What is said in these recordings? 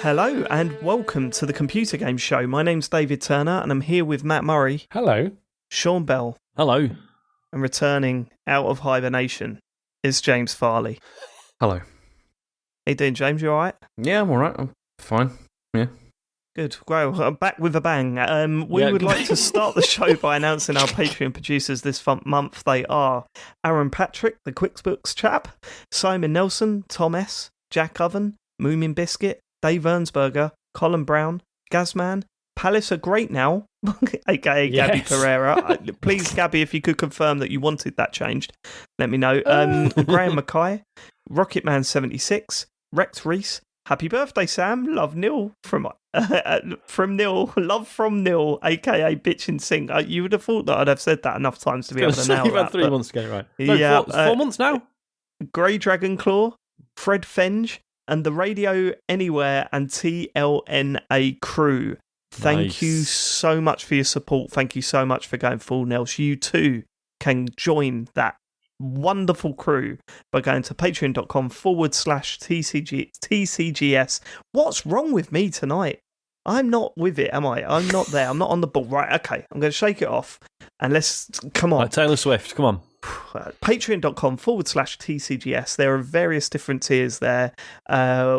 Hello and welcome to the Computer Game Show. My name's David Turner and I'm here with Matt Murray. Hello. Sean Bell. Hello. And returning out of hibernation is James Farley. Hello. How you doing, James? You alright? Yeah, I'm alright. I'm fine. Yeah. Good. Well, I'm back with a bang. We would like to start the show by announcing our Patreon producers this month. They are Aaron Patrick, the QuickBooks chap, Simon Nelson, Tom S., Jack Oven, Moomin Biscuit, Dave Ernsberger, Colin Brown, Gazman, Palace are great now, aka Gabby Pereira. Please, Gabby, if you could confirm that you wanted that changed, let me know. Graham Mackay, Rocketman76, Rex Reese, happy birthday, Sam. Love Neil from Neil. Love from Neil, aka Bitch and Sing. You would have thought that I'd have said that enough times to be able to nail that. You've had 3 months ago, right? No, yeah, 4 months now. Grey Dragon Claw, Fred Fenge, and the Radio Anywhere and TLNA crew. Thank you so much for your support. Thank you so much for going full Nels. You too can join that wonderful crew by going to patreon.com/TCGS. What's wrong with me tonight? I'm not with it, am I? I'm not there. I'm not on the ball. Right, okay. I'm going to shake it off and let's, come on. Like Taylor Swift, come on. Patreon.com/TCGS. There are various different tiers there.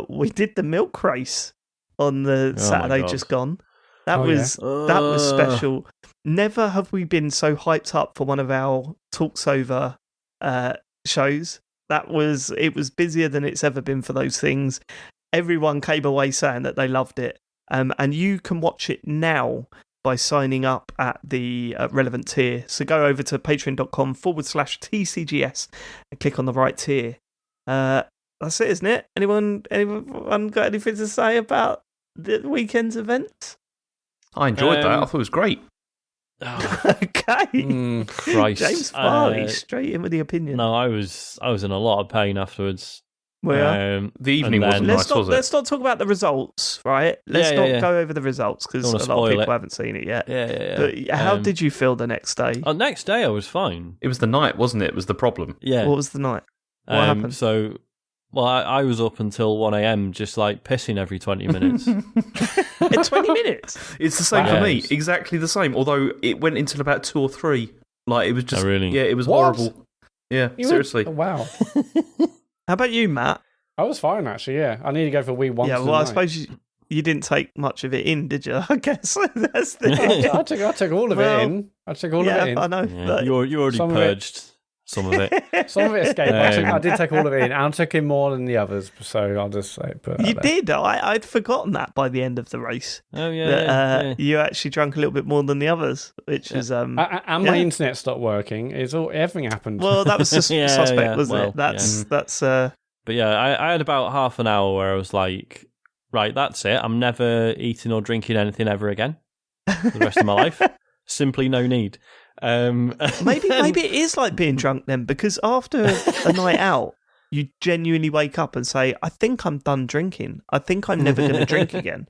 We did the milk race on the Saturday just gone. That was special. Never have we been so hyped up for one of our Talks Over shows. It was busier than it's ever been for those things. Everyone came away saying that they loved it. And you can watch it now by signing up at the relevant tier. So go over to patreon.com/TCGS and click on the right tier. That's it, isn't it? Anyone got anything to say about the weekend's events? I enjoyed that. I thought it was great. Okay. Christ. James Farley, straight in with the opinion. No, I was in a lot of pain afterwards. Well, the evening wasn't nice, was it? Let's not talk about the results, right? Let's not go over the results because a lot of people haven't seen it yet. Yeah. But how did you feel the next day? Next day I was fine. It was the night, wasn't it? It was the problem. Yeah. What was the night? What happened? So, I was up until 1 a.m. just like pissing every 20 minutes. In 20 minutes? It's the same for me. Exactly the same. Although it went until about 2 or 3. Like, it was just... Oh, really? Yeah, it was horrible. Yeah, seriously. Wow. How about you, Matt? I was fine, actually, yeah. I need to go for a wee once. Yeah, well, I suppose you didn't take much of it in, did you? I guess that's the... I took all of it in. I took all of it in. I know. Yeah, you already purged some of it. Some of it escaped. I did take all of it in. And I took in more than the others, so I'll just say... You did? I'd forgotten that by the end of the race. Oh, yeah. You actually drank a little bit more than the others, which is... and my internet stopped working. Everything happened. Well, that was suspect, wasn't it? That's... But yeah, I had about half an hour where I was like, right, that's it. I'm never eating or drinking anything ever again for the rest of my life. Simply no need. Maybe it is like being drunk then, because after a night out, you genuinely wake up and say, I think I'm done drinking. I think I'm never going to drink again.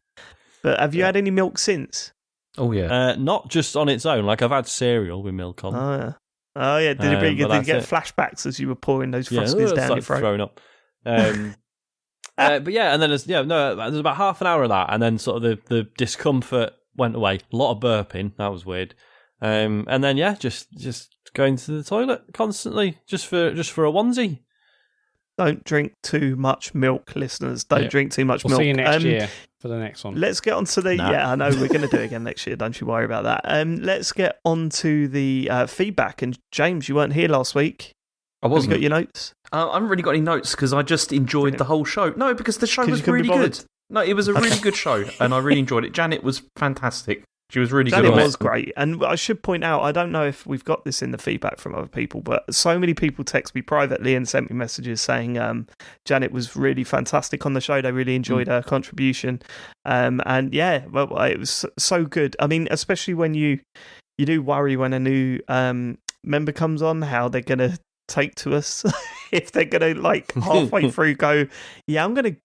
But have you had any milk since? Oh, yeah. Not just on its own. Like, I've had cereal with milk on. Oh, yeah. Did you get flashbacks as you were pouring those Frosties down your throat? Throwing up. But yeah, and then there's about half an hour of that, and then sort of the discomfort went away. A lot of burping, that was weird. And then just going to the toilet constantly, just for a onesie. Don't drink too much milk, listeners. Don't drink too much milk. We'll see you next year for the next one. Let's get on to the... Nah. Yeah, I know, we're going to do it again next year. Don't you worry about that. Let's get on to the feedback. And James, you weren't here last week. I wasn't. Have you got your notes? I haven't really got any notes because I just enjoyed the whole show. No, because the show was really good. No, it was a really good show and I really enjoyed it. Janet was fantastic. She was really good. Janet was great. And I should point out, I don't know if we've got this in the feedback from other people, but so many people text me privately and sent me messages saying Janet was really fantastic on the show. They really enjoyed her contribution. And yeah, well, it was so good. I mean, especially when you do worry when a new member comes on, how they're going to take to us. If they're going to, like, halfway through go, yeah, I'm going to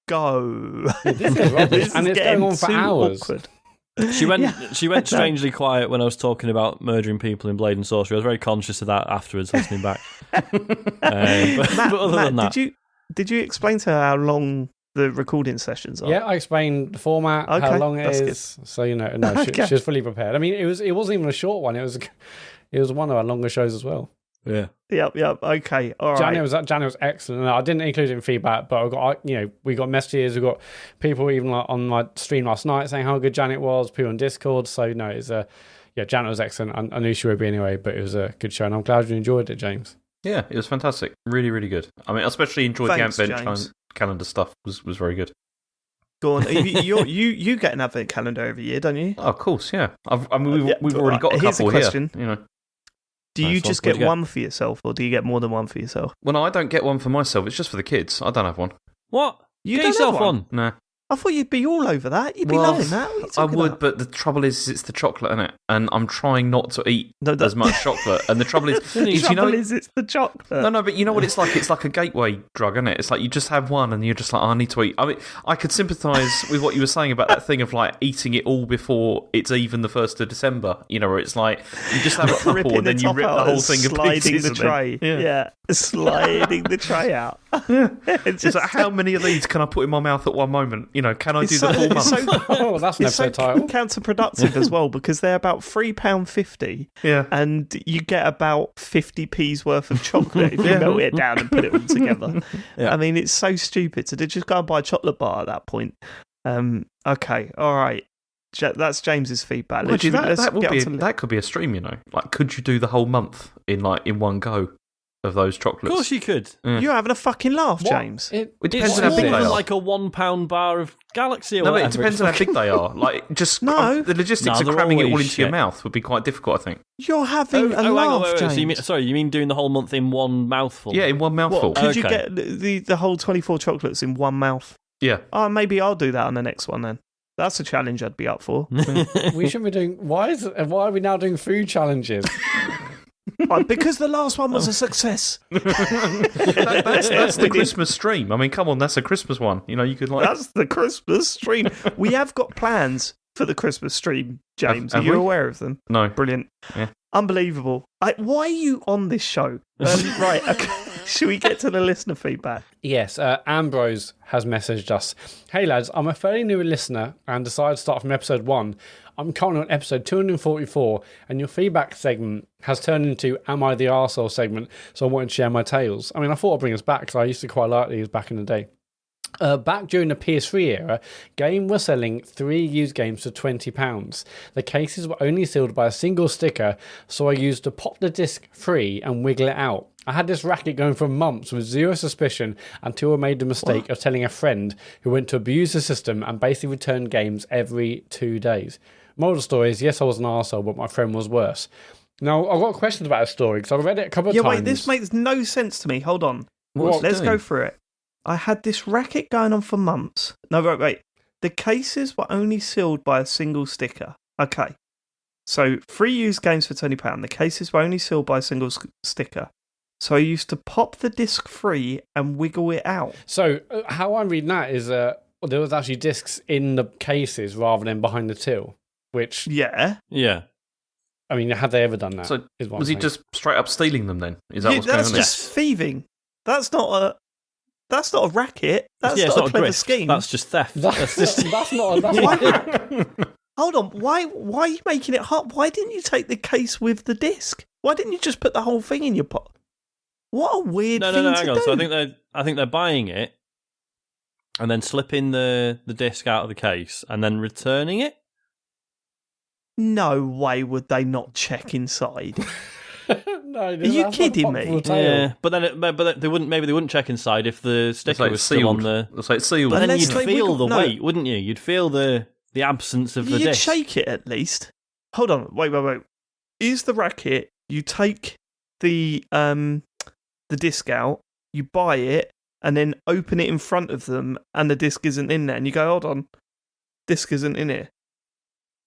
go. This and it's going on for hours. Awkward. She went strangely quiet when I was talking about murdering people in Blade and Sorcery. I was very conscious of that afterwards, listening back. But other than that, did you explain to her how long the recording sessions are? Yeah, I explained the format, how long it is. Good. So she was fully prepared. I mean, it wasn't even a short one. It was one of our longer shows as well. Yeah. Yep. Okay. All right. Janet was excellent. I didn't include it in feedback, but we got messages. We got people even on my stream last night saying how good Janet was. People on Discord. So Janet was excellent. I knew she would be anyway, but it was a good show, and I'm glad you enjoyed it, James. Yeah, it was fantastic. Really, really good. I mean, I especially enjoyed the advent calendar stuff. Was very good. Go on. You get an advent calendar every year, don't you? Oh, of course, yeah. We've already got a couple question. here. Do you just get one for yourself, or do you get more than one for yourself? Well, no, I don't get one for myself. It's just for the kids. I don't have one. What? You get yourself one? No. I thought you'd be all over that. You'd be loving that. I would, but the trouble is, it's the chocolate in it, and I'm trying not to eat as much chocolate. And the trouble is, it's the chocolate. No, but you know what it's like? It's like a gateway drug, isn't it? It's like you just have one, and you're just like, I need to eat. I mean, I could sympathise with what you were saying about that thing of like eating it all before it's even the 1st of December. Where it's like you just have a couple, and then you rip the whole thing sliding to pieces. The tray. Yeah, sliding the tray out. It's like, how many of these can I put in my mouth at one moment? Can I do the full month? That's an episode title. Counterproductive as well, because they're about £3.50. Yeah, and you get about 50p's worth of chocolate if you melt it down and put it all together. Yeah. I mean, it's so stupid. So just go and buy a chocolate bar at that point. Okay, all right. That's James's feedback. That could be a stream. Like, could you do the whole month in one go? Of those chocolates. Of course you could. Yeah. You're having a fucking laugh, James. It depends on how big they are. Like a £1 bar of Galaxy or whatever. But it depends on how big they are. Like, the logistics of cramming it all into your mouth would be quite difficult, I think. You're having a laugh, James. So you mean doing the whole month in one mouthful? Yeah, in one mouthful. Could you get the whole 24 chocolates in one mouth? Yeah. Oh, maybe I'll do that on the next one then. That's a challenge I'd be up for. We shouldn't be doing... Why are we now doing food challenges? Because the last one was a success. That's the Christmas stream. I mean, come on, that's a Christmas one. You could like. That's the Christmas stream. We have got plans for the Christmas stream, James. Are you aware of them? No. Brilliant. Yeah. Unbelievable. Why are you on this show? Right. Okay. Should we get to the listener feedback? Yes. Ambrose has messaged us. Hey lads, I'm a fairly new listener and decided to start from episode 1. I'm currently on episode 244, and your feedback segment has turned into Am I the Arsehole segment, so I wanted to share my tales. I mean, I thought I'd bring us back, because I used to quite like these back in the day. Back during the PS3 era, Game were selling 3 used games for £20. The cases were only sealed by a single sticker, so I used to pop the disc free and wiggle it out. I had this racket going for months with zero suspicion until I made the mistake of telling a friend who went to abuse the system and basically returned games every 2 days. Moral of the story is, yes, I was an arsehole, but my friend was worse. Now, I've got questions about this story, because I've read it a couple of times. Yeah, wait, this makes no sense to me. Hold on. Let's go through it. I had this racket going on for months. No, wait. The cases were only sealed by a single sticker. Okay. So, 3 used games for £20. The cases were only sealed by a single sticker. So I used to pop the disc free and wiggle it out. So how I'm reading that is there was actually discs in the cases rather than behind the till, which... Yeah. I mean, had they ever done that? So was he just straight up stealing them then? Is that what's going on? That's just thieving. That's not a racket. That's not a clever scheme. That's just theft. That's not. Hold on. Why are you making it hard? Why didn't you take the case with the disc? Why didn't you just put the whole thing in your pocket? What a weird thing to do. No, hang on. So I think they're buying it and then slipping the disc out of the case and then returning it. No way would they not check inside. No, are you kidding me? Yeah, but they wouldn't. Maybe they wouldn't check inside if the sticker was still on the. It's like sealed. But then you'd feel the weight, wouldn't you? You'd feel the absence of the disc. You'd shake it at least. Hold on, wait. Is the racket? You take the disc out, you buy it, and then open it in front of them, and the disc isn't in there, and you go, hold on, disc isn't in here.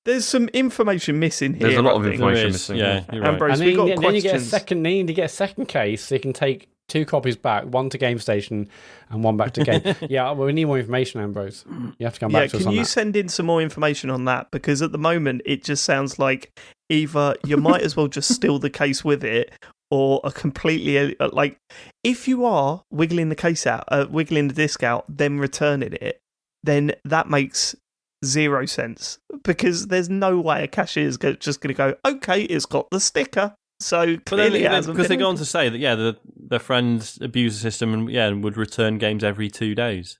There's some information missing here. There's a lot of information missing. Yeah, you're right. Ambrose, and we got then questions. you need to get a second case so you can take 2 copies back, one to Game Station and one back to Game. Yeah, well, we need more information, Ambrose. You have to come back to us on that. Can you send in some more information on that? Because at the moment, it just sounds like either you might as well just steal the case with it, or a completely like, if you are wiggling the case out, wiggling the disc out, then returning it, then that makes zero sense, because there's no way a cashier is just going to go, okay, it's got the sticker. So clearly, because they go on to say that their friends abuse the system and would return games every 2 days.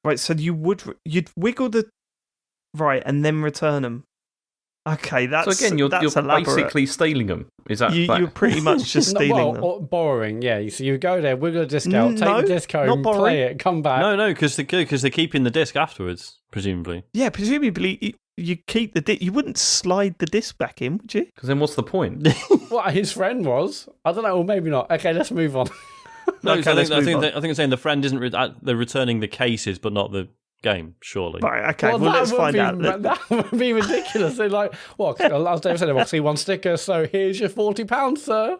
Right, so you'd wiggle the right and then return them. Okay, that's so again, you're basically stealing them. Is that you're pretty much just stealing them? Or borrowing, yeah. So you go there, wiggle the disc out, take the disc home, play it, come back. No, because they're keeping the disc afterwards, presumably. Yeah, presumably you keep the disc. You wouldn't slide the disc back in, would you? Because then what's the point? Well, his friend was. I don't know, or maybe not. Okay, let's move on. No, okay, I think I'm saying the friend isn't. They're returning the cases, but not the game. Surely. Right. Okay. Well, let's find out. That would be ridiculous. They're like, well, as Dave said, I see one sticker, so here's your £40, sir.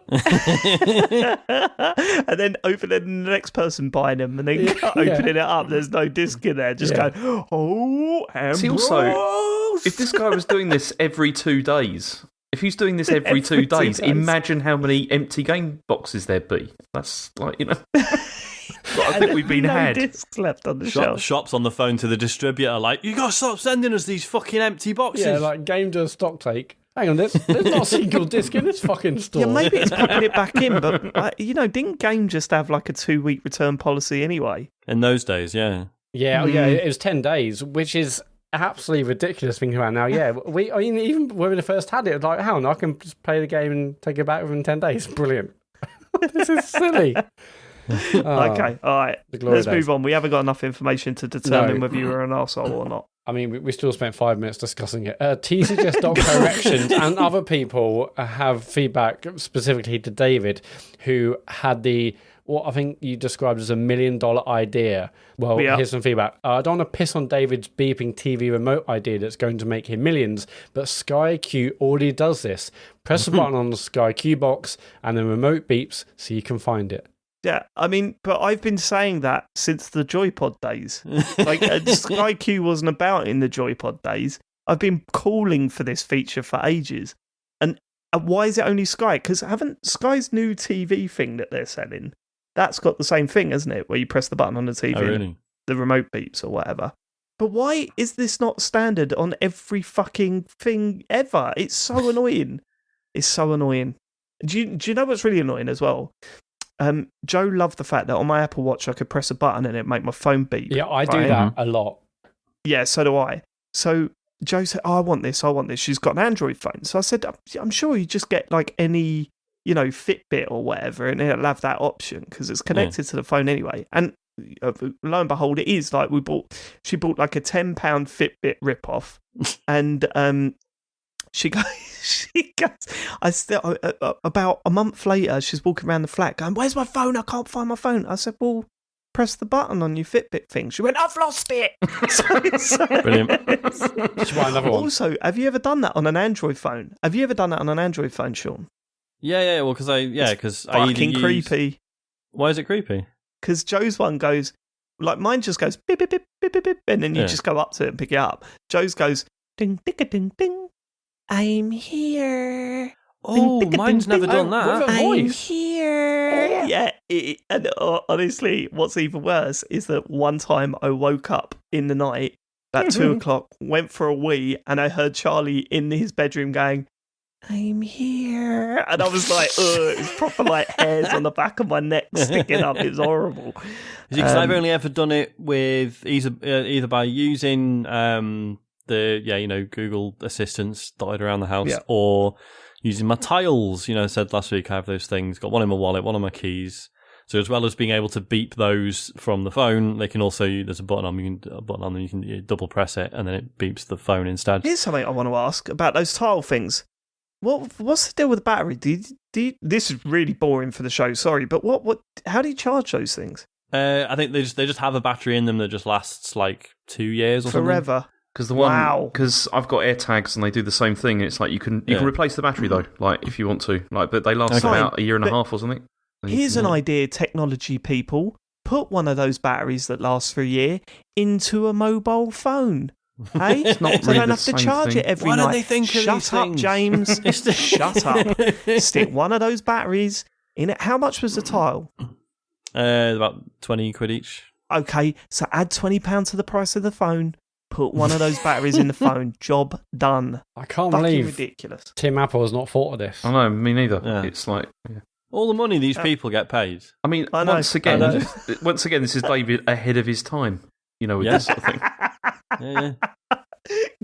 And then the next person buying them, and then opening it up. There's no disc in there. Just going, oh, Ambrose. See, also, if this guy was doing this every 2 days. If he's doing this every 2 days, imagine how many empty game boxes there'd be. That's like, I think we've been had. Discs left on the shelf. Shops on the phone to the distributor, like, you gotta stop sending us these fucking empty boxes. Yeah, like game does stock take. Hang on, there's not a single disc in this fucking store. Yeah, maybe it's popping it back in, but didn't Game just have like a 2-week return policy anyway? In those days, yeah. Yeah, it was 10 days, which is absolutely ridiculous thinking about it now. Yeah, even when we first had it, like, hang on, I can just play the game and take it back within 10 days. Brilliant. This is silly. Okay, all right. Let's move on. We haven't got enough information to determine whether you were an arsehole or not. I mean, we still spent 5 minutes discussing it. TCGS.corrections and other people have feedback specifically to David, who had what I think you described as $1 million idea. Well, here's some feedback. I don't want to piss on David's beeping TV remote idea that's going to make him millions, but Sky Q already does this. Press a button on the Sky Q box and the remote beeps so you can find it. Yeah, I mean, but I've been saying that since the Joypod days. Like, Sky Q wasn't about in the Joypod days. I've been calling for this feature for ages. And why is it only Sky? Because haven't Sky's new TV thing that they're selling, that's got the same thing, hasn't it? Where you press the button on the TV, really? The remote beeps or whatever. But why is this not standard on every fucking thing ever? It's so annoying. It's so annoying. Do you know what's really annoying as well? Joe loved the fact that on my Apple Watch I could press a button and it make my phone beep. Yeah, I do that a lot. Yeah, so do I. So Joe said, I want this. She's got an Android phone. So I said, I'm sure you just get like any, Fitbit or whatever, and it'll have that option because it's connected to the phone anyway. And lo and behold, it is. Like she bought like a £10 Fitbit ripoff, and she goes, about a month later, she's walking around the flat going, where's my phone? I can't find my phone. I said, well, press the button on your Fitbit thing. She went, I've lost it. Brilliant. Just buy another one. Also, have you ever done that on an Android phone? Sean? Yeah. Well, because I fucking creepy. Why is it creepy? Because Joe's one goes, like mine just goes, beep, beep, beep, beep, beep, beep, and then you just go up to it and pick it up. Joe's goes, ding, ding, ding, ding. I'm here. Oh, mine's never done that. I'm here. Yeah, and honestly, what's even worse is that one time I woke up in the night at 2 o'clock, went for a wee, and I heard Charlie in his bedroom going, I'm here. And I was like, ugh, it's proper like hairs on the back of my neck sticking up. It's horrible. Because I've only ever done it with either by using Google Assistants dotted around the house, or using my tiles. I said last week I have those things. Got one in my wallet, one on my keys. So as well as being able to beep those from the phone, they can also, there's a button on them, you can double press it and then it beeps the phone instead. Here's something I want to ask about those tile things. What's the deal with the battery? This is really boring for the show, sorry, but how do you charge those things? I think they just have a battery in them that just lasts like 2 years or forever. Something. Because I've got AirTags and they do the same thing. It's like you can replace the battery though, like if you want to, like, but they last about a year and a half or something. Here's an idea, technology people: put one of those batteries that lasts for a year into a mobile phone. Hey, it's not so really you don't have to charge it every night. Why don't they think of these Shut up, things? James. Shut up. Stick one of those batteries in it. How much was the tile? About 20 quid each. Okay, so add £20 to the price of the phone. Put one of those batteries in the phone. Job done. I can't Fucking believe ridiculous. Tim Apple has not thought of this. I know, me neither. Yeah. It's like... Yeah. All the money these people get paid. I mean, I know. once again, this is David ahead of his time, with this sort of thing. Yeah.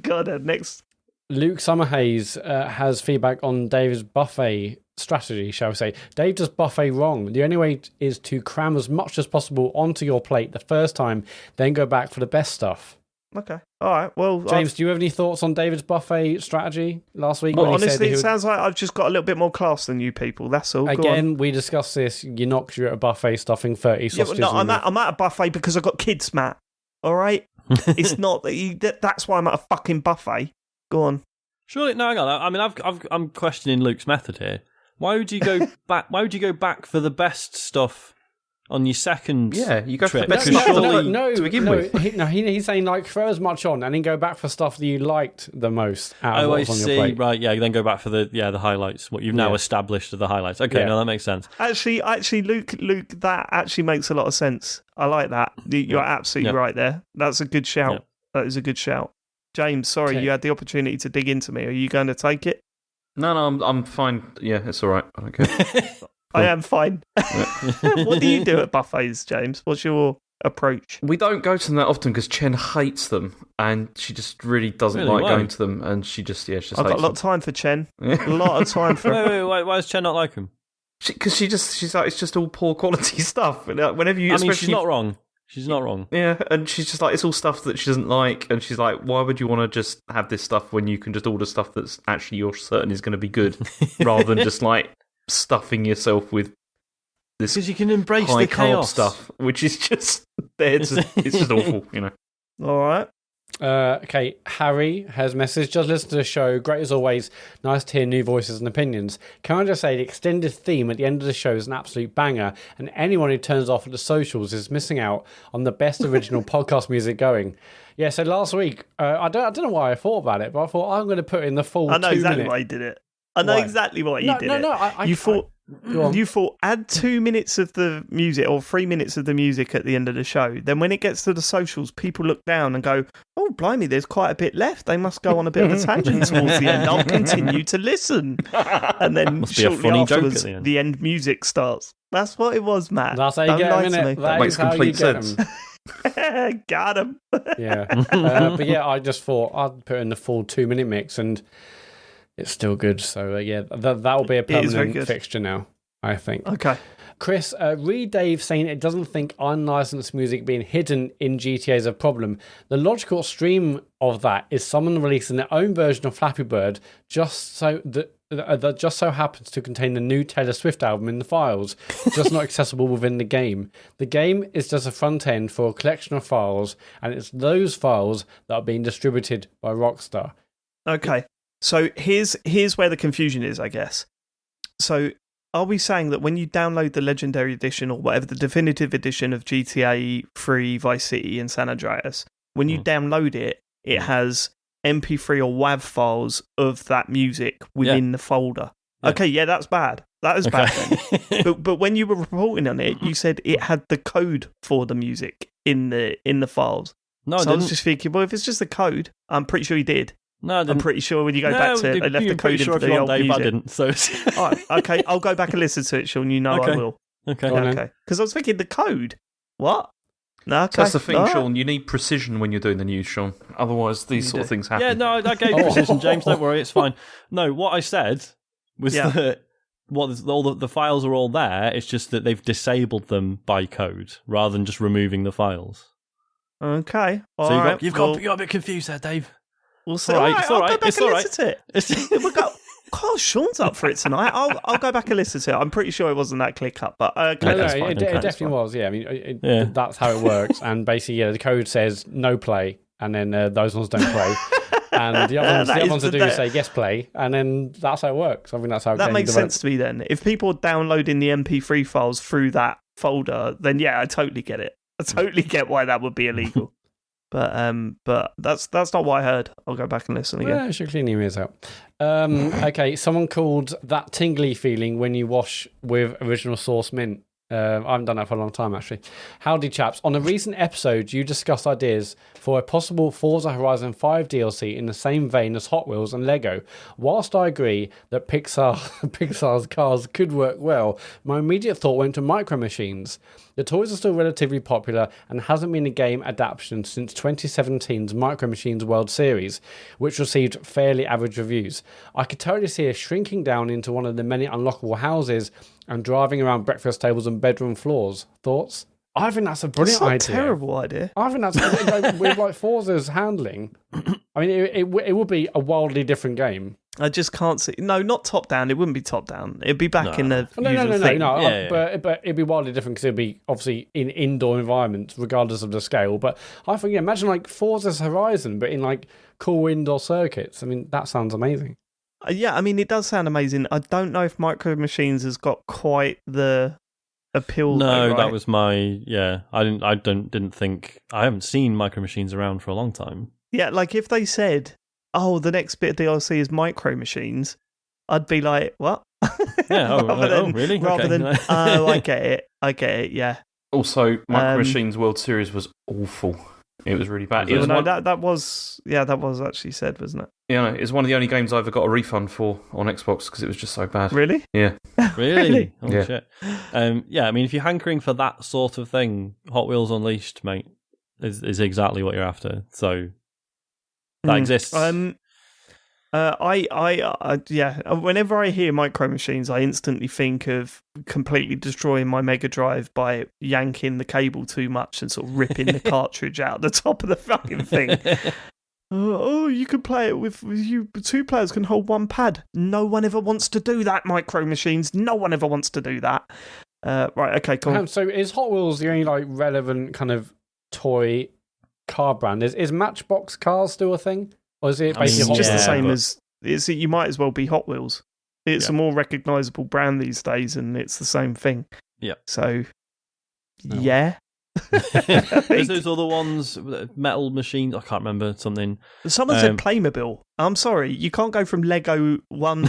God, next. Luke Summerhays has feedback on Dave's buffet strategy, shall we say. Dave does buffet wrong. The only way is to cram as much as possible onto your plate the first time, then go back for the best stuff. Okay. All right. Well, James, do you have any thoughts on David's buffet strategy last week? Well, when he honestly, said that it sounds like I've just got a little bit more class than you people. That's all. Again, we discussed this. You're not 'cause you're at a buffet stuffing 30 sausages. Yeah, no, I'm at a buffet because I've got kids, Matt. All right? It's not that that's why I'm at a fucking buffet. Go on. Surely, no, hang on. I mean, I'm questioning Luke's method here. Why would you go back? Why would you go back for the best stuff on your second? Yeah, you go trip? for the best Because stuff surely- to begin with. He's saying like throw as much on and then go back for stuff that you liked the most out of what was on your plate. Right, yeah, then go back for the highlights. What you've now established are the highlights. Okay, no, that makes sense. Actually, Luke, that actually makes a lot of sense. I like that. You're absolutely right there. That's a good shout. Yeah. That is a good shout. James, sorry, you had the opportunity to dig into me. Are you going to take it? No, I'm fine. Yeah, it's all right. I don't care. I am fine. What do you do at buffets, James? What's your approach? We don't go to them that often because Chen hates them, and she just really doesn't like going to them, and she just she just I've got hates a lot of time for Chen. A lot of time for. Wait, why does Chen not like him? Because she's like, it's just all poor quality stuff. Whenever you, She's not wrong. She's not wrong. Yeah, and she's just like, it's all stuff that she doesn't like, and she's like, why would you want to just have this stuff when you can just order stuff that's actually you're certain is going to be good, rather than just like stuffing yourself with this because you can embrace high the chaos stuff, which is just it's just awful, All right. Okay, Harry has messaged, just listen to the show, great as always, nice to hear new voices and opinions. Can I just say the extended theme at the end of the show is an absolute banger, and anyone who turns off at the socials is missing out on the best original podcast music going. Yeah, so last week, I don't know why I thought about it, but I thought I'm going to put in the full 2 minute. I know exactly why you did it. I know exactly why you did it. You thought add 2 minutes of the music or 3 minutes of the music at the end of the show. Then when it gets to the socials, people look down and go, "Oh, blimey, there's quite a bit left. They must go on a bit of a tangent towards the end. I'll continue to listen." And then must be a shortly funny afterwards, joke at the end music starts. That's what it was, Matt. That's how you get them, innit? That makes complete sense. Got him. Yeah. But yeah, I just thought I'd put in the full 2 minute mix and it's still good. So yeah, that will be a permanent fixture now, I think. Okay. Chris, read Dave saying it doesn't think unlicensed music being hidden in GTA is a problem. The logical stream of that is someone releasing their own version of Flappy Bird that just so happens to contain the new Taylor Swift album in the files, just not accessible within the game. The game is just a front end for a collection of files, and it's those files that are being distributed by Rockstar. Okay. So here's where the confusion is, I guess. So are we saying that when you download the Legendary Edition or whatever, the definitive edition of GTA 3, Vice City and San Andreas, when you download it, it has MP3 or WAV files of that music within the folder? Yeah. Okay, yeah, that's bad. That is bad then. But when you were reporting on it, you said it had the code for the music in the files. No, so I was just thinking, well, if it's just the code, I'm pretty sure he did. No, I'm pretty sure when you go back to it, they left the code in for the old music. I didn't, so. All right, okay, I'll go back and listen to it, Sean. You know I will. Okay. Because I was thinking the code. What? No, okay. That's the thing, Sean. You need precision when you're doing the news, Sean. Otherwise, these sort of things happen. Yeah, no, I gave precision, James. Don't worry, it's fine. No, what I said was that the files are all there. It's just that they've disabled them by code rather than just removing the files. Okay. So you've got a bit confused there, Dave. We'll see. It's all right. I'll go back and listen to it. God, Sean's up for it tonight. I'll go back and listen to it. I'm pretty sure it wasn't that clear cut, but okay. It definitely was. Yeah, I mean, that's how it works. And basically, the code says no play, and then those ones don't play, and the other ones that do say yes play, and then that's how it works. I mean, that's how that makes sense to me. Then, if people are downloading the MP3 files through that folder, then yeah, I totally get it. I totally get why that would be illegal. But that's not what I heard. I'll go back and listen again. Yeah, I should clean your ears out. Okay, someone called that tingly feeling when you wash with original source mint. I haven't done that for a long time, actually. Howdy, chaps. On a recent episode, you discussed ideas for a possible Forza Horizon 5 DLC in the same vein as Hot Wheels and Lego. Whilst I agree that Pixar's cars could work well, my immediate thought went to Micro Machines. The toys are still relatively popular and hasn't been a game adaptation since 2017's Micro Machines World Series, which received fairly average reviews. I could totally see us shrinking down into one of the many unlockable houses and driving around breakfast tables and bedroom floors. Thoughts? I think that's a brilliant idea. It's not a terrible idea. I think that's with like Forza's handling. I mean, it would be a wildly different game. I just can't see. No, not top down. It wouldn't be top down. It'd be back in the usual thing. No. Yeah. But it'd be wildly different because it'd be obviously in indoor environments, regardless of the scale. But I think, imagine like Forza's Horizon, but in like cool indoor circuits. I mean, that sounds amazing. Yeah, I mean, it does sound amazing. I don't know if Micro Machines has got quite the appeal. No, right? that was my I didn't think I haven't seen Micro Machines around for a long time. Yeah, like if they said, "Oh, the next bit of DLC is Micro Machines," I'd be like, "What?" Yeah, really? Rather than, "Oh, I get it." Yeah. Also, Micro Machines World Series was awful. It was really bad. That was actually said, wasn't it? Yeah, it's one of the only games I ever got a refund for on Xbox because it was just so bad. Really? Yeah. Really? Oh, yeah. Shit. I mean, if you're hankering for that sort of thing, Hot Wheels Unleashed, mate, is exactly what you're after. So that exists. Whenever I hear Micro Machines, I instantly think of completely destroying my Mega Drive by yanking the cable too much and sort of ripping the cartridge out the top of the fucking thing. You can play it with you. Two players can hold one pad. No one ever wants to do that, Micro Machines. No one ever wants to do that. Right, okay, cool. So is Hot Wheels the only like relevant kind of toy car brand? Is Matchbox cars still a thing? Or is it basically it's just the same as you might as well be Hot Wheels. It's a more recognisable brand these days, and it's the same thing. Yeah. So, yeah. There's those other ones, metal machines. I can't remember something. Someone said Playmobil. I'm sorry, you can't go from Lego one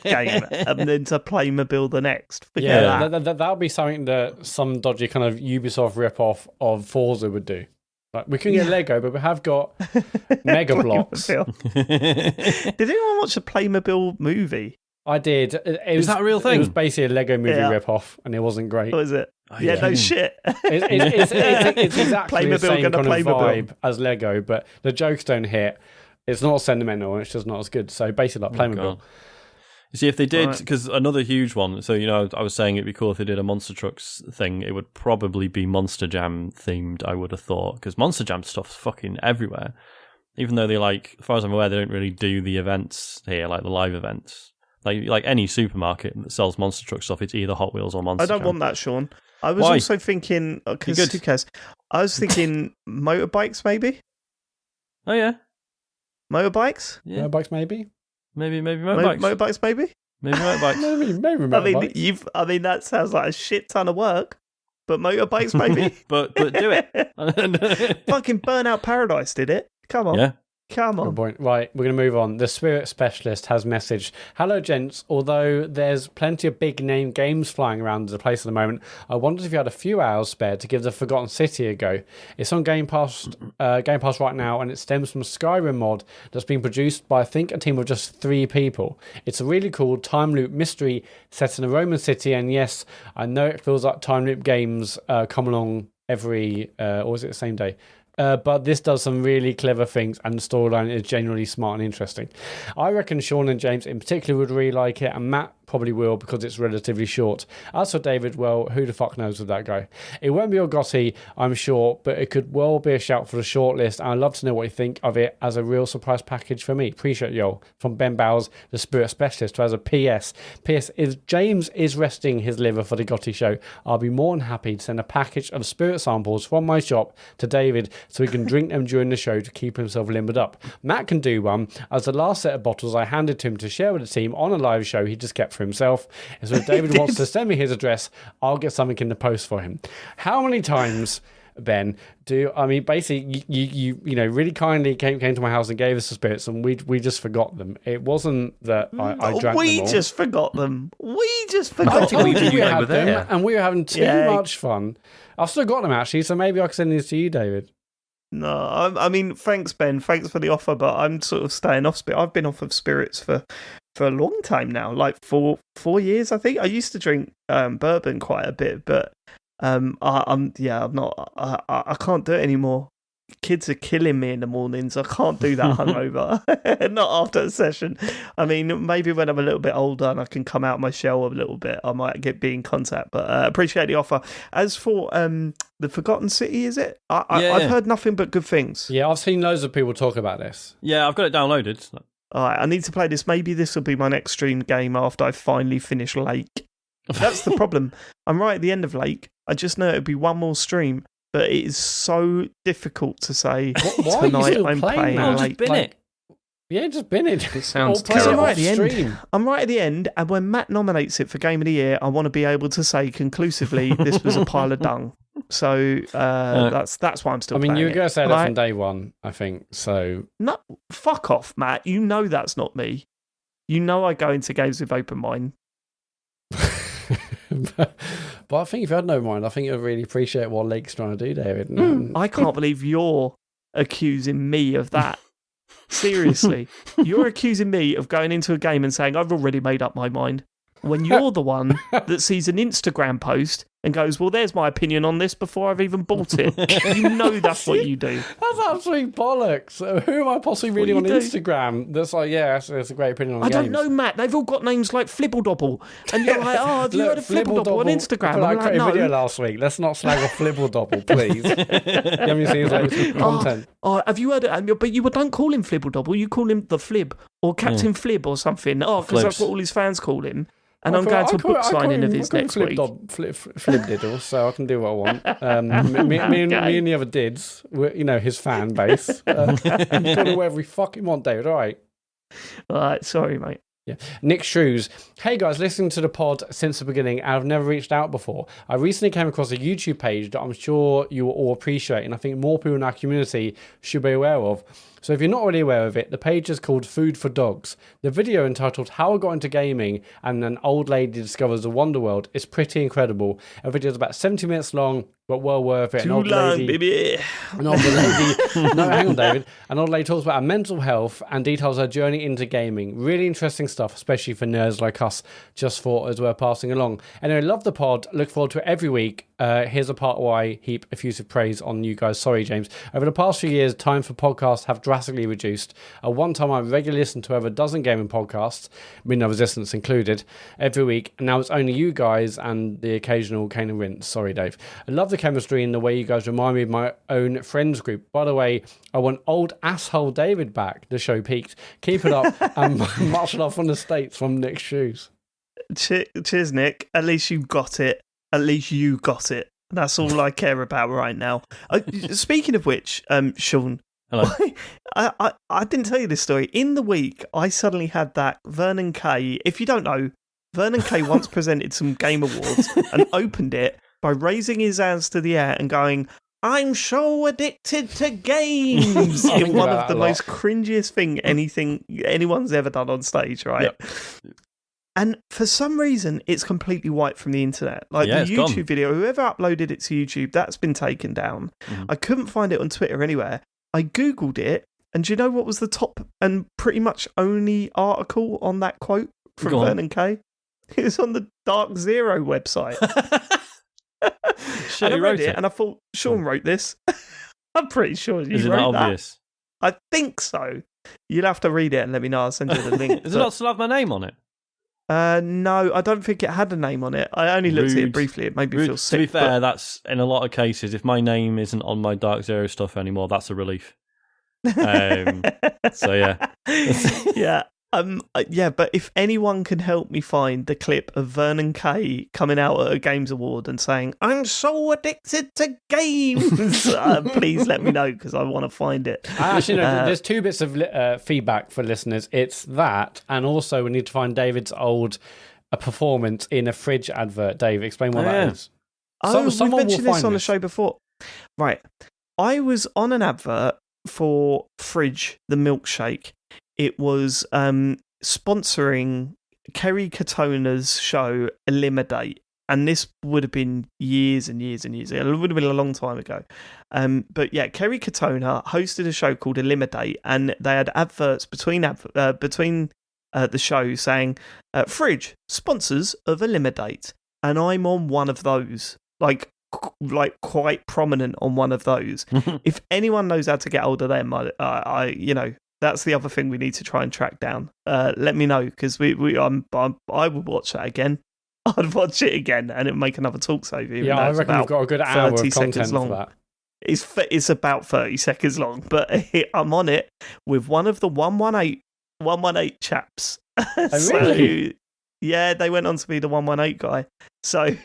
game and then to Playmobil the next. That would be something that some dodgy kind of Ubisoft rip-off of Forza would do. Like, we can get Lego, but we have got Mega Blocks. Did anyone watch a Playmobil movie? I did. Is that a real thing? It was basically a Lego movie rip-off, and it wasn't great. What is it? No shit. It's exactly the same kind of Playmobil vibe as Lego, but the jokes don't hit. It's not sentimental, it's just not as good. So basically like Playmobil. You see, if they did, because another huge one, so, I was saying it'd be cool if they did a Monster Trucks thing, it would probably be Monster Jam themed, I would have thought, because Monster Jam stuff's fucking everywhere. Even though they as far as I'm aware, they don't really do the events here, like the live events. Like any supermarket that sells Monster Truck stuff, it's either Hot Wheels or Monster Jam. I don't want that, Sean. I was also thinking, because who cares? I was thinking motorbikes, maybe? Oh, yeah. Motorbikes? Yeah. Motorbikes, maybe? Maybe motorbikes. Motorbikes, maybe? Maybe motorbikes. maybe motorbikes. I mean, that sounds like a shit ton of work. But motorbikes, maybe? but do it. Fucking Burnout Paradise did it. Come on. Yeah. Come on. Good point. Right, we're going to move on. The Spirit Specialist has messaged, "Hello, gents. Although there's plenty of big name games flying around the place at the moment, I wondered if you had a few hours spare to give the Forgotten City a go. It's on Game Pass right now, and it stems from a Skyrim mod that's been produced by, I think, a team of just 3 people. It's a really cool time loop mystery set in a Roman city, and yes, I know it feels like time loop games come along every, or is it the same day? But this does some really clever things, and the storyline is genuinely smart and interesting. I reckon Sean and James in particular would really like it, and Matt probably will because it's relatively short. As for David, well, who the fuck knows with that guy? It won't be your Gotti, I'm sure, but it could well be a shout for the shortlist, and I'd love to know what you think of it as a real surprise package for me. Appreciate y'all. From Ben Bowers, the Spirit Specialist, who has a PS. P.S. If James is resting his liver for the Gotti show, I'll be more than happy to send a package of spirit samples from my shop to David so he can drink them during the show to keep himself limbered up. Matt can do one, as the last set of bottles I handed to him to share with the team on a live show he just kept for himself. And so if David wants to send me his address, I'll get something in the post for him. How many times Ben, basically you really kindly came to my house and gave us the spirits, and we just forgot them. It wasn't that I drank them all. We just forgot them. I told you we had them, and we were having too much fun. I've still got them actually, so maybe I can send these to you, David. No, I mean, thanks, Ben. Thanks for the offer, but I'm sort of staying off spirits. I've been off of spirits for a long time now, like 4 years, I think. I used to drink bourbon quite a bit, but I'm not. I can't do it anymore. Kids are killing me in the mornings. I can't do that hungover. Not after a session. I mean, maybe when I'm a little bit older and I can come out of my shell a little bit, I might be in contact. But appreciate the offer. As for the Forgotten City, is it? I've heard nothing but good things. Yeah, I've seen loads of people talk about this. Yeah, I've got it downloaded. All right, I need to play this. Maybe this will be my next stream game after I finally finish Lake. That's the problem. I'm right at the end of Lake. I just know it'll be one more stream. But it is so difficult to say tonight I'm playing Lake. Just bin it. Yeah, just bin it. It sounds terrible. I'm right at the end, and when Matt nominates it for Game of the Year, I want to be able to say conclusively this was a pile of dung. So that's why I'm still playing it. You were going to say that from day one, I think. So no, fuck off, Matt. You know that's not me. You know I go into games with open mind. But I think if you had no mind, I think you'd really appreciate what Lake's trying to do, David. I can't believe you're accusing me of that. Seriously. You're accusing me of going into a game and saying, I've already made up my mind. When you're the one that sees an Instagram post and goes, well, there's my opinion on this before I've even bought it. You know that's what you do. That's absolute bollocks. Who am I possibly reading on Instagram that's like, yeah, that's a great opinion on games? I don't know, Matt. They've all got names like Flibbledobble. And you're like, oh, have you heard of Flibbledobble on Instagram? I created a video last week. Let's not slag off Flibbledobble, please. You haven't seen his latest content. Have you heard it? But you don't call him Flibbledobble. You call him the Flib or Captain Flib or something. Oh, because that's what all his fans call him. And I'm going to a book signing of his next week. Flib diddle, so I can do what I want. Me and the other dids, his fan base. You can do whatever we fucking want, David, all right? All right, sorry, mate. Yeah. Nick Shrews. Hey guys, listening to the pod since the beginning, and I've never reached out before. I recently came across a YouTube page that I'm sure you will all appreciate, and I think more people in our community should be aware of. So if you're not already aware of it, the page is called Food for Dogs. The video entitled How I Got Into Gaming and an Old Lady Discovers the Wonder World is pretty incredible. A video is about 70 minutes long, but well worth it. Too long, baby. An old lady, no, hang on, David. An old lady talks about her mental health and details her journey into gaming. Really interesting stuff, especially for nerds like us. Just thought as we're passing along. Anyway, love the pod. Look forward to it every week. Here's a part where I heap effusive praise on you guys. Sorry, James. Over the past few years, time for podcasts have drastically reduced. At one time, I regularly listened to over a dozen gaming podcasts, Midnight Resistance included, every week. And now it's only you guys and the occasional Kane and Rinse. Sorry, Dave. I love the chemistry and the way you guys remind me of my own friends group. By the way, I want old asshole David back. The show peaked. Keep it up and much love from the States from Nick Shoes. Cheers, Nick. At least you got it. At least you got it. That's all I care about right now. Speaking of which, Sean, hello. I didn't tell you this story. In the week, I suddenly had that Vernon Kay. If you don't know, Vernon Kay once presented some game awards and opened it by raising his hands to the air and going, I'm so addicted to games, in one of the most cringiest thing anyone's ever done on stage, right? Yep. And for some reason, it's completely wiped from the internet. Like the YouTube video, whoever uploaded it to YouTube, that's been taken down. Mm-hmm. I couldn't find it on Twitter anywhere. I Googled it, and do you know what was the top and pretty much only article on that quote from Vernon Kay? It was on the Dark Zero website. And I read it, and I thought, Sean wrote this. I'm pretty sure you wrote that. Is it not obvious? I think so. You'll have to read it and let me know. I'll send you the link. Does it not still have my name on it? No, I don't think it had a name on it. I only looked at it briefly. It made me feel sick. To be fair, that's in a lot of cases, if my name isn't on my Dark Zero stuff anymore, that's a relief. So yeah. Yeah, but if anyone can help me find the clip of Vernon Kay coming out at a Games Award and saying, I'm so addicted to games, please let me know, because I want to find it. Actually, no, there's two bits of feedback for listeners. It's that, and also we need to find David's old performance in a fridge advert. Dave, explain what that is. We've mentioned this on the show before. Right. I was on an advert for Fridge, the milkshake. It was sponsoring Kerry Katona's show Eliminate. And this would have been years and years and years ago. It would have been a long time ago. But yeah, Kerry Katona hosted a show called Eliminate, and they had adverts between the show saying, Fridge, sponsors of Eliminate. And I'm on one of those, like quite prominent on one of those. If anyone knows how to get hold of them, I that's the other thing we need to try and track down. Let me know, because I would watch that again. I'd watch it again and it'd make another talk save. Yeah, I reckon we've got a good hour of content for that. It's about 30 seconds long, but I'm on it with one of the 118 chaps. Oh, really? Yeah, they went on to be the 118 guy. So,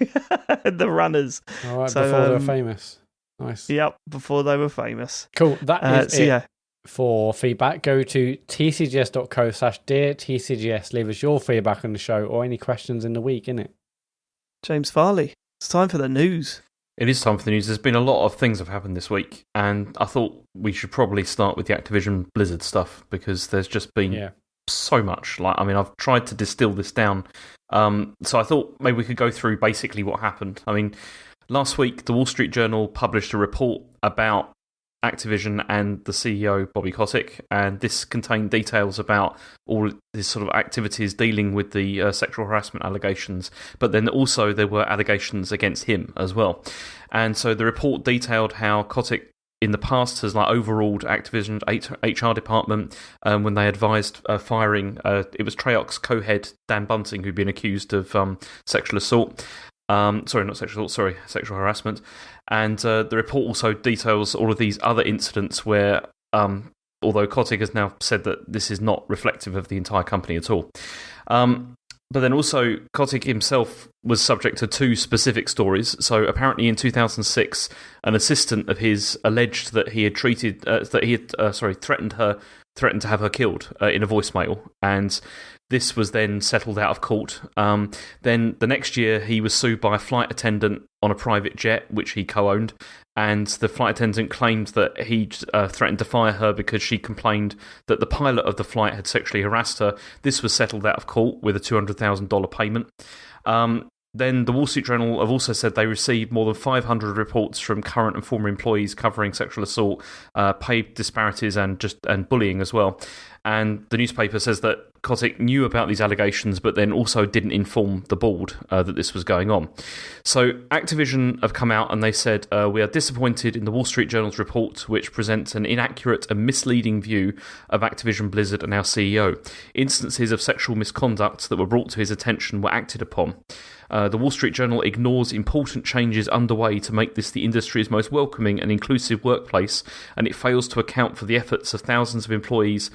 the runners. All right, before they were famous. Nice. Yep, before they were famous. Cool, that is it. For feedback, go to tcgs.co/deartcgs. Leave us your feedback on the show or any questions in the week, innit? James Farley, it's time for the news. It is time for the news. There's been a lot of things that have happened this week, and I thought we should probably start with the Activision Blizzard stuff, because there's just been so much. I've tried to distill this down. So I thought maybe we could go through basically what happened. Last week, the Wall Street Journal published a report about Activision and the CEO, Bobby Kotick, and this contained details about all these sort of activities dealing with the sexual harassment allegations, but then also there were allegations against him as well. And so the report detailed how Kotick in the past has overruled Activision's HR department when they advised firing, it was Treyarch's co-head Dan Bunting, who'd been accused of sexual assault. Sexual harassment. And the report also details all of these other incidents where, although Kotick has now said that this is not reflective of the entire company at all. But then also, Kotick himself was subject to two specific stories. So apparently in 2006, an assistant of his alleged that he had threatened to have her killed in a voicemail, and this was then settled out of court. Then the next year, he was sued by a flight attendant on a private jet, which he co-owned, and the flight attendant claimed that he'd threatened to fire her because she complained that the pilot of the flight had sexually harassed her. This was settled out of court with a $200,000 payment. Then the Wall Street Journal have also said they received more than 500 reports from current and former employees covering sexual assault, pay disparities, and bullying as well. And the newspaper says that Kotick knew about these allegations, but then also didn't inform the board that this was going on. So Activision have come out and they said, we are disappointed in the Wall Street Journal's report, which presents an inaccurate and misleading view of Activision Blizzard and our CEO. Instances of sexual misconduct that were brought to his attention were acted upon. The Wall Street Journal ignores important changes underway to make this the industry's most welcoming and inclusive workplace, and it fails to account for the efforts of thousands of employees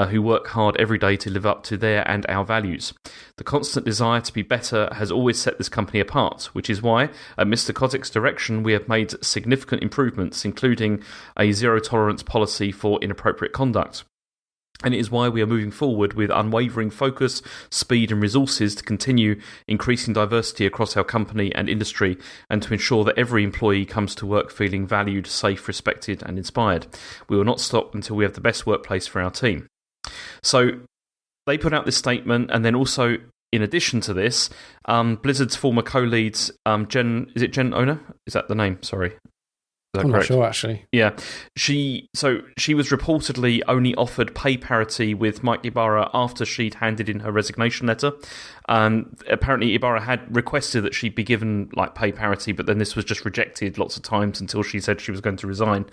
who work hard every day to live up to their and our values. The constant desire to be better has always set this company apart, which is why, at Mr. Kotick's direction, we have made significant improvements, including a zero-tolerance policy for inappropriate conduct. And it is why we are moving forward with unwavering focus, speed and resources to continue increasing diversity across our company and industry, and to ensure that every employee comes to work feeling valued, safe, respected and inspired. We will not stop until we have the best workplace for our team. So they put out this statement, and then also, in addition to this, Blizzard's former co-leads, Jen Oner? Is that the name? Sorry. I'm not sure, actually. Yeah. She was reportedly only offered pay parity with Mike Ibarra after she'd handed in her resignation letter. Apparently, Ibarra had requested that she be given pay parity, but then this was just rejected lots of times until she said she was going to resign.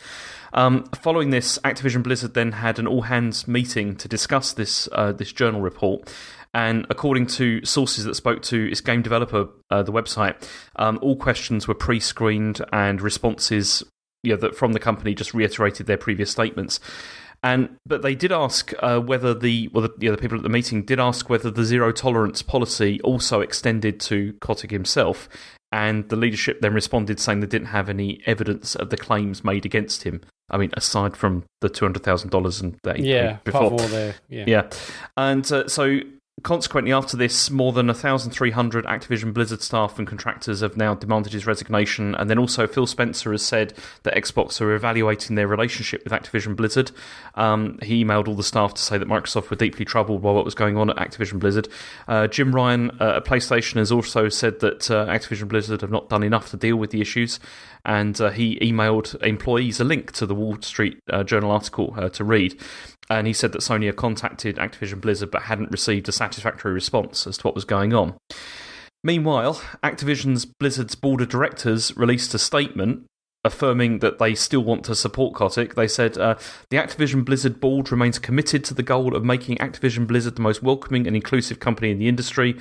Following this, Activision Blizzard then had an all-hands meeting to discuss this journal report. And according to sources that spoke to its game developer, the website, all questions were pre-screened and responses that from the company just reiterated their previous statements. But they did ask whether the people at the meeting did ask whether the zero tolerance policy also extended to Kotick himself. And the leadership then responded saying they didn't have any evidence of the claims made against him. I mean, aside from the $200,000 and that he paid before. Part of all the, yeah. And so Consequently, after this, more than 1,300 Activision Blizzard staff and contractors have now demanded his resignation. And then also Phil Spencer has said that Xbox are evaluating their relationship with Activision Blizzard. He emailed all the staff to say that Microsoft were deeply troubled by what was going on at Activision Blizzard. Jim Ryan at PlayStation has also said that Activision Blizzard have not done enough to deal with the issues. And he emailed employees a link to the Wall Street Journal article to read. And he said that Sony had contacted Activision Blizzard but hadn't received a satisfactory response as to what was going on. Meanwhile, Activision Blizzard's board of directors released a statement affirming that they still want to support Kotick. They said, the Activision Blizzard board remains committed to the goal of making Activision Blizzard the most welcoming and inclusive company in the industry.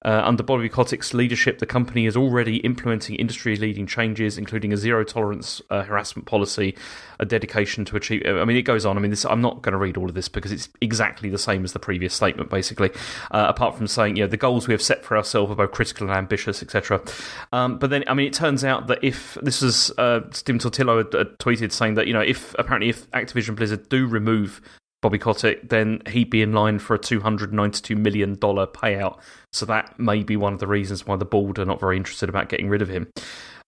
Under Bobby Kotick's leadership, the company is already implementing industry-leading changes, including a zero-tolerance harassment policy, a dedication to achieve... I mean, it goes on. I mean, I'm not going to read all of this because it's exactly the same as the previous statement, basically, apart from saying, the goals we have set for ourselves are both critical and ambitious, etc. But then, I mean, it turns out that if... This was... Tim Tortillo had tweeted saying that, if Activision Blizzard do remove Bobby Kotick, then he'd be in line for a $292 million payout. So that may be one of the reasons why the board are not very interested about getting rid of him.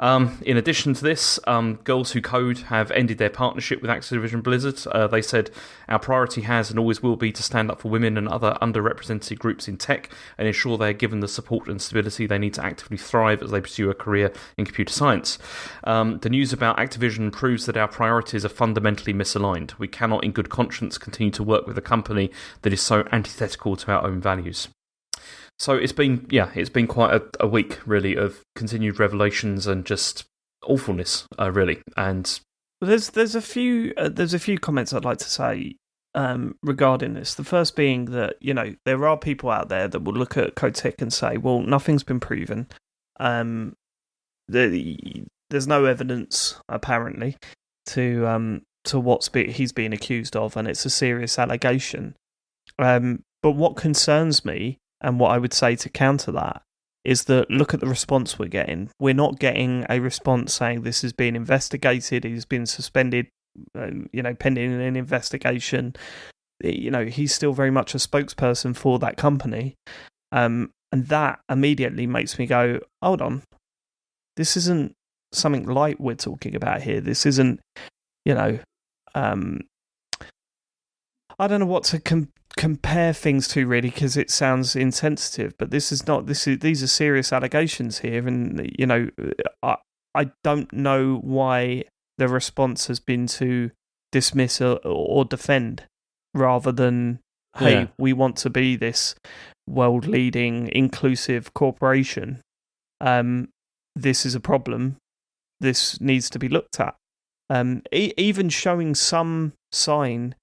In addition to this, Girls Who Code have ended their partnership with Activision Blizzard. They said, our priority has and always will be to stand up for women and other underrepresented groups in tech and ensure they are given the support and stability they need to actively thrive as they pursue a career in computer science. The news about Activision proves that our priorities are fundamentally misaligned. We cannot in good conscience continue to work with a company that is so antithetical to our own values. So it's been quite a week, really, of continued revelations and just awfulness, really. And there's a few comments I'd like to say regarding this. The first being that there are people out there that will look at Kotick and say, well, nothing's been proven. There's no evidence apparently to he's being accused of, and it's a serious allegation. But what concerns me, and what I would say to counter that, is that look at the response we're getting. We're not getting a response saying this is being investigated, he's been suspended, pending an investigation. He's still very much a spokesperson for that company. And that immediately makes me go, hold on, this isn't something light we're talking about here. This isn't, I don't know what to compare things to, really, because it sounds insensitive, but these are serious allegations here, and I don't know why the response has been to dismiss or defend rather than we want to be this world leading inclusive corporation. This is a problem, this needs to be looked at. Even showing some sign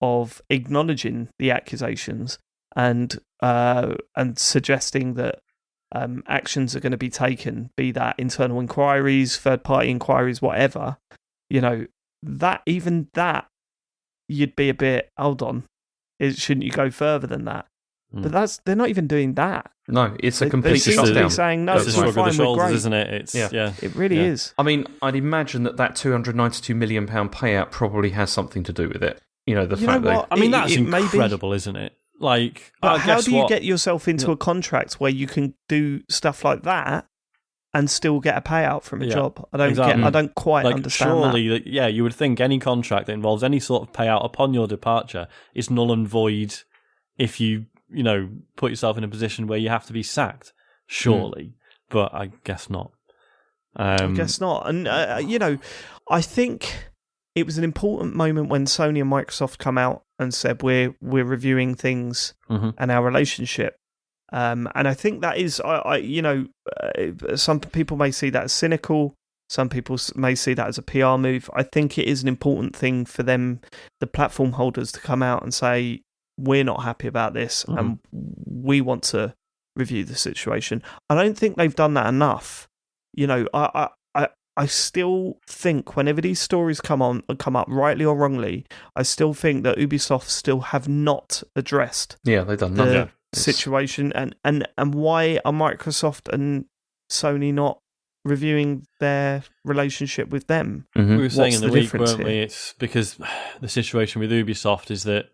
of acknowledging the accusations and suggesting that actions are going to be taken, be that internal inquiries, third-party inquiries, whatever, that you'd be a bit, hold on, shouldn't you go further than that? But they're not even doing that. No, it's a complete shutdown. They're saying, no, it's we're fine, we're great. Isn't it? It really is. I mean, I'd imagine that £292 million payout probably has something to do with it. The fact that... I mean, that's incredible, isn't it? Like, but how do you get yourself into a contract where you can do stuff like that and still get a payout from a job? I don't quite understand surely that. You would think any contract that involves any sort of payout upon your departure is null and void if you put yourself in a position where you have to be sacked. Surely, but I guess not. I guess not. And I think it was an important moment when Sony and Microsoft come out and said we're reviewing things and our relationship. And I think that is, some people may see that as cynical. Some people may see that as a PR move. I think it is an important thing for them, the platform holders, to come out and say, we're not happy about this and we want to review the situation. I don't think they've done that enough. I still think whenever these stories come up, rightly or wrongly, I still think that Ubisoft still have not addressed they've done the situation. And why are Microsoft and Sony not reviewing their relationship with them? We were saying in the week, weren't we? It's because the situation with Ubisoft is that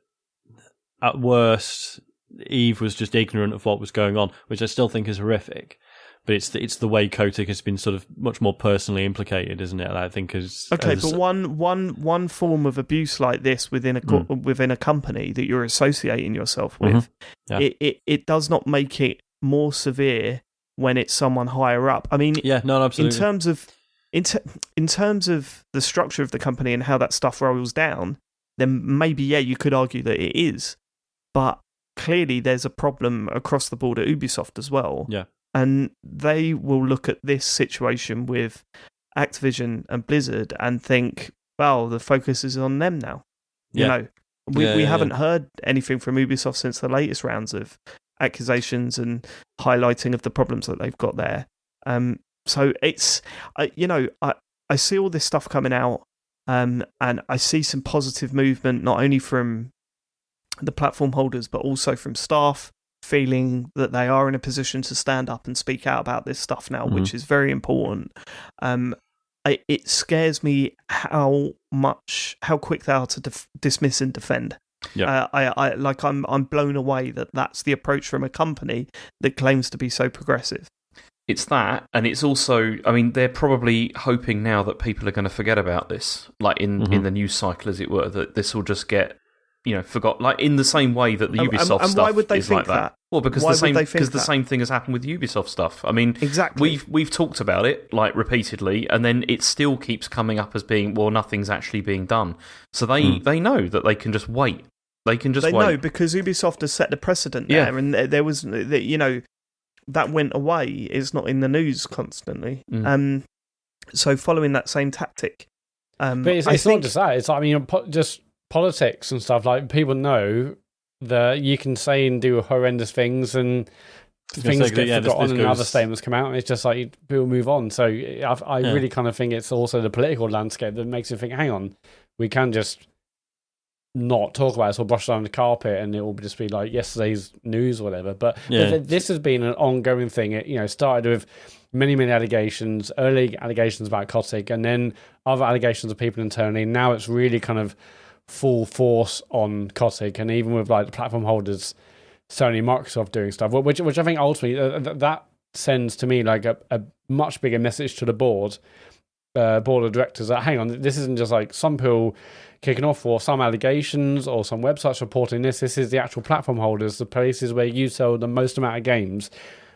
at worst, Eve was just ignorant of what was going on, which I still think is horrific. But it's the way Kotick has been sort of much more personally implicated, isn't it? I think but one form of abuse like this within a company that you're associating yourself with, it does not make it more severe when it's someone higher up. I mean, absolutely. In terms of the structure of the company and how that stuff rolls down, then maybe you could argue that it is, but clearly there's a problem across the board at Ubisoft as well. Yeah. And they will look at this situation with Activision and Blizzard and think, well, the focus is on them now. You know, we haven't heard anything from Ubisoft since the latest rounds of accusations and highlighting of the problems that they've got there. So it's, I see all this stuff coming out, and I see some positive movement, not only from the platform holders, but also from staff, feeling that they are in a position to stand up and speak out about this stuff now, which is very important. It scares me how quick they are to dismiss and defend. Yeah. I'm blown away that that's the approach from a company that claims to be so progressive. It's that, and it's also, I mean, they're probably hoping now that people are going to forget about this, like in the news cycle, as it were, that this will just get forgot, like in the same way that the Ubisoft and stuff why would they is think like that. that? Well, because the same thing has happened with Ubisoft stuff. I mean, exactly. We've talked about it like repeatedly, and then it still keeps coming up as being, well, nothing's actually being done. So they know that they can just wait. They know because Ubisoft has set the precedent there, and there was that went away. It's not in the news constantly. So following that same tactic, but it's not just that. It's just politics and stuff. Like, people know that you can say and do horrendous things, and things get forgotten, and other statements come out, and it's just like people move on. So I really kind of think it's also the political landscape that makes you think, hang on, we can just not talk about it or brush it under the carpet, and it will just be like yesterday's news or whatever. But this has been an ongoing thing. It started with many allegations, early allegations about Kotick, and then other allegations of people internally. Now it's really kind of full force on Kotick, and even with like the platform holders, Sony, Microsoft doing stuff, which I think ultimately that sends to me like a much bigger message to the board of directors that, hang on, this isn't just like some people kicking off for some allegations or some websites reporting this. This is the actual platform holders, the places where you sell the most amount of games,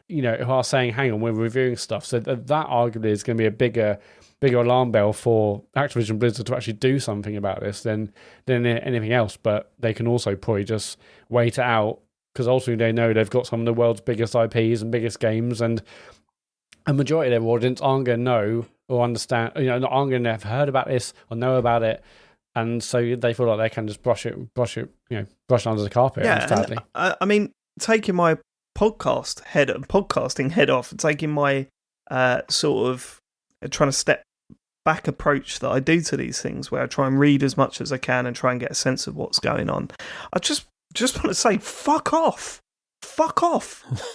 who are saying, hang on, we're reviewing stuff. So that arguably is going to be a bigger alarm bell for Activision Blizzard to actually do something about this than anything else. But they can also probably just wait it out, because ultimately they know they've got some of the world's biggest IPs and biggest games, and a majority of their audience aren't going to know or understand, aren't going to have heard about this or know about it. And so they feel like they can just brush it under the carpet. Yeah, sadly. I mean, taking my podcasting head off, and taking my sort of trying to step back approach that I do to these things, where I try and read as much as I can and try and get a sense of what's going on. I just want to say, fuck off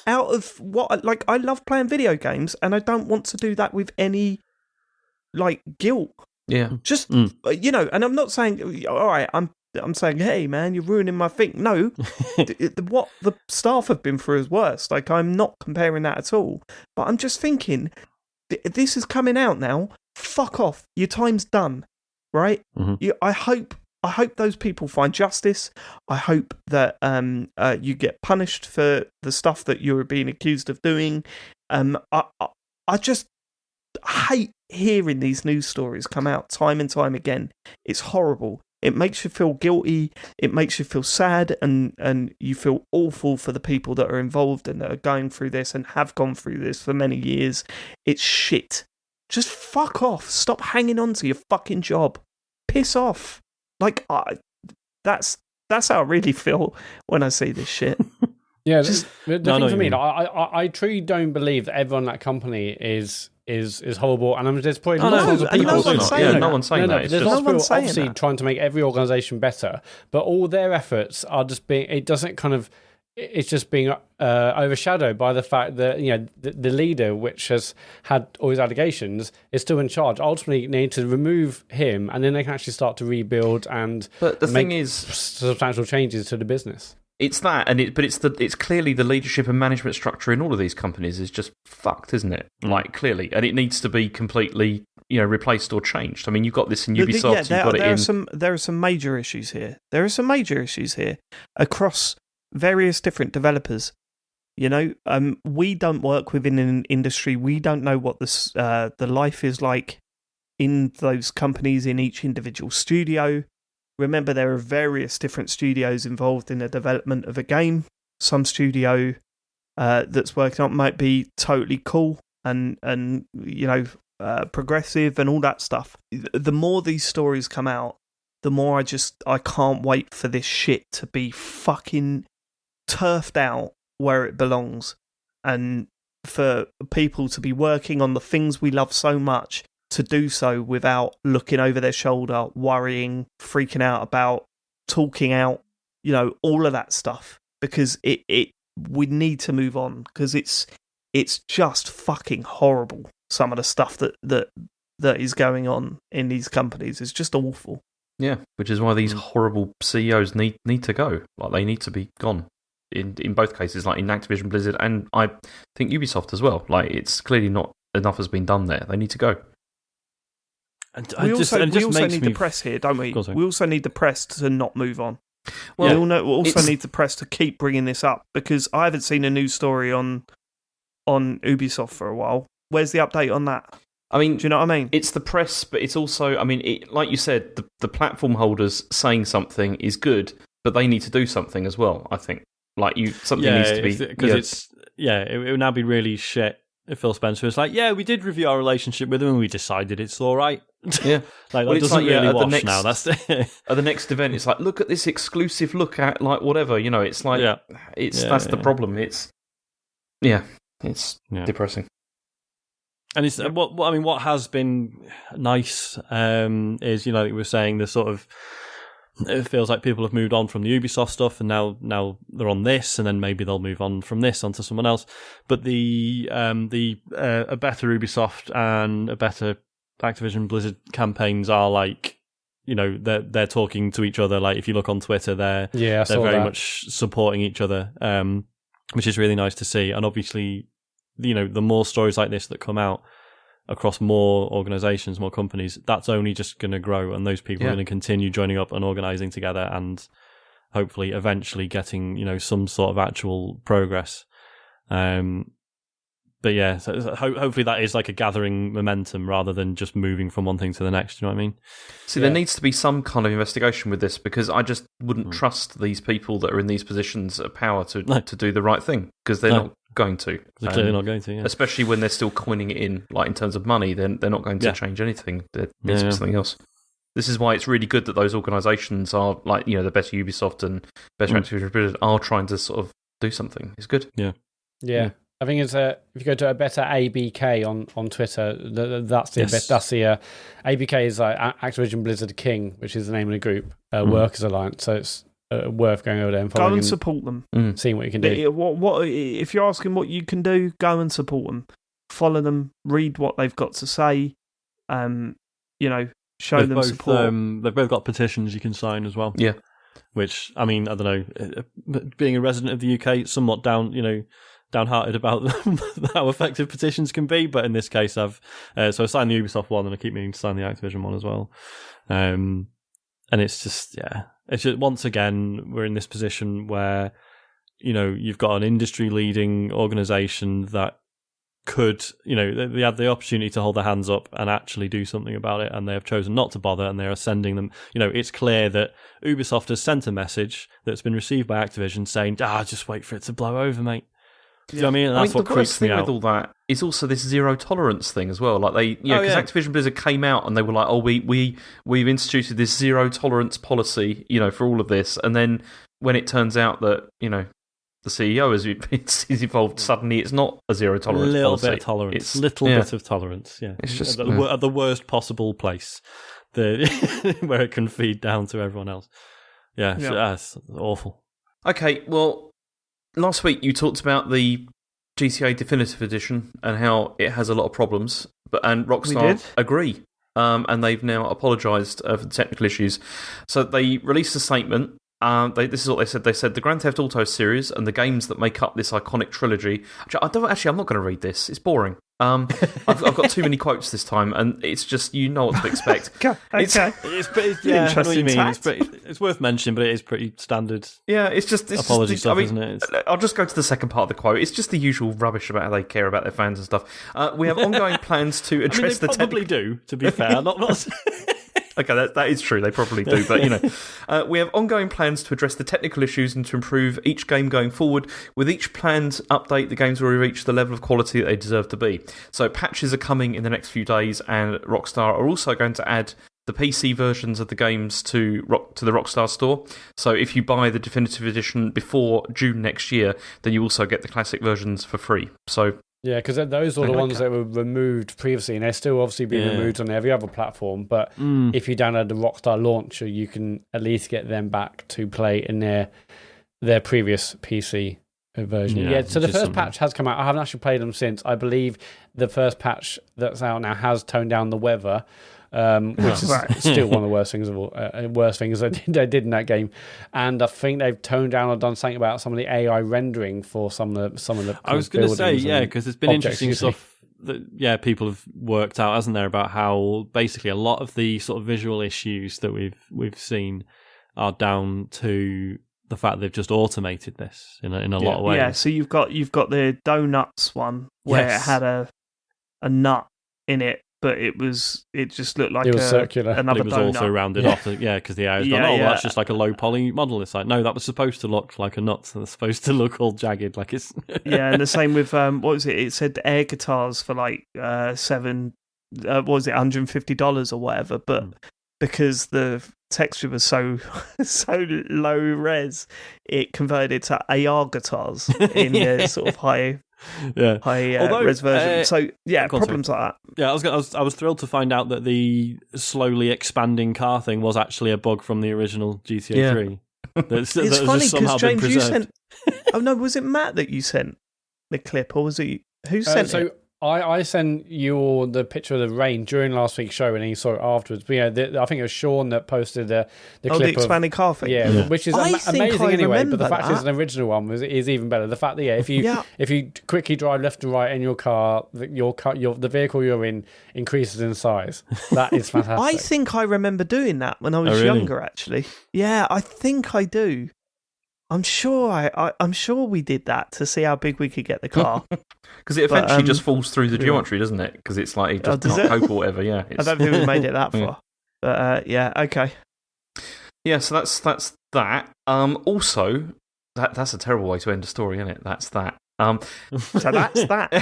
out of what, like, I love playing video games, and I don't want to do that with any like guilt. Yeah, just and I'm not saying, all right, I'm saying, hey man, you're ruining my thing. No, what the staff have been through is worse. Like, I'm not comparing that at all, but I'm just thinking, this is coming out now. Fuck off. Your time's done, right? I hope those people find justice. I hope that you get punished for the stuff that you're being accused of doing. I just hate hearing these news stories come out time and time again. It's horrible. It makes you feel guilty. It makes you feel sad, and you feel awful for the people that are involved and that are going through this and have gone through this for many years. It's shit. Just fuck off. Stop hanging on to your fucking job. Piss off. Like, that's how I really feel when I see this shit. Yeah, the thing for me, I truly don't believe that everyone in that company is horrible, and there's probably lots of people. No one's saying that. There's lots of people obviously trying to make every organisation better, but all their efforts are just being. It's just being overshadowed by the fact that the leader, which has had all these allegations, is still in charge. Ultimately, they need to remove him, and then they can actually start to rebuild and but the make thing is, substantial changes to the business. It's that, but it's clearly the leadership and management structure in all of these companies is just fucked, isn't it? Like, clearly, and it needs to be completely, replaced or changed. I mean, you've got this in Ubisoft. There are some major issues here. There are some major issues here across various different developers. We don't work within an industry. We don't know what the life is like in those companies in each individual studio. Remember, there are various different studios involved in the development of a game. Some studio that's working on it might be totally cool and progressive and all that stuff. The more these stories come out, the more I can't wait for this shit to be fucking turfed out where it belongs, and for people to be working on the things we love so much, to do so without looking over their shoulder, worrying, freaking out about, talking out, all of that stuff, because we need to move on, because it's just fucking horrible. Some of the stuff that is going on in these companies is just awful. Yeah, which is why these horrible CEOs need to go. Like, they need to be gone. In both cases, like in Activision Blizzard and I think Ubisoft as well. Like, it's clearly not enough has been done there. They need to go. And we also need the press here, don't we? We also need the press to not move on. Well, we also need the press to keep bringing this up, because I haven't seen a news story on Ubisoft for a while. Where's the update on that? I mean, do you know what I mean? It's the press, but it's also, like you said, the platform holders saying something is good, but they need to do something as well, I think. Like, something needs to be... Because it would now be really shit if Phil Spencer was like, we did review our relationship with him and we decided it's all right. Yeah. Like, that doesn't really wash now. That's at the next event, it's like, look at this exclusive look at, like, whatever, it's like, that's the problem. It's depressing. And it's what has been nice is, like we were saying, the sort of, it feels like people have moved on from the Ubisoft stuff, and now they're on this, and then maybe they'll move on from this onto someone else. But a better Ubisoft and a better Activision Blizzard campaigns are like, they're talking to each other. Like, if you look on Twitter, they're very much supporting each other, which is really nice to see. And obviously, the more stories like this that come out across more organizations, more companies, that's only just going to grow, and those people are going to continue joining up and organizing together, and hopefully eventually getting some sort of actual progress. But yeah, so hopefully that is like a gathering momentum rather than just moving from one thing to the next. You know what I mean? See, there needs to be some kind of investigation with this, because I just wouldn't trust these people that are in these positions of power to do the right thing, because they're not going to. They're clearly not going to, yeah. Especially when they're still coining it in, like, in terms of money, then they're not going to change anything. They're something else. This is why it's really good that those organisations are, like, the better Ubisoft and better Activision Blizzard are trying to sort of do something. It's good. Yeah. I think it's if you go to a better ABK on Twitter, that's the ABK is like Activision Blizzard King, which is the name of the group, Workers Alliance. So it's worth going over there and following. Go and support them. Seeing what you can do. What if you're asking what you can do? Go and support them. Follow them. Read what they've got to say. Show them support. They've both got petitions you can sign as well. Yeah. Which, I don't know, being a resident of the UK, somewhat downhearted about how effective petitions can be, but in this case I've signed the Ubisoft one, and I keep meaning to sign the Activision one as well. And it's just once again we're in this position where you've got an industry leading organisation that could they had the opportunity to hold their hands up and actually do something about it, and they have chosen not to bother, and they are sending them it's clear that Ubisoft has sent a message that's been received by Activision saying, just wait for it to blow over, mate. Do you know what I mean? And that's what creeps me out. The worst thing with all that is also this zero tolerance thing as well. Like, they, because Activision Blizzard came out and they were like, we've instituted this zero tolerance policy, for all of this. And then when it turns out that, the CEO is involved, suddenly it's not a zero tolerance policy. Bit of tolerance. Bit of tolerance, yeah. It's just at the worst possible place where it can feed down to everyone else. Yeah, it's awful. Okay, well, last week you talked about the GTA Definitive Edition and how it has a lot of problems, and Rockstar agree, and they've now apologised for the technical issues. So they released a statement This is what they said. They said the Grand Theft Auto series and the games that make up this iconic trilogy. I'm not going to read this. It's boring. I've got too many quotes this time, and it's just you know what to expect. Okay. It's yeah, I know what you mean. It's worth mentioning, but it is pretty standard. Yeah, it's apology stuff, isn't it? I'll just go to the second part of the quote. It's just the usual rubbish about how they care about their fans and stuff. We have ongoing plans to address they probably do. To be fair, not. Okay, that is true. They probably do, but we have ongoing plans to address the technical issues and to improve each game going forward. With each planned update, the games will reach the level of quality that they deserve to be. So patches are coming in the next few days, and Rockstar are also going to add the PC versions of the games to the Rockstar store. So if you buy the definitive edition before June next year, then you also get the classic versions for free. So. Yeah, because those are the ones that were removed previously, and they're still obviously being removed on every other platform. But if you download the Rockstar launcher, you can at least get them back to play in their previous PC version. Yeah, so the first patch has come out. I haven't actually played them since. I believe the first patch that's out now has toned down the weather, which is still one of the worst things they did in that game. And I think they've toned down or done something about some of the AI rendering for some of the. I was going to say, because there's been interesting stuff that people have worked out, hasn't there, about how basically a lot of the sort of visual issues that we've seen are down to the fact they've just automated this in a lot of ways. Yeah, so you've got the donuts one where it had a nut in it. But it just looked like it was circular. Another but it was donut. also rounded off. Because the AI's gone, well, that's just like a low poly model. It's like, no, that was supposed to look like a nut. So it's supposed to look all jagged, like it's. Yeah, and the same with what was it? It said air guitars for like $150 or whatever. But because the texture was so low res, it converted to AR guitars in the sort of high res version. So problems like that. Yeah, I was thrilled to find out that the slowly expanding car thing was actually a bug from the original GTA 3. It's funny because James, you sent. Oh no, was it Matt that you sent the clip, or was it who sent it? I sent you the picture of the rain during last week's show, and he saw it afterwards. But I think it was Sean that posted the clip the expanding car thing. Yeah, which is amazing anyway. But the fact is, an original one is even better. The fact that if you quickly drive left and right in your car, the vehicle you're in increases in size. That is fantastic. I think I remember doing that when I was younger. Actually, yeah, I think I do. I'm sure I'm sure we did that to see how big we could get the car. Because it eventually just falls through the geometry, doesn't it? Because it's like it just not cope or whatever. Yeah, I don't think we made it that far. But okay. Yeah, so that's that. Also, that's a terrible way to end a story, isn't it? That's that. So that's that.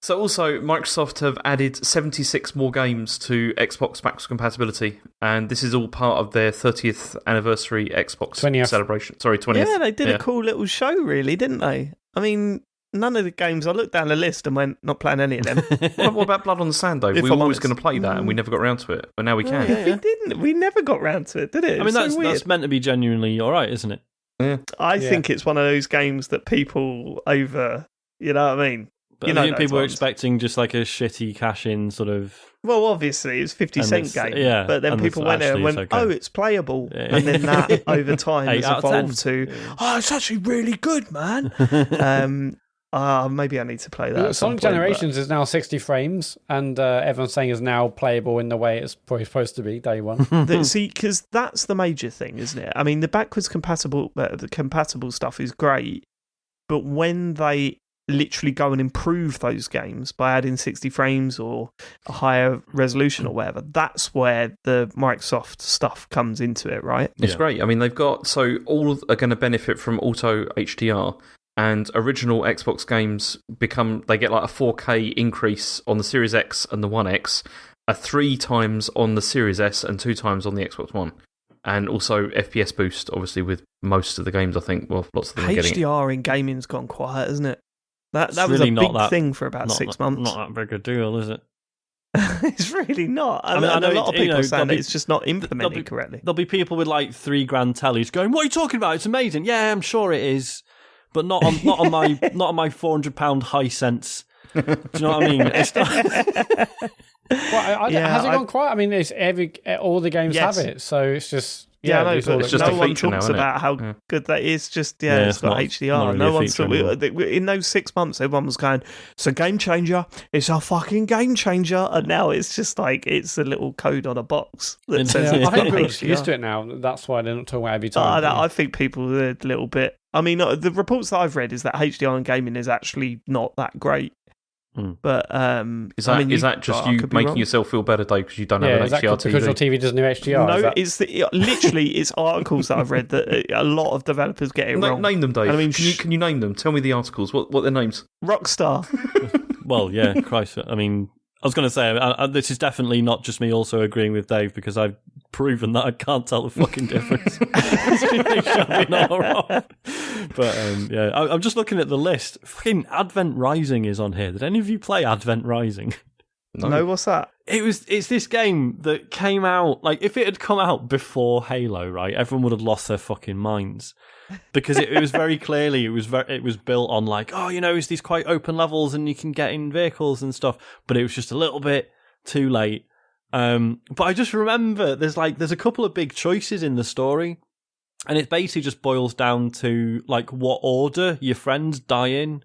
So also, Microsoft have added 76 more games to Xbox backwards compatibility, and this is all part of their 30th anniversary Xbox 20th celebration. Sorry, 20th. Yeah, they did a cool little show, really, didn't they? I mean, none of the games, I looked down the list and went, not playing any of them. What about Blood on the Sand, though? We were always going to play that, and we never got around to it, but now we can. We didn't. We never got round to it, did it? I mean, that's meant to be genuinely all right, isn't it? Yeah. I think it's one of those games that people over, you know what I mean? But I think people were expecting just like a shitty cash-in sort of... Well, obviously, it's 50-cent game. Yeah, but then people went there and went, it's playable. Yeah. And then that, over time, has evolved to, it's actually really good, man. Maybe I need to play that. Sonic Generations is now 60 frames, and everyone's saying is now playable in the way it's probably supposed to be, day one. See, because that's the major thing, isn't it? I mean, the backwards compatible stuff is great, but when they literally go and improve those games by adding 60 frames or a higher resolution or whatever, that's where the Microsoft stuff comes into it, right? It's great. I mean, they've got, so all are going to benefit from auto HDR, and original Xbox games they get like a 4K increase on the Series X and the One X, a 3 times on the Series S and 2 times on the Xbox One. And also FPS boost, obviously, with most of the games, I think. Well, lots of them are getting it. HDR in gaming's gone quiet, isn't it? That was really a big thing for about 6 months. Not that big a deal, is it? It's really not. I know a lot of people saying that it's just not implemented correctly. There'll be people with like $3,000 tellies going, "What are you talking about? It's amazing." Yeah, I'm sure it is, but not on my £400 Hisense. Do you know what I mean? It's not... Has it gone quiet? I mean, it's all the games have it, so it's just. Yeah, I know, you saw but it's just no a one feature now, talks isn't it? about how Yeah. good that is. Just Yeah, it's it's got not HDR. really No a one's feature in those 6 months. Everyone was going, "It's a game changer. It's a fucking game changer." And now it's just like it's a little code on a box that says I it's got think people are used HDR. to it now. That's why they're not talking about every time. I think people are a little bit. I mean, the reports that I've read is that HDR in gaming is actually not that great. But Is that just you making yourself feel better, Dave, because you don't have an is that HDR because your TV? TV doesn't do HDR? No, it's articles that I've read that a lot of developers get it wrong. Name them, Dave. I mean, can you name them? Tell me the articles. What their names? Rockstar. Well, yeah, Christ. I mean, I was going to say, this is definitely not just me also agreeing with Dave, because I've proven that I can't tell the fucking difference. It's really shoving all wrong. But yeah, I'm just looking at the list. Fucking Advent Rising is on here. Did any of you play Advent Rising? No, what's that? It's this game that came out, like, if it had come out before Halo, right, everyone would have lost their fucking minds. Because it was very clearly, it was built on like, oh, it's these quite open levels and you can get in vehicles and stuff, but it was just a little bit too late. But I just remember there's a couple of big choices in the story, and it basically just boils down to like what order your friends die in.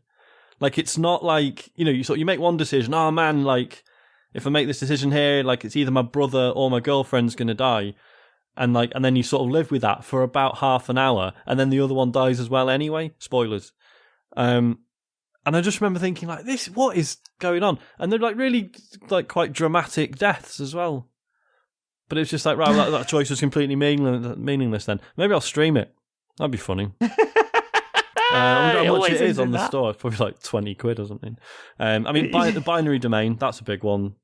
Like, it's not like, you make one decision, oh man, like, if I make this decision here, like, it's either my brother or my girlfriend's going to die. And then you sort of live with that for about half an hour, and then the other one dies as well anyway. Spoilers. And I just remember thinking, like, what is going on? And they're like really like quite dramatic deaths as well. But it's just like, right, that choice was completely meaningless then. Maybe I'll stream it. That'd be funny. I wonder how much it is on the store. It's probably like 20 quid or something. I mean, the binary domain, that's a big one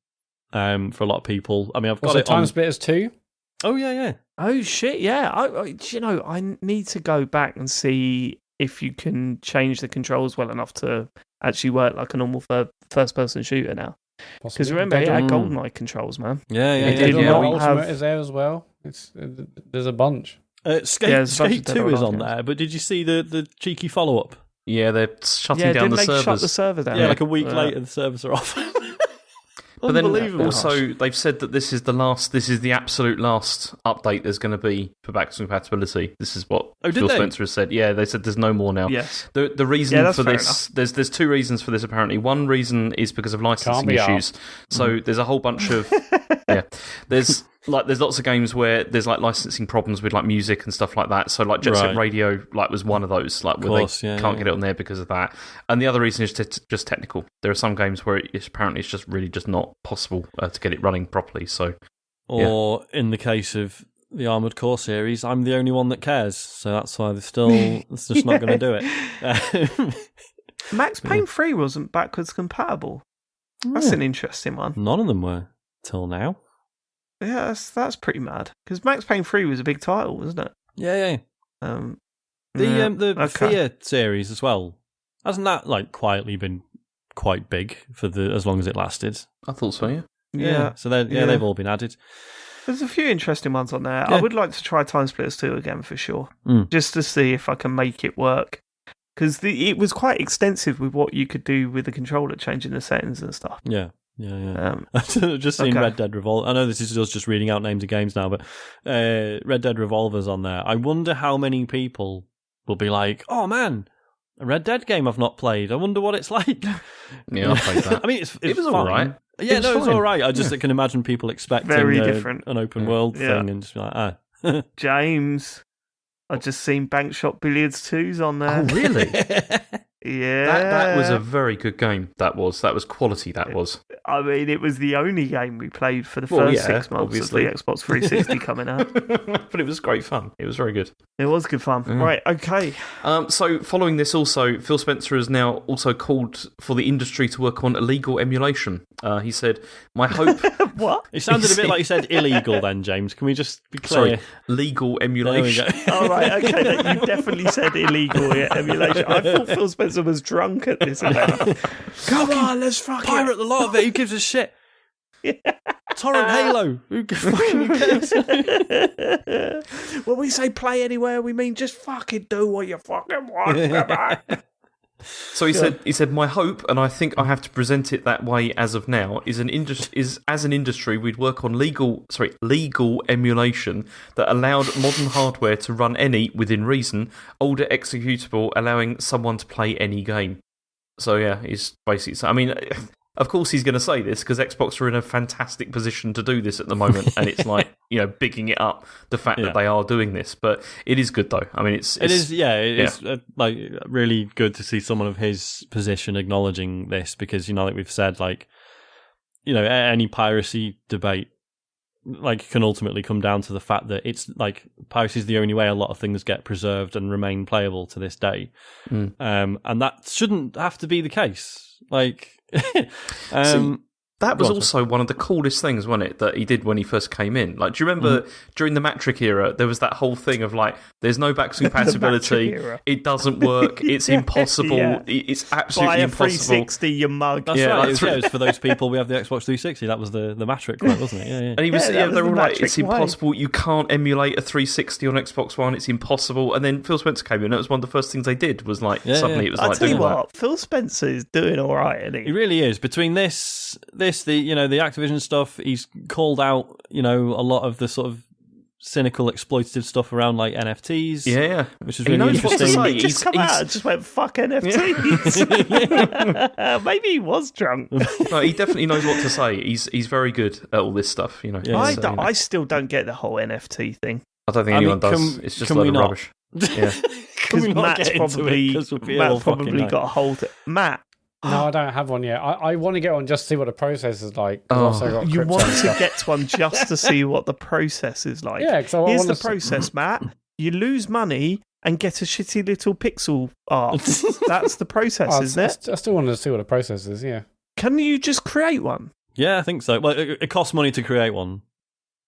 for a lot of people. I mean, I've got it Time Splitters 2? Oh, yeah. Oh, shit, yeah. I need to go back and see if you can change the controls well enough to actually work like a normal first-person shooter now. Because remember, it had GoldenEye controls, man. Yeah. Ultimate is there as well. There's a bunch. Skate 2 is on there, but did you see the cheeky follow-up? Yeah, they're shutting down the servers. Shut the server down? Yeah, like a week later, the servers are off. But then also they've said that this is the absolute last update there's going to be for backwards compatibility. This is what Phil Spencer has said. Yeah, they said there's no more now. Yes. The reason for this, there's two reasons for this apparently. One reason is because of licensing issues. So there's a whole bunch of there's lots of games where there's like licensing problems with like music and stuff like that. So like Jet Set Radio was one of those, like where they can't get it on there because of that. And the other reason is just technical. There are some games where it's just really just not possible to get it running properly. So, or in the case of the Armored Core series, I'm the only one that cares. So that's why it's just not going to do it. Max Payne 3 wasn't backwards compatible. That's an interesting one. None of them were till now. Yeah, that's pretty mad. Because Max Payne 3 was a big title, wasn't it? Yeah. The Fear series as well. Hasn't that like quietly been quite big for as long as it lasted? I thought so. Yeah. Yeah. So they've all been added. There's a few interesting ones on there. Yeah. I would like to try Time Splitters 2 again for sure, Mm. just to see if I can make it work. Because it was quite extensive with what you could do with the controller, changing the settings and stuff. Yeah. I've just seen Red Dead Revolver. I know this is just reading out names of games now, but Red Dead Revolver's on there. I wonder how many people will be like, oh man, a Red Dead game I've not played. I wonder what it's like. Yeah, I played that. I mean, it was all right. Yeah, it was all right. I just can imagine people expecting Very different. an open world thing and just be like, James, I've just seen Bank Shot Billiards 2's on there. Oh, really? Yeah. That was a very good game. That was quality. That was. I mean, it was the only game we played for the first 6 months obviously. of the Xbox 360 coming out. But it was great fun. It was very good. It was good fun. Right, okay. So following this also, Phil Spencer has now also called for the industry to work on illegal emulation. He said, my hope... What? It sounded a bit like you said illegal then, James. Can we just be clear? Sorry, legal emulation. All right, okay, you definitely said illegal emulation. I thought Phil Spencer was drunk at this event. Come on, let's fucking pirate the lot of it. Who gives a shit? Torrent Halo. Who fucking cares? When we say play anywhere, we mean just fucking do what you fucking want. Come on. So he said, my hope, and I think I have to present it that way as of now, is as an industry we'd work on legal emulation that allowed modern hardware to run any, within reason, older executable, allowing someone to play any game. So yeah, he's basically. I mean, of course he's going to say this because Xbox are in a fantastic position to do this at the moment, and it's like bigging it up the fact that they are doing this. But it is good though. I mean, it is like really good to see someone of his position acknowledging this because like we've said, like any piracy debate can ultimately come down to the fact that it's like piracy is the only way a lot of things get preserved and remain playable to this day, and that shouldn't have to be the case. That was also one of the coolest things, wasn't it, that he did when he first came in? Like, do you remember during the Matrick era, there was that whole thing of like, there's no backwards compatibility, it doesn't work, it's impossible, it's absolutely impossible. Buy a 360, you mug. That's right. It was for those people. We have the Xbox 360. That was the Matrick quote, wasn't it? Yeah. And he was, they were all like, it's impossible. You can't emulate a 360 on Xbox One. It's impossible. And then Phil Spencer came in. And that was one of the first things they did. Was like suddenly it was like. I tell you what, Phil Spencer is doing all right, isn't he? He really is. Between the Activision stuff, he's called out a lot of the sort of cynical exploitative stuff around like NFTs, which is really interesting. He just come out and just went fuck NFTs. Maybe he was drunk. No, he definitely knows what to say. He's very good at all this stuff. I still don't get the whole NFT thing. I don't think anyone does. It's just a load of rubbish. Yeah, because Matt's probably got a hold of it. Matt. No, I don't have one yet. I want to get one just to see what the process is like. You want to get one just to see what the process is like? Yeah, here's the process, Matt. You lose money and get a shitty little pixel art. That's the process, isn't it? I still want to see what the process is, yeah. Can you just create one? Yeah, I think so. Well, it costs money to create one.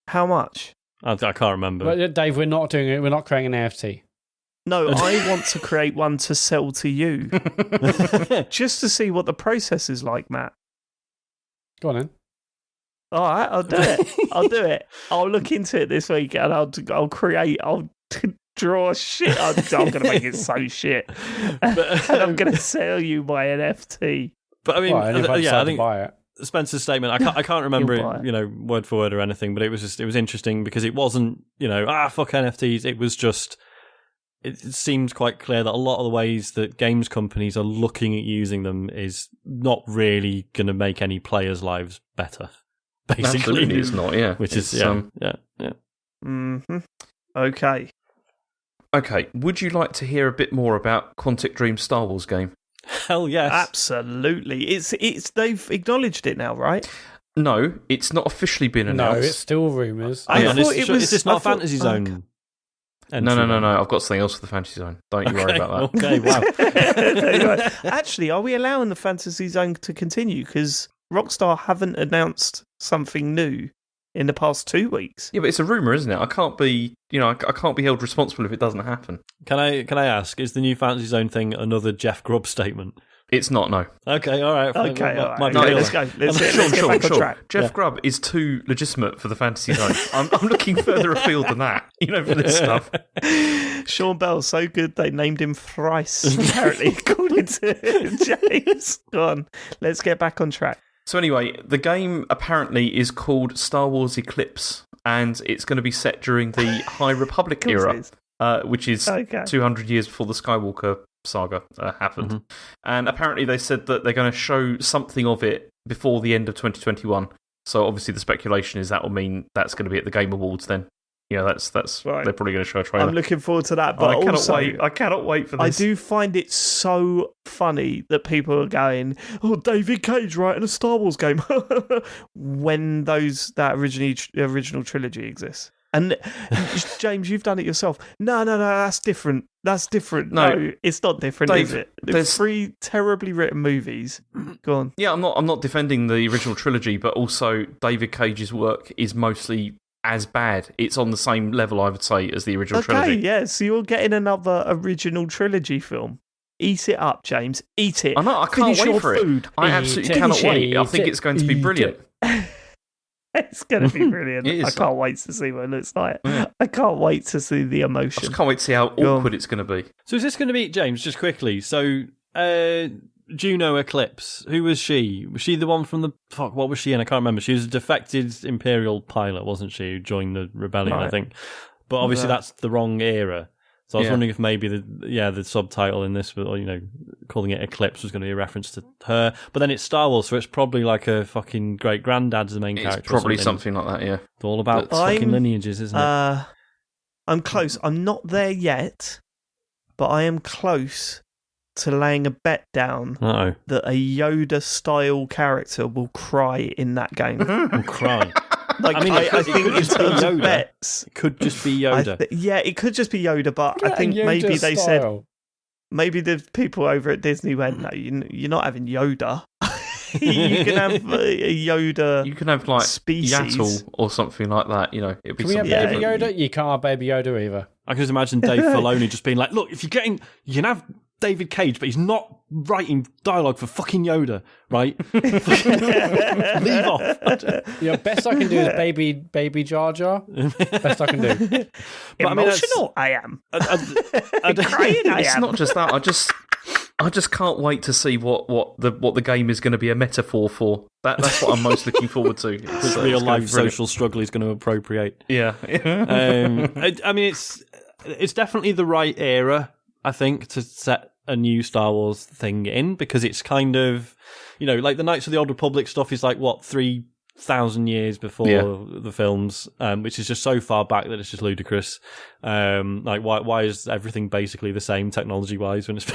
How much? I can't remember. But Dave, we're not doing it. We're not creating an NFT. No, I want to create one to sell to you. Just to see what the process is like, Matt. Go on then. All right, I'll do it. I'll look into it this week and I'll draw shit. I'm going to make it so shit. And I'm going to sell you my NFT. But I mean, I think buy it. Spencer's statement, I can't remember it, word for word or anything, but it was interesting because it wasn't, fuck NFTs. It was just, it seems quite clear that a lot of the ways that games companies are looking at using them is not really going to make any players' lives better. Basically, absolutely, it's not. Yeah, which is yeah. Mm-hmm. Okay. Would you like to hear a bit more about Quantic Dream's Star Wars game? Hell yes, absolutely. It's they've acknowledged it now, right? No, it's not officially been announced. No, it's still rumours. Is this not Fantasy Zone? No. I've got something else for the Fantasy Zone. Don't you worry about that. Okay, wow. Actually, are we allowing the Fantasy Zone to continue? Because Rockstar haven't announced something new in the past 2 weeks. Yeah, but it's a rumour, isn't it? I can't be held responsible if it doesn't happen. Can I ask, is the new Fantasy Zone thing another Jeff Grubb statement? It's not, no. Okay, all right. Okay, all right. Let's go. Let's get back on track. Jeff Grubb is too legitimate for the Fantasy Zone. I'm looking further afield than that, for this stuff. Sean Bell, so good they named him thrice, apparently, according to James. Go on, let's get back on track. So anyway, the game apparently is called Star Wars Eclipse, and it's going to be set during the High Republic era, which is 200 years before the Skywalker saga happened. Mm-hmm. And apparently they said that they're going to show something of it before the end of 2021. So obviously the speculation is that will mean that's going to be at the Game Awards then. That's right. They're probably going to show a trailer. I'm looking forward to that, but I cannot wait for this. I do find it so funny that people are going, David Cage writing a Star Wars game when that original trilogy exists. And James, you've done it yourself. No, that's different. That's different. No, it's not different, Dave, is it? There's 3 terribly written movies. Go on. Yeah, I'm not defending the original trilogy, but also David Cage's work is mostly as bad. It's on the same level, I would say, as the original trilogy. Okay, yeah, so you're getting another original trilogy film. Eat it up, James. Eat it. I know, I can't wait for it. I absolutely cannot wait. I think it's going to be brilliant. It's going to be brilliant. I can't wait to see what it looks like. Yeah. I can't wait to see the emotion. I just can't wait to see how awkward it's going to be. So is this going to be, James, just quickly, so Juno Eclipse. Who was she? Was she the one from the... Fuck, what was she in? I can't remember. She was a defected Imperial pilot, wasn't she, who joined the rebellion, I think. But obviously that's the wrong era. So I was wondering if maybe the subtitle in this, or calling it Eclipse, was going to be a reference to her. But then it's Star Wars, so it's probably like a fucking great granddad's the main character. It's probably something like that. Yeah, it's all about fucking lineages, isn't it? I'm close. I'm not there yet, but I am close to laying a bet down that a Yoda-style character will cry in that game. Will cry. Like, I mean, I think in terms of bets, it could just be Yoda. It could just be Yoda, but I think maybe they said, maybe the people over at Disney went, no, you're not having Yoda. You can have a Yoda. You can have like species. Yaddle or something like that. It'd be can we have Baby Yoda? You can't have Baby Yoda either. I can just imagine Dave Filoni just being like, look, if you can have David Cage, but he's not writing dialogue for fucking Yoda, right? Leave off. Best I can do is Baby Jar Jar. Best I can do. But emotional, I am. Crying, I am. It's not just that. I just can't wait to see what the game is going to be a metaphor for. That's what I'm most looking forward to. It's real life social struggle he's going to appropriate. Yeah. I mean, it's definitely the right era, I think, to set a new Star Wars thing in, because it's kind of, like the Knights of the Old Republic stuff is like, 3,000 years before the films, which is just so far back that it's just ludicrous. Like, why is everything basically the same technology-wise when it's,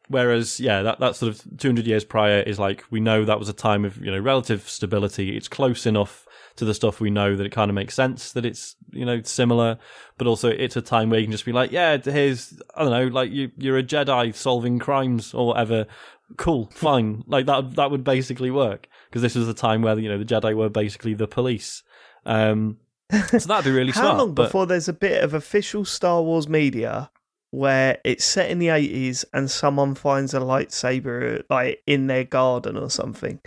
whereas, that sort of 200 years prior is like, we know that was a time of, relative stability. It's close enough to the stuff we know that it kind of makes sense that it's, similar, but also it's a time where you can just be like, here's, I don't know, like you're a Jedi solving crimes or whatever. Cool, fine. Like that would basically work, because this was a time where, the Jedi were basically the police. So that'd be really smart. How long before there's a bit of official Star Wars media where it's set in the 80s and someone finds a lightsaber like in their garden or something?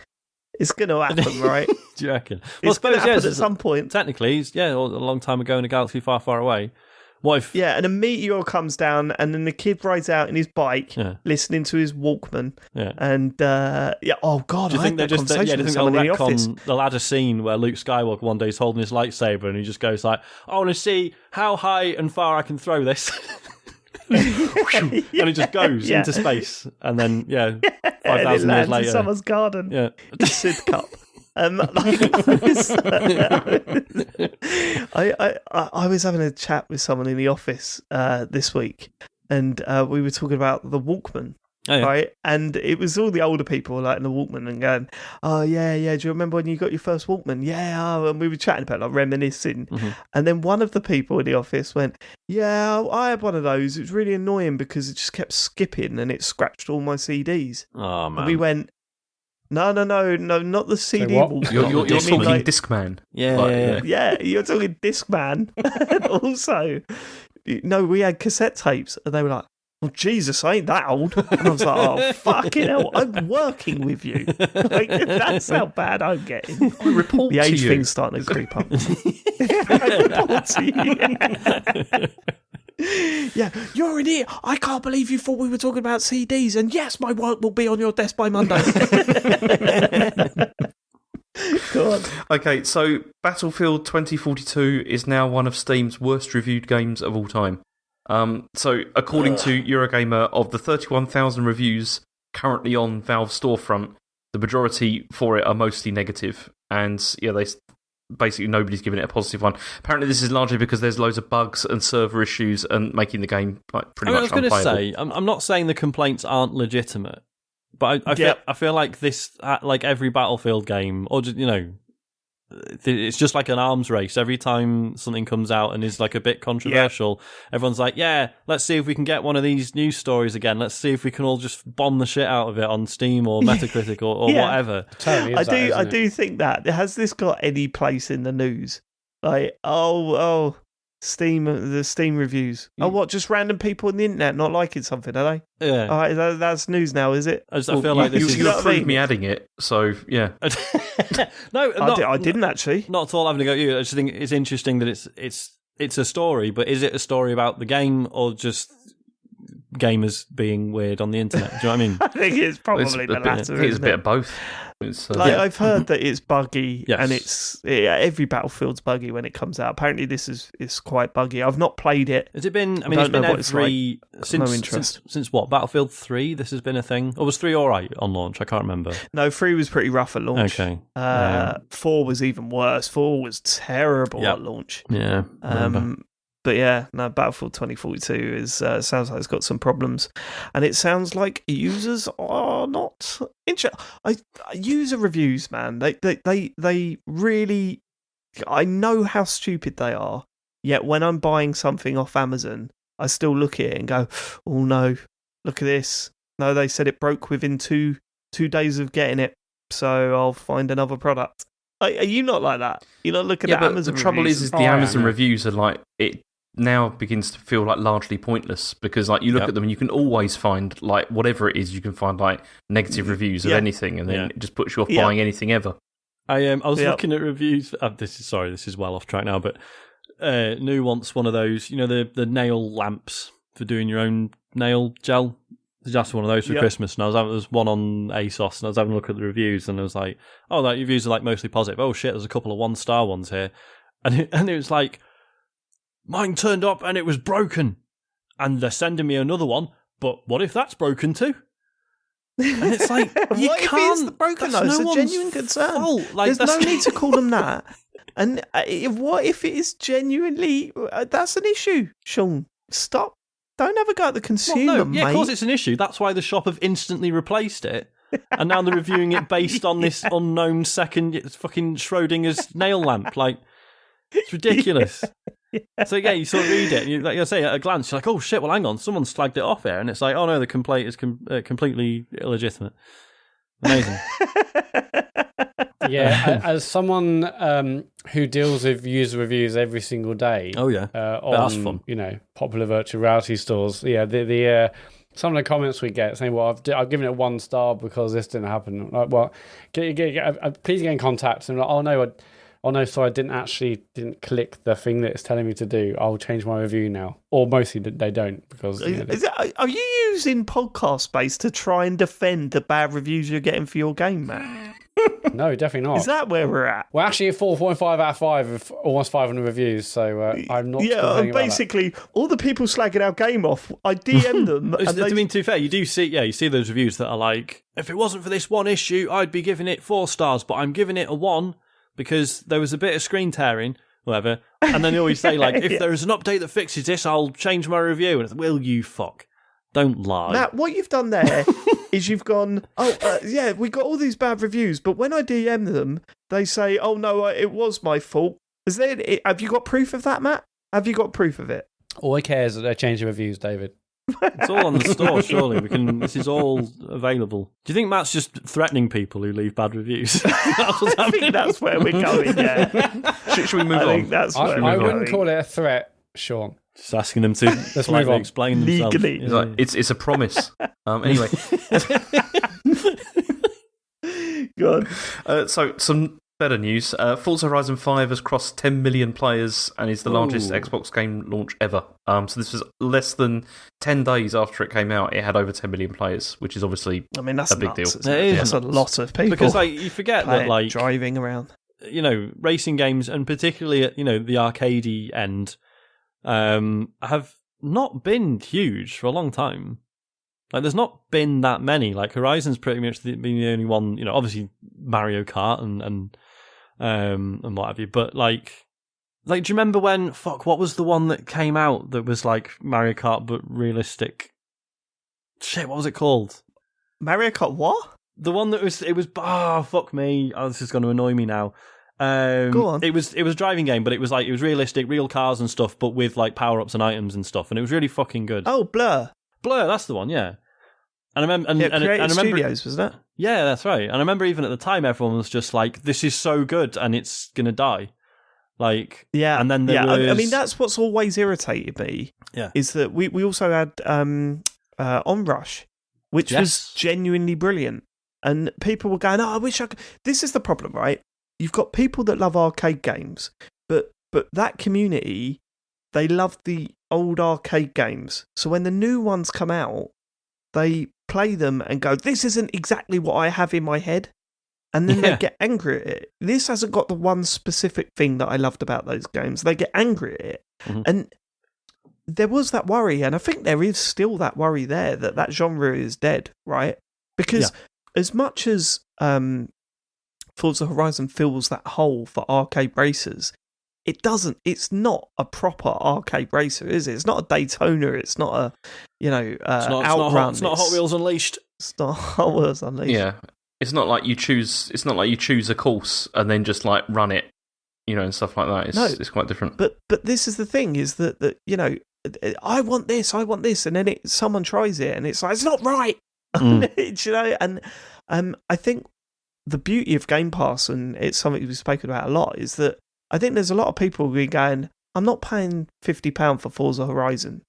It's going to happen, right? Do you reckon? Well, it's going to happen at some point. Technically, a long time ago in a galaxy far, far away. What if... Yeah, and a meteor comes down, and then the kid rides out in his bike, listening to his Walkman. Yeah. And, oh, God, do you think they're just... Do you think they'll retcon the ladder scene where Luke Skywalker one day is holding his lightsaber and he just goes like, I want to see how high and far I can throw this. And it just goes into space, and then 5,000 years later, in someone's garden. Yeah, Sid Cup. I was having a chat with someone in the office this week, and we were talking about the Walkman. Right, and it was all the older people like in the Walkman and going, oh yeah, do you remember when you got your first Walkman? And we were chatting about like reminiscing, and then one of the people in the office went, I had one of those. It was really annoying because it just kept skipping and it scratched all my CDs. Oh man! And we went, no, not the CD. You're talking like, Discman. Yeah, you're talking Discman. And also, no, we had cassette tapes, and they were like, oh, Jesus, I ain't that old. And I was like, oh, fucking hell, I'm working with you. Like, that's how bad I'm getting. I report the age to you. thing's starting to creep up. I report to you. Yeah, you're an idiot. I can't believe you thought we were talking about CDs. And yes, my work will be on your desk by Monday. Go on. Okay, so Battlefield 2042 is now one of Steam's worst reviewed games of all time. So, according to Eurogamer, of the 31,000 reviews currently on Valve's storefront, the majority for it are mostly negative. And, basically nobody's giving it a positive one. Apparently, this is largely because there's loads of bugs and server issues and making the game pretty much unplayable. I was going to say, I'm not saying the complaints aren't legitimate, but I feel like this, like every Battlefield game, or just, it's just like an arms race. Every time something comes out and is like a bit controversial, everyone's like, let's see if we can get one of these news stories again. Let's see if we can all just bomb the shit out of it on Steam or Metacritic or whatever. Totally I do think that. Has this got any place in the news? Like, Steam, the Steam reviews. Oh, what? Just random people on the internet not liking something, are they? Yeah. All right, that's news now, is it? I feel like this is... You approved me adding it, so, yeah. No, I didn't actually. Not at all having to go at you. I just think it's interesting that it's a story, but is it a story about the game or just gamers being weird on the internet. Do you know what I mean? I think it's probably the latter. I think it's a bit of both. I've heard that it's buggy, Yes. and every Battlefield's buggy when it comes out. Apparently, this is quite buggy. I've not played it. Has it been? I mean, I it's don't been know what it's every No since interest. since what Battlefield 3. This has been a thing. Or was 3 all right on launch? I can't remember. No, 3 was pretty rough at launch. Okay. 4 was even worse. 4 was terrible at launch. Yeah. But yeah, no, Battlefield 2042 is sounds like it's got some problems, and it sounds like users are not interested. User reviews, man, they really. I know how stupid they are. Yet when I'm buying something off Amazon, I still look at it and go, "Oh no, look at this! No, they said it broke within two days of getting it, so I'll find another product." Are you not like that? You're not looking at Amazon. The trouble reviews? is the Amazon reviews are like it. Now begins to feel like largely pointless because like you look at them and you can always find like whatever it is, you can find like negative reviews of anything, and then it just puts you off buying anything ever. I was looking at reviews. This is well off track now, but New wants one of those, you know, the nail lamps for doing your own nail gel. Just one of those for Christmas, and there was one on ASOS, and I was having a look at the reviews, and I was like, "Oh, that reviews are like mostly positive." Oh shit, there's a couple of 1-star ones here, and it was like. Mine turned up and it was broken. And they're sending me another one, but what if that's broken too? And it's like, you what can't... if it's broken though? It's a genuine concern. Fault. Like, there's no need to call them that. And what if it is genuinely... that's an issue, Sean. Stop. Don't ever go at the consumer, mate. Of course it's an issue. That's why the shop have instantly replaced it. And now they're reviewing it based on this unknown second fucking Schrödinger's nail lamp. Like, it's ridiculous. So you sort of read it, and like I say, at a glance, you're like, "Oh shit! Well, hang on, someone's slagged it off here," and it's like, "Oh no, the complaint is completely illegitimate." Amazing. Yeah, as someone who deals with user reviews every single day. Oh yeah, that's fun. You know, popular virtual reality stores. Yeah, the some of the comments we get saying, "Well, I've given it 1 star because this didn't happen." Like, well, please get in contact. And like, oh no, sorry, I didn't click the thing that it's telling me to do. I'll change my review now. Or mostly they don't because. Are you using podcast space to try and defend the bad reviews you're getting for your game, man? No, definitely not. Is that where we're at? We're actually at 4.5 out of 5 with almost 500 reviews, so I'm not. Yeah, basically, all the people slagging our game off, I DM them. I mean, to be fair, you see those reviews that are like, if it wasn't for this one issue, I'd be giving it 4 stars, but I'm giving it a 1. Because there was a bit of screen tearing, whatever, and then they always say, like, if there is an update that fixes this, I'll change my review. And it's, will you fuck? Don't lie. Matt, what you've done there is you've gone, we got all these bad reviews, but when I DM them, they say, oh no, it was my fault. Have you got proof of that, Matt? Have you got proof of it? All I care is that they change the reviews, David. It's all on the store, surely. This is all available. Do you think Matt's just threatening people who leave bad reviews? That's what's I think that's where we're going, yeah. Should we move on? I wouldn't call it a threat, Sean. Just asking them to politely explain themselves. Legally. Yeah. It's a promise. Anyway. God. So, some better news. Forza Horizon 5 has crossed 10 million players and is the largest Xbox game launch ever. So this was less than 10 days after it came out. It had over 10 million players, which is obviously that's a big nuts, deal. That's a lot of people. Because you forget that driving around. You know, racing games, and particularly at, the arcadey end, have not been huge for a long time. Like, there's not been that many. Like, Horizon's pretty much been the only one. Obviously Mario Kart and what have you. But like, do you remember when? What was the one that came out that was like Mario Kart but realistic? Shit, what was it called? Mario Kart what? The one that was. It was. Oh, fuck me! Oh, this is going to annoy me now. Go on. It was a driving game, but it was realistic, real cars and stuff, but with like power ups and items and stuff, and it was really fucking good. Oh, Blur. That's the one, yeah. And I remember, and I remember, Studios, was that? Yeah, that's right. And I remember even at the time, everyone was just like, "This is so good, and it's gonna die." Like, yeah, and then there was... I mean, that's what's always irritated me. Yeah, is that we also had Onrush, which was genuinely brilliant, and people were going, "Oh, I wish I could." This is the problem, right? You've got people that love arcade games, but that community, they love the old arcade games. So when the new ones come out, they play them and go, this isn't exactly what I have in my head. And then they get angry at it. This hasn't got the one specific thing that I loved about those games. They get angry at it. Mm-hmm. And there was that worry, and I think there is still that worry there that genre is dead, right? Because as much as Forza Horizon fills that hole for arcade racers, it's not a proper arcade racer, is it? It's not a Daytona, it's not a, Outrun. It's not Hot Wheels Unleashed. It's not Hot Wheels Unleashed. Yeah. It's not like you choose a course and then just like run it, and stuff like that. It's quite different. But this is the thing, is that I want this, and then someone tries it and it's like, it's not right. And I think the beauty of Game Pass, and it's something we've spoken about a lot, is that I think there's a lot of people who are going, I'm not paying £50 for Forza Horizon,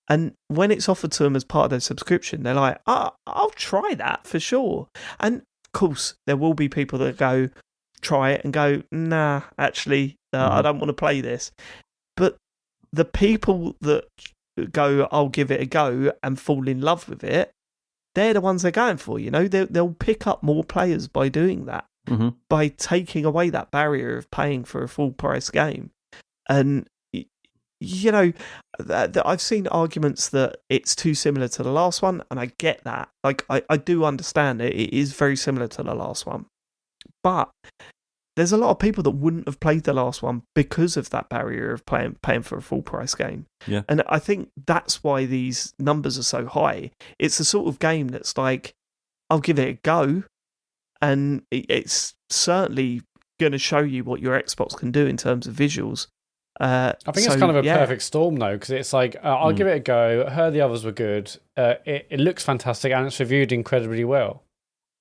and when it's offered to them as part of their subscription, they're like, I'll try that for sure. And of course, there will be people that go, try it and go, nah, actually, I don't want to play this. But the people that go, I'll give it a go and fall in love with it, they're the ones they're going for, They'll pick up more players by doing that, by taking away that barrier of paying for a full price game. And, I've seen arguments that it's too similar to the last one, and I get that. Like, I do understand it. It is very similar to the last one. But there's a lot of people that wouldn't have played the last one because of that barrier of paying for a full price game. Yeah. And I think that's why these numbers are so high. It's the sort of game that's like, I'll give it a go, and it's certainly going to show you what your Xbox can do in terms of visuals. I think it's kind of a perfect storm, though, because it's like, I'll give it a go. I heard the others were good. It looks fantastic, and it's reviewed incredibly well.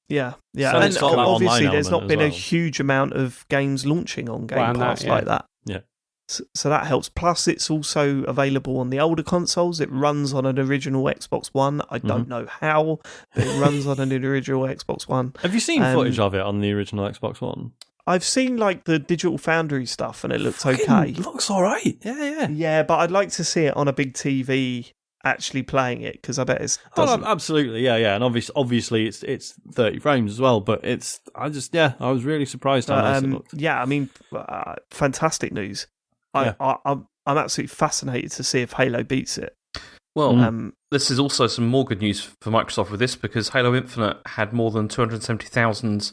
Yeah. So and obviously there's not been a huge amount of games launching on Game Pass like that. Yeah. So that helps. Plus, it's also available on the older consoles. It runs on an original Xbox One. I don't know how, but it runs on an original Xbox One. Have you seen footage of it on the original Xbox One? I've seen like the Digital Foundry stuff, and it looks okay. It looks all right. Yeah. Yeah, but I'd like to see it on a big TV actually playing it, because I bet it's absolutely, yeah. And obviously it's 30 frames as well, but I was really surprised how nice it looked. Yeah, I mean, fantastic news. I'm absolutely fascinated to see if Halo beats it. Well, this is also some more good news for Microsoft with this, because Halo Infinite had more than 270,000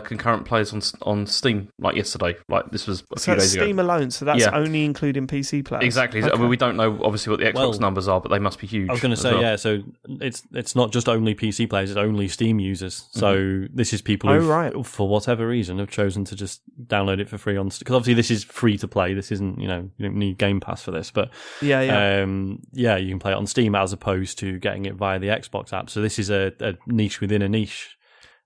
concurrent players on Steam, like yesterday. Like, this was a few days ago. Steam alone, so that's only including PC players. Exactly. Okay. I mean, we don't know obviously what the Xbox numbers are, but they must be huge. I was going to say, so it's not just only PC players; it's only Steam users. So this is people who, for whatever reason, have chosen to just download it for free on. Because obviously this is free to play. This isn't, you don't need Game Pass for this, but you can play it on Steam as opposed to getting it via the Xbox app. So this is a niche within a niche.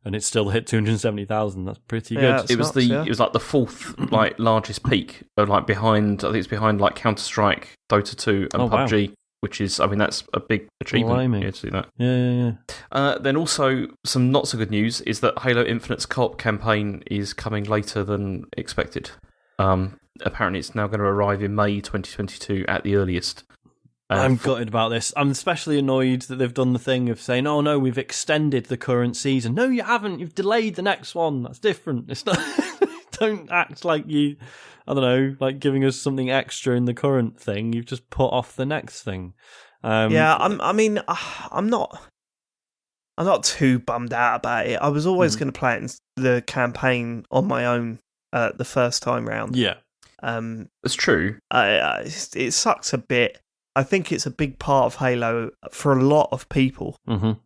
And it still hit 270,000. That's pretty good. It was like the fourth largest peak, behind like Counter-Strike, Dota 2, and PUBG, which is, that's a big achievement. To see that. Yeah. Then also some not so good news is that Halo Infinite's co-op campaign is coming later than expected. Apparently, it's now going to arrive in May 2022 at the earliest. I'm gutted about this. I'm especially annoyed that they've done the thing of saying, "Oh no, we've extended the current season." No, you haven't. You've delayed the next one. That's different. It's not. Don't act like you. I don't know, like giving us something extra in the current thing. You've just put off the next thing. I'm not too bummed out about it. I was always going to play it in the campaign on my own the first time round. Yeah, it's true. It sucks a bit. I think it's a big part of Halo for a lot of people. And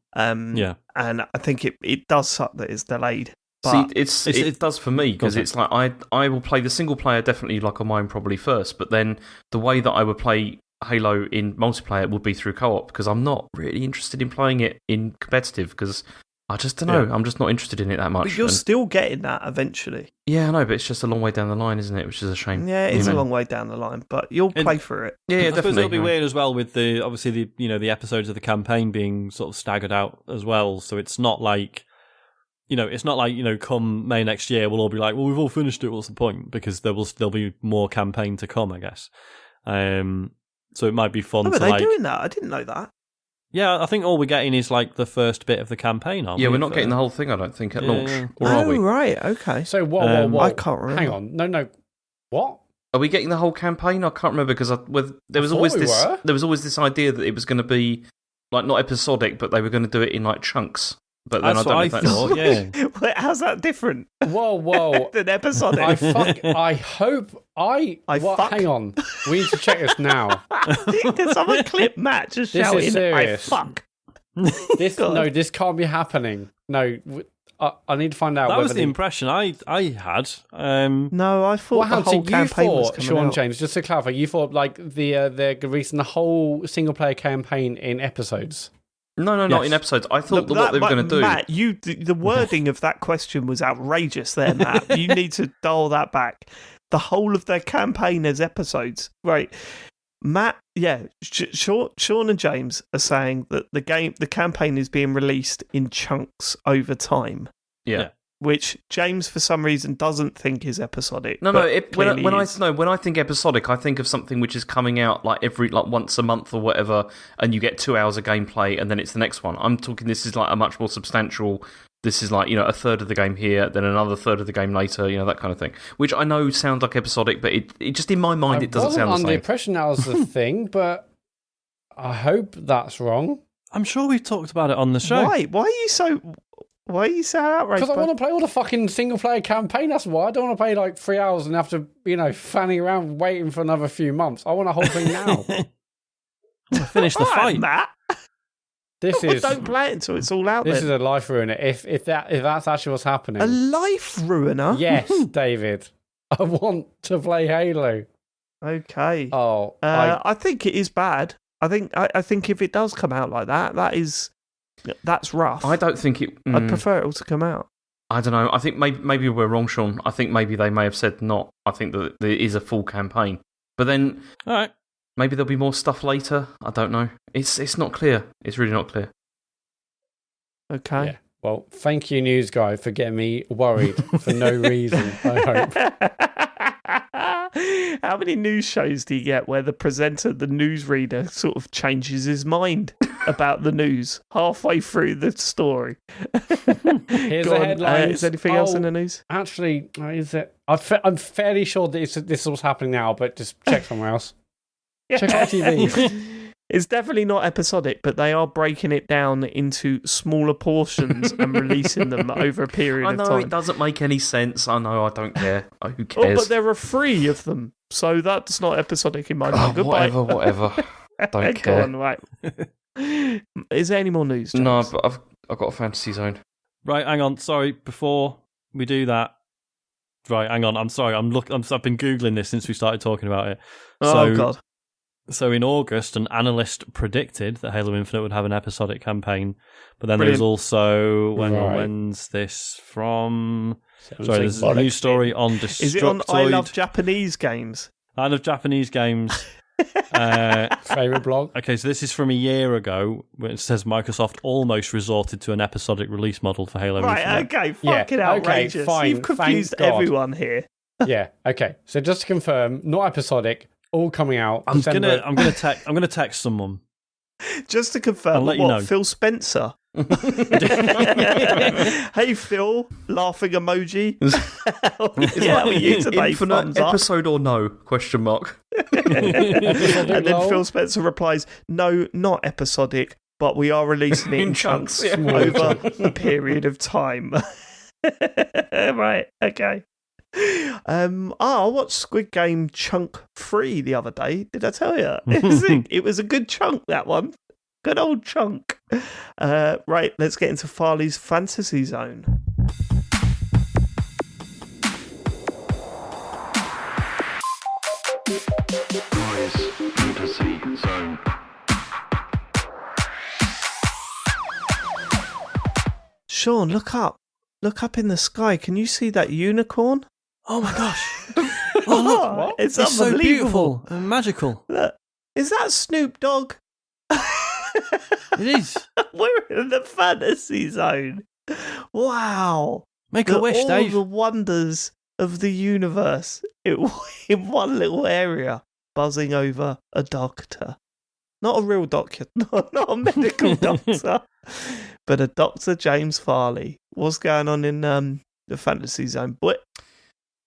I think it does suck that it's delayed. But See, it does for me, because it's like I will play the single player definitely like on mine probably first, but then the way that I would play Halo in multiplayer would be through co-op, because I'm not really interested in playing it in competitive, because I just don't know. I'm just not interested in it that much. But you're still getting that eventually. Yeah, I know, but it's just a long way down the line, isn't it? Which is a shame. Yeah, it's a long way down the line, but you'll play for it. Yeah, I definitely. suppose it'll be weird as well with the episodes of the campaign being sort of staggered out as well. So it's not like, come May next year, we'll all be like, well, we've all finished it. What's the point? Because there'll be more campaign to come, I guess. So it might be fun Oh, to are they like. doing that? I didn't know that. Yeah, I think all we're getting is like the first bit of the campaign. Aren't we? We're not getting the whole thing, I don't think, at launch. Yeah. Or are we? Right, okay. So whoa. I can't remember. Hang on. No. What? Are we getting the whole campaign? I can't remember because there was always this idea that it was going to be like not episodic, but they were going to do it in like chunks. But then That's I don't what know I if that's thought. Yeah. Wait, how's that different Whoa. than episodic? Hang on. We need to check this now. Did someone clip Matt just This is shouting, serious. I fuck? This can't be happening. No, I need to find out. That whether was the impression I had. No, I thought the whole campaign was coming Sean out. James, just to clarify, you thought like they're releasing the whole single player campaign in episodes. No, not in episodes. I thought what they were going to do. Matt, the wording of that question was outrageous there, Matt. You need to dial that back. The whole of their campaign as episodes. Right. Matt, Sean and James are saying that the campaign is being released in chunks over time. Yeah. Which James, for some reason, doesn't think is episodic. When I think episodic, I think of something which is coming out like once a month or whatever, and you get 2 hours of gameplay, and then it's the next one. I'm talking. This is like a much more substantial. This is like a third of the game here, then another third of the game later. That kind of thing. Which I know sounds like episodic, but it just in my mind it doesn't sound the same. I wasn't under the impression that was the thing, but I hope that's wrong. I'm sure we've talked about it on the show. Why? Why are you so outraged? Because I want to play all the fucking single player campaign. That's why I don't want to play like 3 hours and have to, fanning around waiting for another few months. I want a whole thing now. Finish the fight, Matt. Don't play it until it's all out. This is a life ruiner. If that's actually what's happening, a life ruiner. Yes, David. I want to play Halo. Okay. Oh, I think it is bad. I think if it does come out like that, that's rough. I don't think it. I'd prefer it all to come out. I don't know. I think maybe we're wrong, Sean. I think maybe they may have said not. I think that there is a full campaign, but then all right. Maybe there'll be more stuff later. I don't know. It's not clear. It's really not clear. Okay. Yeah. Well, thank you, news guy, for getting me worried for no reason, I hope. How many news shows do you get where the presenter, the newsreader, sort of changes his mind about the news halfway through the story? Here's the headline. Is there anything else in the news? Actually, is it? I'm fairly sure that this is what's happening now, but just check somewhere else. Check out TV. It's definitely not episodic, but they are breaking it down into smaller portions and releasing them over a period of time. I know it doesn't make any sense. I know, I don't care. Who cares? But there are 3 of them, so that's not episodic in my mind. Goodbye. Whatever. Don't care. Go on, right. Is there any more news, James? No, but I've got a fantasy zone. Right, hang on. Sorry, before we do that. Right, hang on. I'm sorry. I've been Googling this since we started talking about it. Oh, God. So in August, an analyst predicted that Halo Infinite would have an episodic campaign, but then Brilliant. There's also when's this from? Sorry, there's a news story on Destructoid. Is it on I Love Japanese Games? I Love Japanese Games. Favorite blog. Okay, so this is from a year ago, where it says Microsoft almost resorted to an episodic release model for Halo Infinite. Right, okay, fucking outrageous. Okay, fine. You've confused everyone here. Yeah, okay. So just to confirm, not episodic. All coming out. I'm gonna text someone. Just to confirm, I'll let you know. Phil Spencer. Hey Phil, laughing emoji. How are you today, Infinite episode or no? Question mark. And then Phil Spencer replies, "No, not episodic, but we are releasing it in chunks over a period of time." Right. Okay. I watched Squid Game Chunk 3 the other day. Did I tell you? It was a good chunk, that one. Good old chunk. Right, let's get into Farley's Fantasy Zone. Farley's Fantasy Zone. Sean, look up. Look up in the sky. Can you see that unicorn? Oh my gosh! Oh look, it's so unbelievable. beautiful and magical. Look, is that Snoop Dogg? It is. We're in the fantasy zone. Wow! Make a wish, all Dave. The wonders of the universe in one little area. buzzing over a doctor. Not a real doctor, not a medical doctor, but a Dr. James Farley. What's going on in the Fantasy Zone? Boy.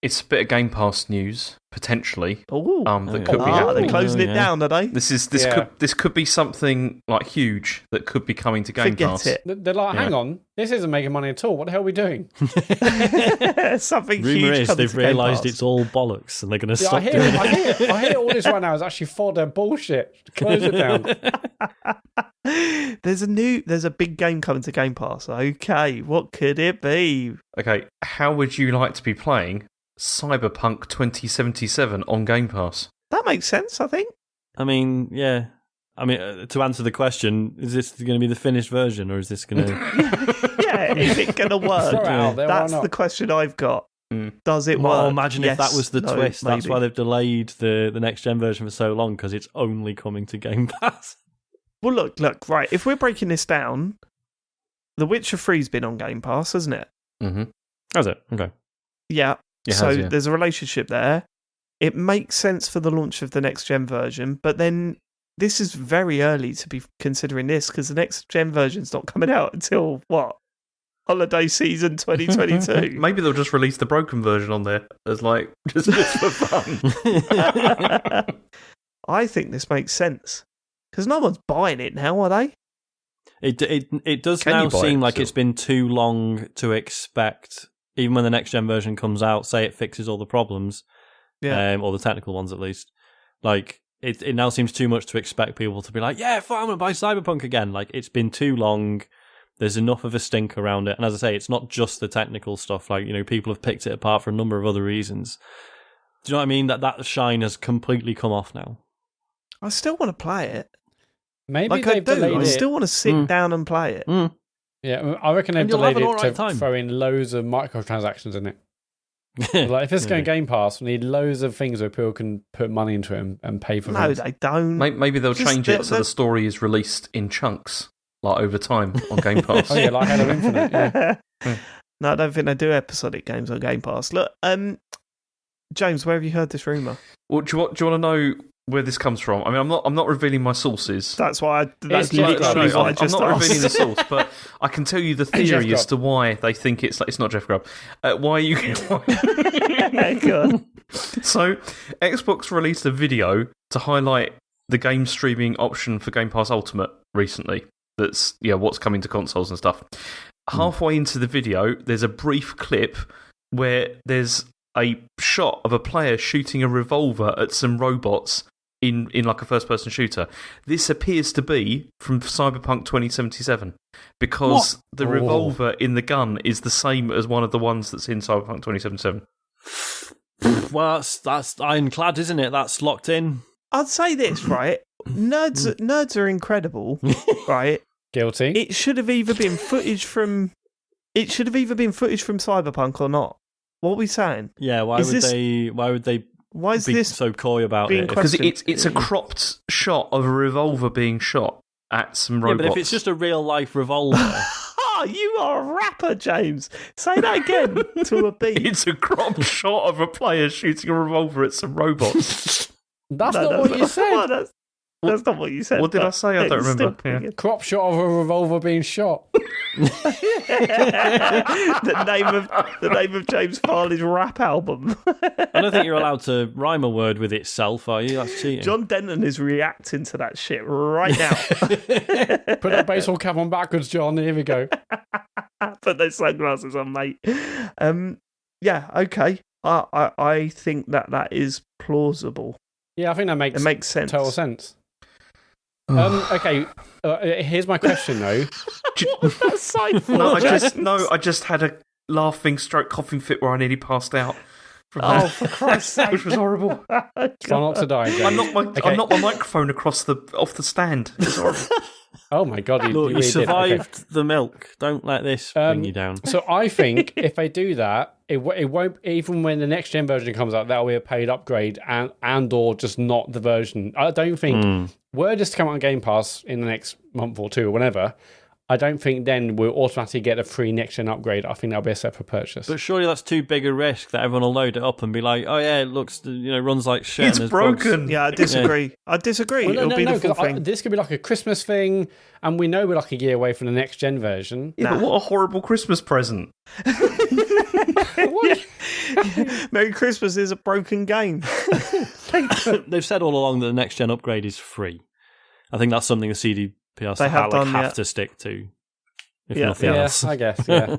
It's a bit of Game Pass news, potentially. Ooh. That could be They're happening. closing it down, are they? This could be something like huge that could be coming to Game Pass. Forget They're like, hang on, this isn't making money at all. What the hell are we doing? it. Something huge. Rumour is coming they've to Game realised Pass. it's all bollocks and they're going to Yeah, stop doing it. I hear all this right now is actually fodder bullshit. Close it down. There's a big game coming to Game Pass. Okay, what could it be? Okay, how would you like to be playing Cyberpunk 2077 on Game Pass? That makes sense, I think. I mean, yeah. I mean, to answer the question, is this going to be the finished version or is this going to... Yeah, is it going to work? Throw it out there, why That's not? the question I've got. Does it work? Well, imagine if Yes, that was the no, twist. That's maybe. why they've delayed the next-gen version for so long, because it's only coming to Game Pass. Well, look, right. If we're breaking this down, The Witcher 3's been on Game Pass, hasn't it? Mm-hmm. Has it? Okay. Yeah. It So has, yeah. there's a relationship there. It makes sense for the launch of the next gen version, but then this is very early to be considering this because the next gen version's not coming out until what? Holiday season 2022. Maybe they'll just release the broken version on there as like just for fun. I think this makes sense because no one's buying it now, are they? It does Can now you buy seem it like still? it's been too long to expect, even when the next gen version comes out, say it fixes all the problems, or the technical ones at least. Like it now seems too much to expect people to be like, yeah, fine, I'm gonna buy Cyberpunk again. Like it's been too long. There's enough of a stink around it, and as I say, it's not just the technical stuff. Like people have picked it apart for a number of other reasons. Do you know what I mean? That shine has completely come off now. I still want to play it. Maybe Like I they've do. delayed I it. still want to sit down and play it. Yeah, I reckon they've And you'll have delayed an it alright to time. throw in loads of microtransactions in it. Like if it's going Game Pass, we need loads of things where people can put money into it and pay for No, things. they don't. Maybe they'll Just change it so the story is released in chunks, like over time on Game Pass. Oh yeah, like Halo Infinite. Yeah. No, I don't think they do episodic games on Game Pass. Look, James, where have you heard this rumour? Well, do you want to know where this comes from? I mean, I'm not revealing my sources. That's why. That's It's Jeff literally Grubb. what I I'm just not asked. revealing the source, but I can tell you the theory Jeff as to why they think it's not Jeff Grubb. Why you? Go on. So, Xbox released a video to highlight the game streaming option for Game Pass Ultimate recently. That's what's coming to consoles and stuff. Halfway into the video, there's a brief clip where there's a shot of a player shooting a revolver at some robots in like a first-person shooter. This appears to be from Cyberpunk 2077 because the revolver in the gun is the same as one of the ones that's in Cyberpunk 2077. Well, that's ironclad, isn't it? That's locked in. I'd say this, right? Nerds are incredible, right? Guilty. It should have either been footage from Cyberpunk or not. What are we saying? Yeah, why would they Why is be this so coy about being it? Because Question. it's a cropped shot of a revolver being shot at some Yeah, robots. but if it's just a real life revolver, Oh, you are a rapper, James. Say that again to a beat. It's a cropped shot of a player shooting a revolver at some robots. That's No, not what you said. Well, that's not what you said. What did I but say? I don't it's remember. still pretty Yeah. good. Crop shot of a revolver being shot. the name of James Farley's rap album. I don't think you're allowed to rhyme a word with itself, are you? That's cheating. John Denton is reacting to that shit right now. Put that baseball cap on backwards, John. Here we go. Put those sunglasses on, mate. Yeah, okay. I think that is plausible. Yeah, I think that It makes sense. total sense. Okay, here's my question though. That's so I just had a laughing stroke coughing fit where I nearly passed out. From Oh, that, for Christ's sake. which was horrible. Try not to die. James. I knocked my microphone off the stand. It was horrible. Oh my god! Look, really you did. Okay. survived the milk. Don't let this bring you down. So I think if they do that, it won't, even when the next gen version comes out, that'll be a paid upgrade and or just not the version. I don't think were this to come out on Game Pass in the next month or two or whenever, I don't think then we'll automatically get a free next-gen upgrade. I think that'll be a separate purchase. But surely that's too big a risk that everyone will load it up and be like, oh yeah, it looks, runs like shit. It's and there's broken. bugs. Yeah, I disagree. I disagree. Well, It'll be the full 'cause thing. this could be like a Christmas thing, and we know we're like a year away from the next-gen version. Yeah, but what a horrible Christmas present. What? Merry Christmas is a broken game. They've said all along that the next gen upgrade is free. I think that's something the CDPR They have done, have to stick to. If Yeah. nothing Yeah, else. I guess, yeah.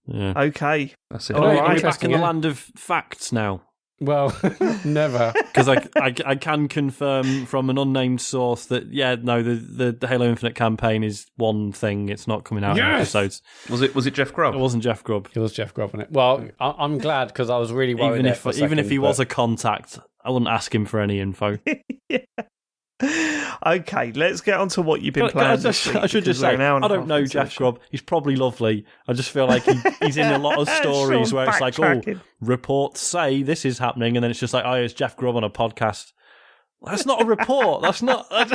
Yeah. Okay. That's it. All right, are we back interesting, in the yeah. land of facts now? Well, never. Because I can confirm from an unnamed source that, the Halo Infinite campaign is one thing. It's not coming out in episodes. Was it Jeff Grubb? It wasn't Jeff Grubb. It was Jeff Grubb on it. Well, I'm glad because I was really worried. Even if he was a contact, I wouldn't ask him for any info. Okay, let's get on to what you've been playing. I should just say, I don't know Jeff Grubb. He's probably lovely. I just feel like he's in a lot of stories where it's like, reports say this is happening, and then it's just like, oh, it's Jeff Grubb on a podcast. That's not a report. That's not... Kind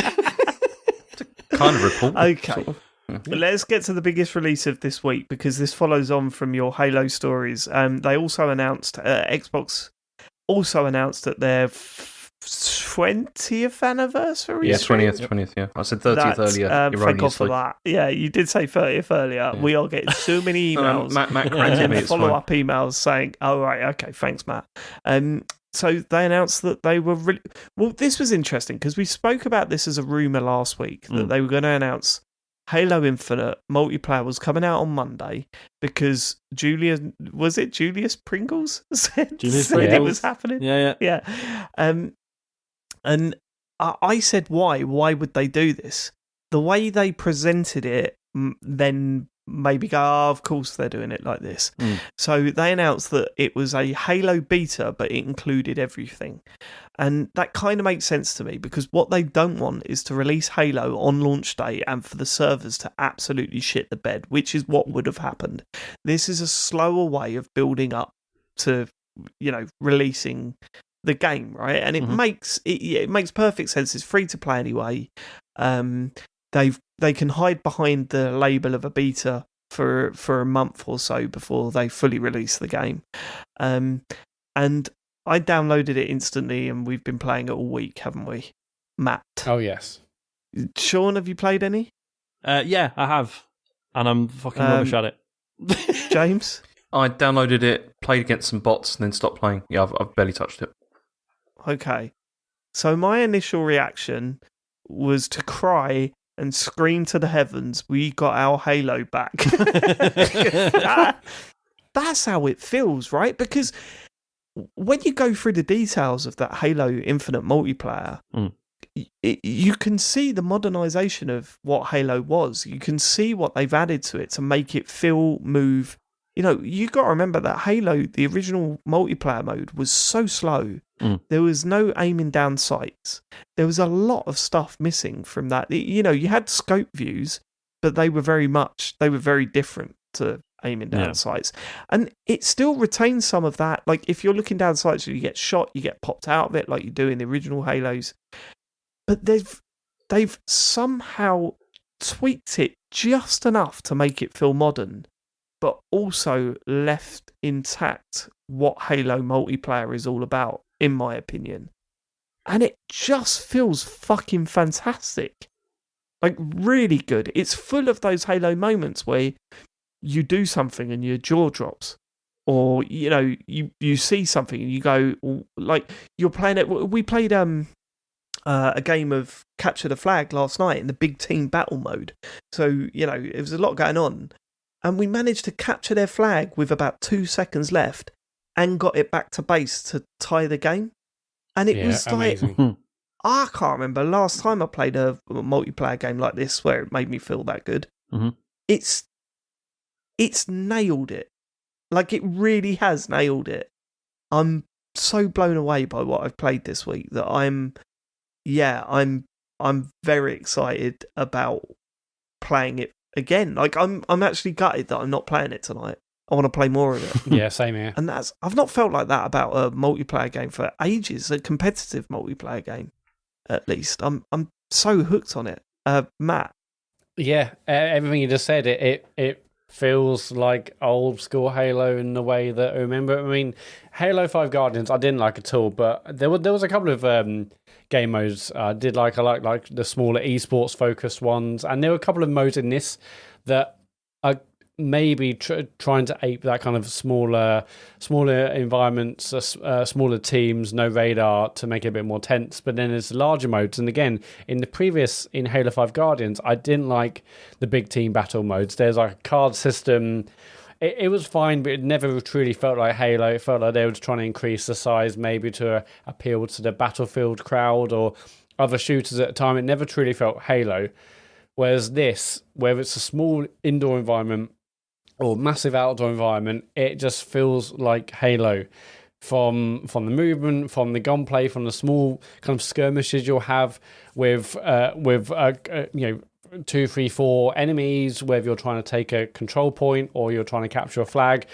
of report. Okay. Sort of. Let's get to the biggest release of this week, because this follows on from your Halo stories. They also announced, Xbox also announced that their 20th anniversary. Yeah, 20th. Yeah, I said 30th earlier. Thank God for that. Yeah, you did say 30th earlier. Yeah. We are getting so many emails, Matt corrected me. Follow-up emails saying, "Oh right, okay, thanks, Matt." So they announced that they were well. This was interesting because we spoke about this as a rumor last week that they were going to announce Halo Infinite multiplayer was coming out on Monday because Julius Pringles said it was happening. Yeah. And I said, why? Why would they do this? The way they presented it then made me go, of course they're doing it like this. So they announced that it was a Halo beta, but it included everything. And that kind of makes sense to me because what they don't want is to release Halo on launch day and for the servers to absolutely shit the bed, which is what would have happened. This is a slower way of building up to, releasing the game, right? And it makes perfect sense. It's free to play anyway. They can hide behind the label of a beta for a month or so before they fully release the game. And I downloaded it instantly, and we've been playing it all week, haven't we, Matt? Oh yes. Sean, have you played any? Yeah, I have, and I'm fucking rubbish at it. James, I downloaded it, played against some bots, and then stopped playing. Yeah, I've barely touched it. Okay. So my initial reaction was to cry and scream to the heavens, we got our Halo back. That's how it feels, right? Because when you go through the details of that Halo Infinite multiplayer, you can see the modernisation of what Halo was. You can see what they've added to it to make it feel, move. You got to remember that Halo, the original multiplayer mode, was so slow. There was no aiming down sights. There was a lot of stuff missing from that. You had scope views, but they were very different to aiming down sights. And it still retains some of that. Like, if you're looking down sights, you get shot, you get popped out of it like you do in the original Halos. But they've somehow tweaked it just enough to make it feel modern, but also left intact what Halo multiplayer is all about, in my opinion. And it just feels fucking fantastic. Like, really good. It's full of those Halo moments where you do something and your jaw drops. Or, you see something and you go, like, you're playing it. We played a game of Capture the Flag last night in the big team battle mode. So, it was a lot going on. And we managed to capture their flag with about 2 seconds left and got it back to base to tie the game. And it was like, I can't remember last time I played a multiplayer game like this where it made me feel that good. It's nailed it. Like, it really has nailed it. I'm so blown away by what I've played this week that I'm very excited about playing it again. Like, I'm actually gutted that I'm not playing it tonight. I want to play more of it. Yeah, same here. And I've not felt like that about a multiplayer game for ages. A competitive multiplayer game, at least. I'm so hooked on it. Matt. Yeah, everything you just said, it feels like old school Halo in the way that I remember. I mean, Halo 5 Guardians I didn't like at all, but there was a couple of game modes I did like. I like the smaller esports focused ones, and there were a couple of modes in this that are maybe trying to ape that kind of smaller environments, smaller teams, no radar, to make it a bit more tense. But then there's larger modes, and again, in Halo 5 Guardians, I didn't like the big team battle modes. There's like a card system. It was fine, but it never truly felt like Halo. It felt like they were trying to increase the size, maybe to appeal to the Battlefield crowd or other shooters at the time. It never truly felt Halo. Whereas this, whether it's a small indoor environment or massive outdoor environment, it just feels like Halo. From the movement, from the gunplay, from the small kind of skirmishes you'll have with 2, 3, 4 enemies, whether you're trying to take a control point or you're trying to capture a flag,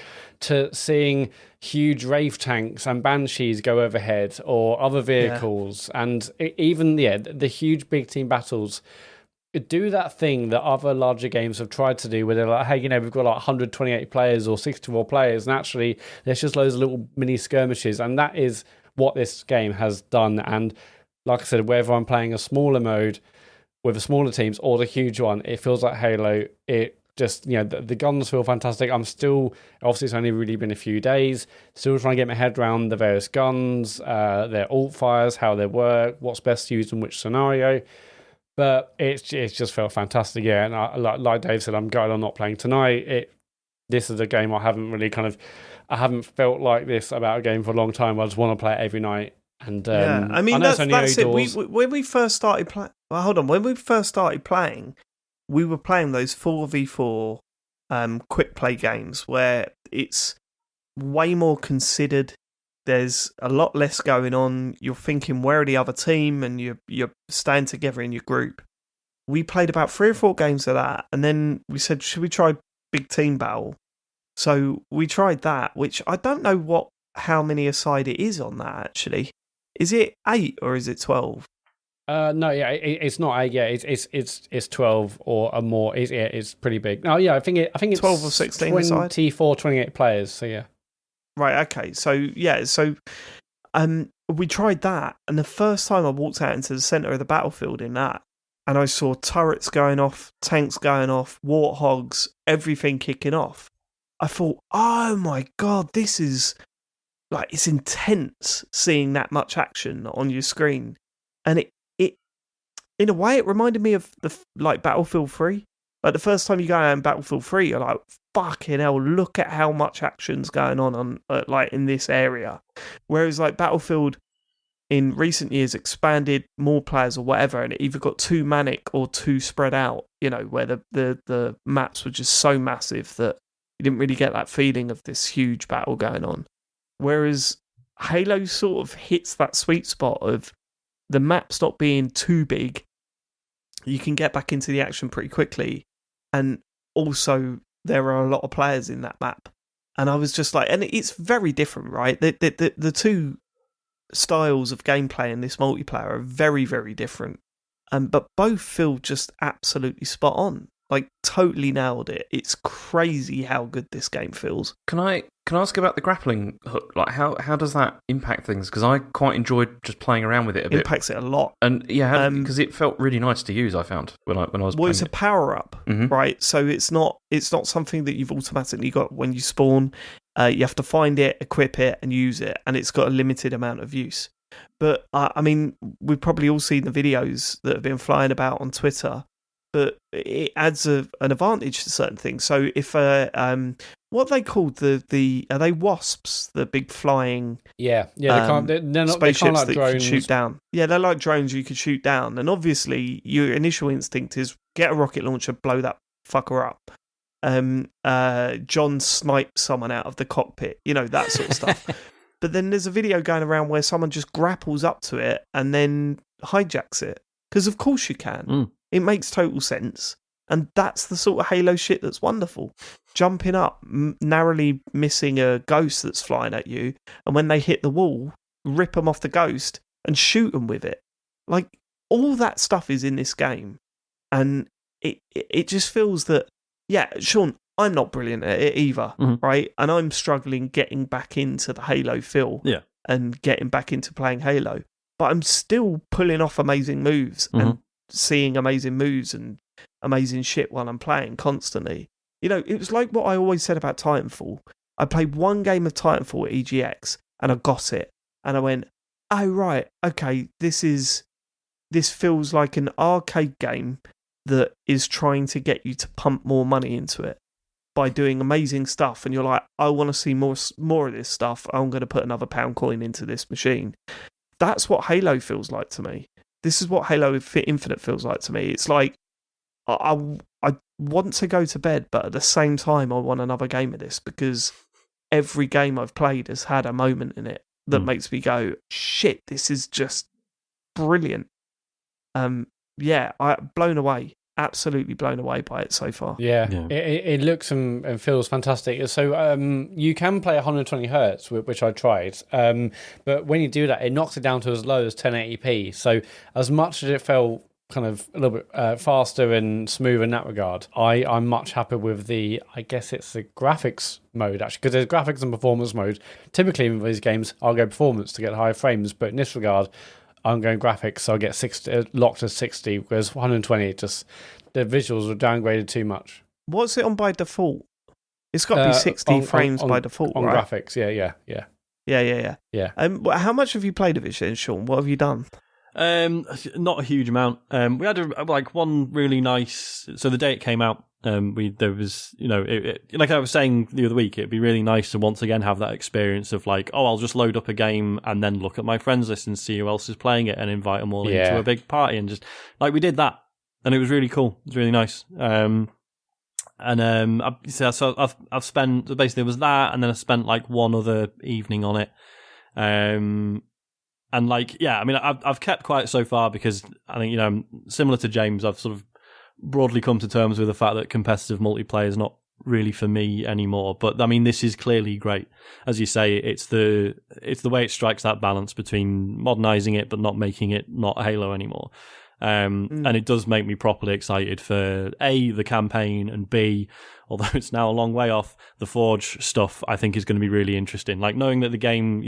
to seeing huge Wraith tanks and Banshees go overhead or other vehicles, and even the huge big team battles do that thing that other larger games have tried to do, where they're like, hey, we've got like 128 players or 64 players, and actually there's just loads of little mini skirmishes, and that is what this game has done. And like I said, whether I'm playing a smaller mode with the smaller teams or the huge one, it feels like Halo. It just, the guns feel fantastic. I'm still, obviously it's only really been a few days, still trying to get my head around the various guns, their alt fires, how they work, what's best used in which scenario. But it's just felt fantastic, yeah. And like Dave said, I'm glad I'm not playing tonight. This is a game I haven't felt like this about a game for a long time. I just want to play it every night. And I mean, that's it. When we first started playing, when we first started playing, we were playing those 4v4 quick play games where it's way more considered. There's a lot less going on. You're thinking, where are the other team? And you're staying together in your group. We played about 3 or 4 games of that, and then we said, should we try Big Team Battle? So we tried that, which I don't know how many aside it is on that, actually. Is it 8 or is it 12? No, yeah, it's not 8. Yeah, it's 12 or more. It's pretty big. No, yeah, I think it's 12 or 16 24, 28 players. So yeah. Right, okay. So we tried that, and the first time I walked out into the centre of the battlefield in that, and I saw turrets going off, tanks going off, warthogs, everything kicking off, I thought, oh my God, this is, like, it's intense seeing that much action on your screen. And it in a way, it reminded me of Battlefield 3. Like, the first time you go out in Battlefield 3, you're like, fucking hell, look at how much action's going on in this area. Whereas, like, Battlefield in recent years expanded more players or whatever, and it either got too manic or too spread out, where the maps were just so massive that you didn't really get that feeling of this huge battle going on. Whereas Halo sort of hits that sweet spot of the maps not being too big. You can get back into the action pretty quickly, and also there are a lot of players in that map. And I was just like, and it's very different, right? The two styles of gameplay in this multiplayer are very, very different, but both feel just absolutely spot on. Like, totally nailed it. It's crazy how good this game feels. Can I ask about the grappling hook? Like, how does that impact things? Because I quite enjoyed just playing around with it a bit. Impacts it a lot. And yeah, because it felt really nice to use, I found, when I was playing. Well, it's a power-up, right? So it's not something that you've automatically got when you spawn. You have to find it, equip it, and use it. And it's got a limited amount of use. But, I mean, we've probably all seen the videos that have been flying about on Twitter. But it adds an advantage to certain things. So if what are they called, are they wasps? The big flying they're not spaceships like that drones. You can shoot down. Yeah, they're like drones you could shoot down. And obviously, your initial instinct is get a rocket launcher, blow that fucker up. John snipes someone out of the cockpit, that sort of stuff. But then there's a video going around where someone just grapples up to it and then hijacks it. Because of course you can. It makes total sense. And that's the sort of Halo shit that's wonderful. Jumping up, narrowly missing a ghost that's flying at you, and when they hit the wall, rip them off the ghost and shoot them with it. Like, all that stuff is in this game. And it just feels that, yeah, Sean, I'm not brilliant at it either, right? And I'm struggling getting back into the Halo feel and getting back into playing Halo. But I'm still pulling off amazing moves and seeing amazing moves and amazing shit while I'm playing constantly. You know, it was like what I always said about Titanfall. I played one game of Titanfall at EGX and I got it. And I went, oh, right, okay, this feels like an arcade game that is trying to get you to pump more money into it by doing amazing stuff. And you're like, I want to see more of this stuff. I'm going to put another pound coin into this machine. That's what Halo feels like to me. This is what Halo Infinite feels like to me. It's like, I want to go to bed, but at the same time, I want another game of this because every game I've played has had a moment in it that makes me go, shit, this is just brilliant. Yeah, I'm blown away. Absolutely blown away by it so far. Yeah. It looks and feels fantastic. So you can play 120 hertz, which I tried. But when you do that, it knocks it down to as low as 1080p. So as much as it felt kind of a little bit faster and smooth in that regard, I'm much happier with I guess it's the graphics mode, actually, because there's graphics and performance mode. Typically in these games, I'll go performance to get higher frames, but in this regard, I'm going graphics, so I get 60, locked to 60, whereas 120, the visuals are downgraded too much. What's it on by default? It's got to be 60 frames by default, on right? Graphics, yeah. Yeah. How much have you played of it, Sean? What have you done? Not a huge amount. We had one really nice. So the day it came out, there was, like I was saying the other week, it'd be really nice to once again have that experience of like, oh, I'll just load up a game and then look at my friends list and see who else is playing it and invite them all into a big party, and just like we did that, and it was really cool. It was really nice. So I've spent, basically it was that, and then I spent like one other evening on it. And I've kept quiet so far because I think, similar to James, I've sort of broadly come to terms with the fact that competitive multiplayer is not really for me anymore. But I mean, this is clearly great. As you say, it's the way it strikes that balance between modernizing it but not making it not Halo anymore. And it does make me properly excited for A, the campaign, and B, although it's now a long way off, the Forge stuff I think is going to be really interesting. Like knowing that the game,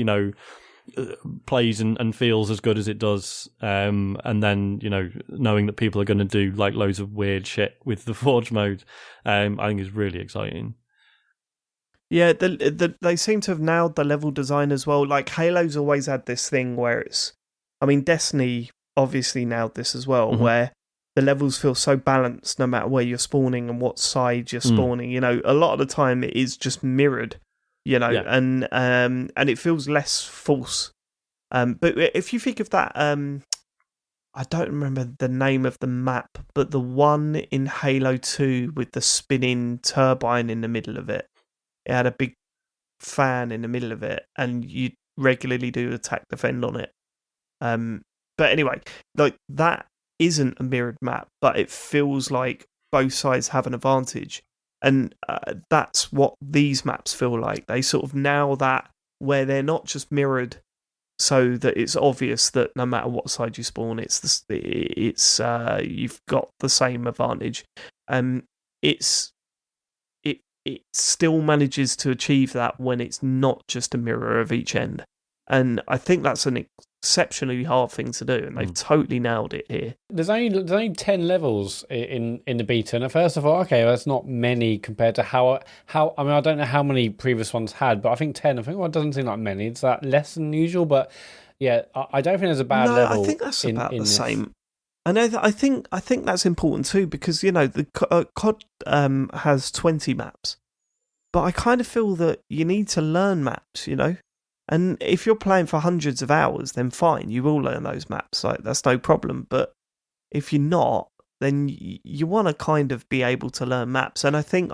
plays and feels as good as it does, and then knowing that people are going to do like loads of weird shit with the Forge mode, I think is really exciting. Yeah, they seem to have nailed the level design as well. Like Halo's always had this thing where Destiny obviously nailed this as well, where the levels feel so balanced no matter where you're spawning and what side you're spawning. A lot of the time it is just mirrored. And it feels less false. But if you think of that, I don't remember the name of the map, but the one in Halo 2 with the spinning turbine in the middle of it. It had a big fan in the middle of it, and you regularly do attack defend on it. But anyway, like that isn't a mirrored map, but it feels like both sides have an advantage. And that's what these maps feel like. They sort of nail that, where they're not just mirrored so that it's obvious that no matter what side you spawn, you've got the same advantage. It still manages to achieve that when it's not just a mirror of each end. And I think that's an exceptionally hard thing to do, and they've totally nailed it here. There's only 10 levels in the beta, and at first I thought, okay, well, that's not many compared to how I mean, I don't know how many previous ones had, but I think 10. I think, well, it doesn't seem like many. Is that less than usual? But yeah, I don't think there's a bad level. I think that's about the same. And I think that's important too, because the COD has 20 maps, but I kind of feel that you need to learn maps, And if you're playing for hundreds of hours, then fine, you will learn those maps. Like, that's no problem. But if you're not, then you want to kind of be able to learn maps. And I think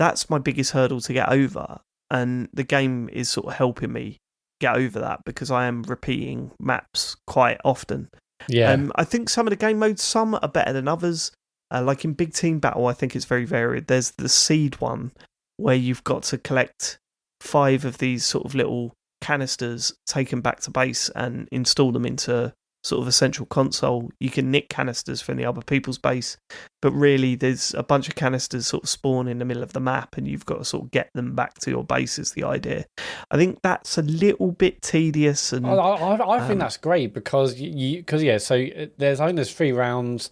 that's my biggest hurdle to get over. And the game is sort of helping me get over that, because I am repeating maps quite often. Yeah. I think some of the game modes, some are better than others. Like in Big Team Battle, I think it's very varied. There's the Seed one, where you've got to collect 5 of these sort of little canisters, take them back to base and install them into sort of a central console. You can nick canisters from the other people's base, but really there's a bunch of canisters sort of spawn in the middle of the map, and you've got to sort of get them back to your base is the idea. I think that's a little bit tedious. And I think that's great because there's 3 rounds.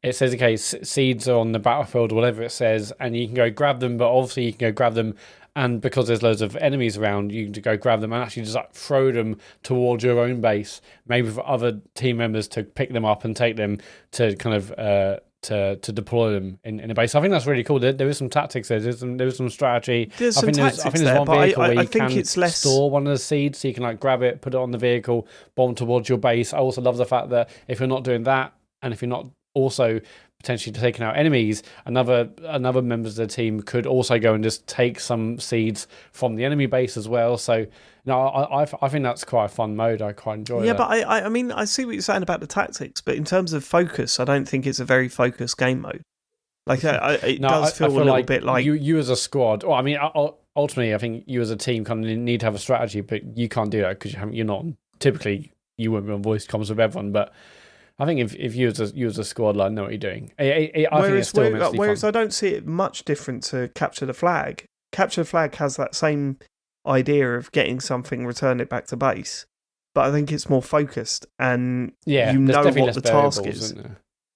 It says, okay, seeds are on the battlefield or whatever it says, and you can go grab them, but obviously you can go grab them, and because there's loads of enemies around, you can go grab them and actually just like throw them towards your own base, maybe for other team members to pick them up and take them to kind of to deploy them in a base. I think that's really cool. There is some tactics there. There is some strategy. I think there's one vehicle where you can it's less... store one of the seeds, so you can like grab it, put it on the vehicle, bomb towards your base. I also love the fact that if you're not doing that, and if you're not also potentially taking out enemies, another members of the team could also go and just take some seeds from the enemy base as well. So no, I think that's quite a fun mode. I quite enjoy it. Yeah, but I mean, I see what you're saying about the tactics, but in terms of focus, I don't think it's a very focused game mode. Like, it does feel a little bit like... You as a squad, or I mean, ultimately, I think you as a team kind of need to have a strategy, but you can't do that because you're not... Typically, you wouldn't be on voice comms with everyone, but I think if you as a squad, like, know what you're doing. I think it's still immensely whereas fun. I don't see it much different to Capture the Flag. Capture the Flag has that same idea of getting something, return it back to base, but I think it's more focused, and you know what the task is.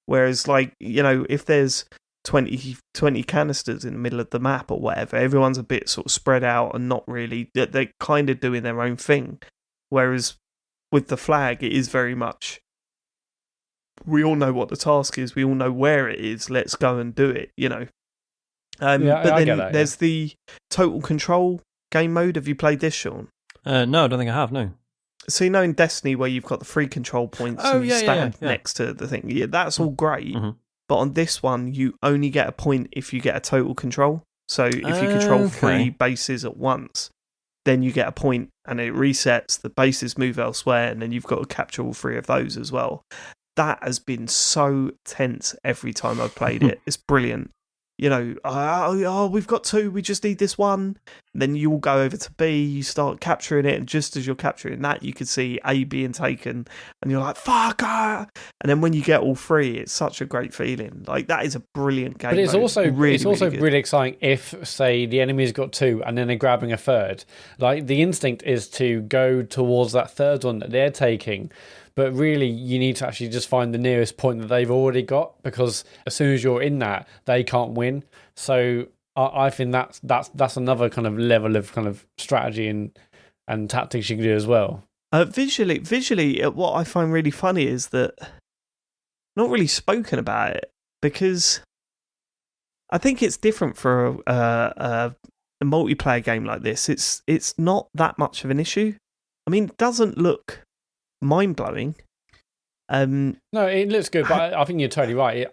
Whereas, like, you know, if there's 20 canisters in the middle of the map or whatever, everyone's a bit sort of spread out and not really... They're kind of doing their own thing. Whereas with the Flag, it is very much... We all know what the task is. We all know where it is. Let's go and do it, you know. But then there's the Total Control game mode. Have you played this, Sean? No, I don't think I have, no. So you know in Destiny where you've got the 3 control points and you stand next to the thing? Yeah, that's all great. Mm-hmm. But on this one, you only get a point if you get a total control. So if you control 3 bases at once, then you get a point and it resets, the bases move elsewhere, and then you've got to capture all 3 of those as well. That has been so tense every time I've played it. It's brilliant. You know, we've got 2, we just need this one. And then you all go over to B, you start capturing it, and just as you're capturing that, you can see A being taken, and you're like, fuck! And then when you get all 3, it's such a great feeling. Like, that is a brilliant game. But it's mode. also really really exciting if, say, the enemy's got 2 and then they're grabbing a 3rd. Like, the instinct is to go towards that 3rd one that they're taking. But really, you need to actually just find the nearest point that they've already got, because as soon as you're in that, they can't win. So I think that's another kind of level of kind of strategy and tactics you can do as well. Visually, what I find really funny is that not really spoken about it, because I think it's different for a multiplayer game like this. It's not that much of an issue. I mean, it doesn't look mind-blowing. No, it looks good, but I think you're totally right.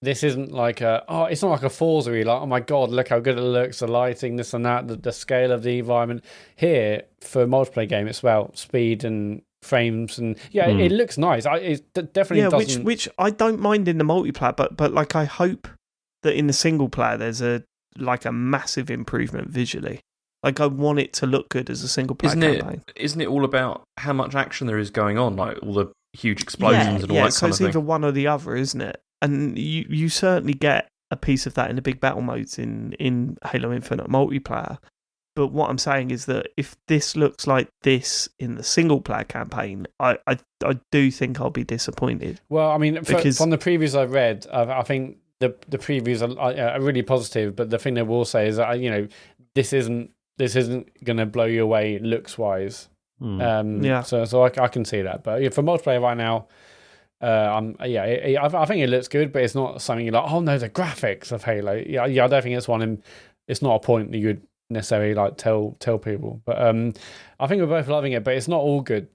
This isn't like it's not like a Forza where you're like, oh my god, look how good it looks, the lighting, this and that, the scale of the environment. Here, for a multiplayer game, it's about speed and frames, and it looks nice. It definitely doesn't... which I don't mind in the multiplayer, but like, I hope that in the single player there's a massive improvement visually. Like, I want it to look good as a single player campaign. Isn't it all about how much action there is going on, like all the huge explosions and all that kind of thing? So it's either one or the other, isn't it? And you certainly get a piece of that in the big battle modes in Halo Infinite multiplayer. But what I'm saying is that if this looks like this in the single player campaign, I do think I'll be disappointed. Well, I mean, from the previews I've read, I think the previews are really positive. But the thing they will say is that this isn't going to blow you away looks wise. So I can see that. But for multiplayer right now, I think it looks good, but it's not something you're like, oh no, the graphics of Halo. I don't think it's one. It's not a point that you would necessarily like tell people. But I think we're both loving it, but it's not all good.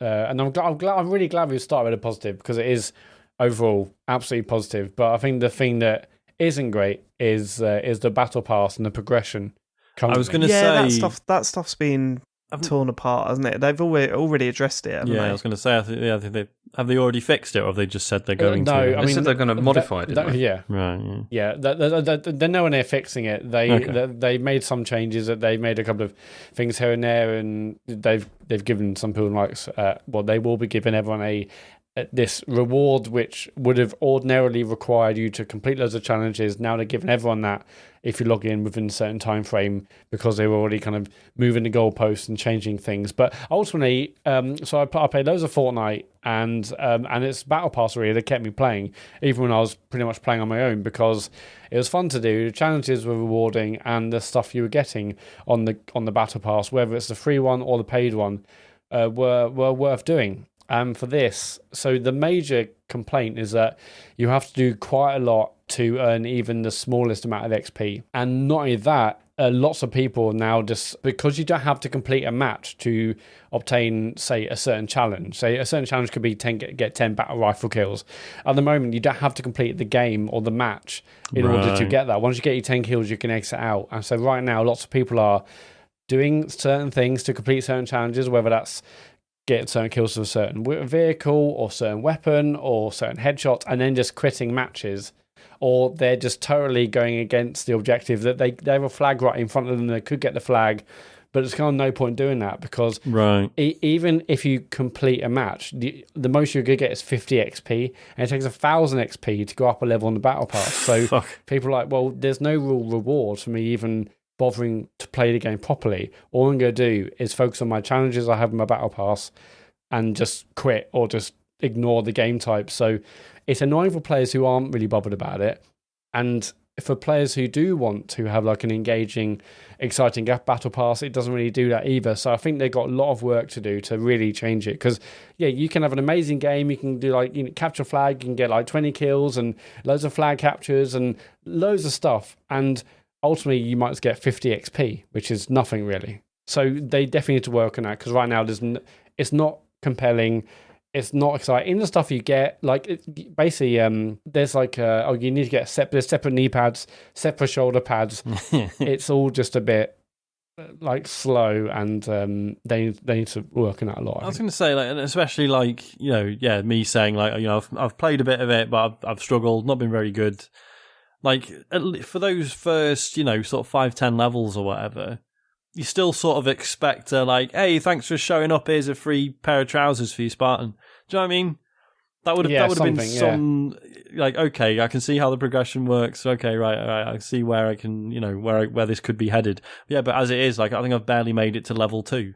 And I'm really glad we started with a positive, because it is overall absolutely positive. But I think the thing that isn't great is the battle pass and the progression. I was going to say that stuff's been torn apart, hasn't it? They've already addressed it, haven't they? I was going to say, I think they have they already fixed it, or have they just said they're going to? No, they said they're going to modify it, didn't they? Yeah. Right, yeah. They're nowhere near fixing it. They made some changes. That they made a couple of things here and there, and they've given some people they will be giving everyone this reward, which would have ordinarily required you to complete loads of challenges. Now they're giving everyone that if you log in within a certain time frame, because they were already kind of moving the goalposts and changing things. But ultimately, so I played loads of Fortnite, and it's Battle Pass really that kept me playing, even when I was pretty much playing on my own, because it was fun to do. The challenges were rewarding, and the stuff you were getting on the Battle Pass, whether it's the free one or the paid one, were worth doing. For this, so the major complaint is that you have to do quite a lot to earn even the smallest amount of XP. And not only that, lots of people now, just because you don't have to complete a match to obtain, say, a certain challenge. Say a certain challenge could be get 10 battle rifle kills. At the moment, you don't have to complete the game or the match in order to get that. Once you get your 10 kills, you can exit out. And so right now, lots of people are doing certain things to complete certain challenges, whether that's get certain kills with a certain vehicle or certain weapon or certain headshots, and then just quitting matches, or they're just totally going against the objective that they have a flag right in front of them. They could get the flag, but there's kind of no point doing that, because even if you complete a match, the most you're going to get is 50 XP, and it takes 1,000 XP to go up a level on the battle pass. So people are like, well, there's no real reward for me even bothering to play the game properly. All I'm going to do is focus on my challenges I have in my battle pass and just quit or just ignore the game type. So it's annoying for players who aren't really bothered about it, and for players who do want to have like an engaging, exciting battle pass, it doesn't really do that either. So I think they've got a lot of work to do to really change it, because you can have an amazing game, you can do capture flag, you can get like 20 kills and loads of flag captures and loads of stuff, and ultimately you might just get 50 XP, which is nothing really. So they definitely need to work on that, because right now it's not compelling, it's not exciting. The stuff you get, basically, there's you need to get there's separate knee pads, separate shoulder pads. It's all just a bit slow, and they need to work on that a lot. I was going to say, and especially me saying I've played a bit of it, but I've struggled, not been very good. For those first, sort of 5-10 levels or whatever, you still sort of expect hey, thanks for showing up, here's a free pair of trousers for you, Spartan. Do you know what I mean? That would have been some, okay, I can see how the progression works. Okay, right, I see where I can, where this could be headed. Yeah, but as it is, I think I've barely made it to level 2.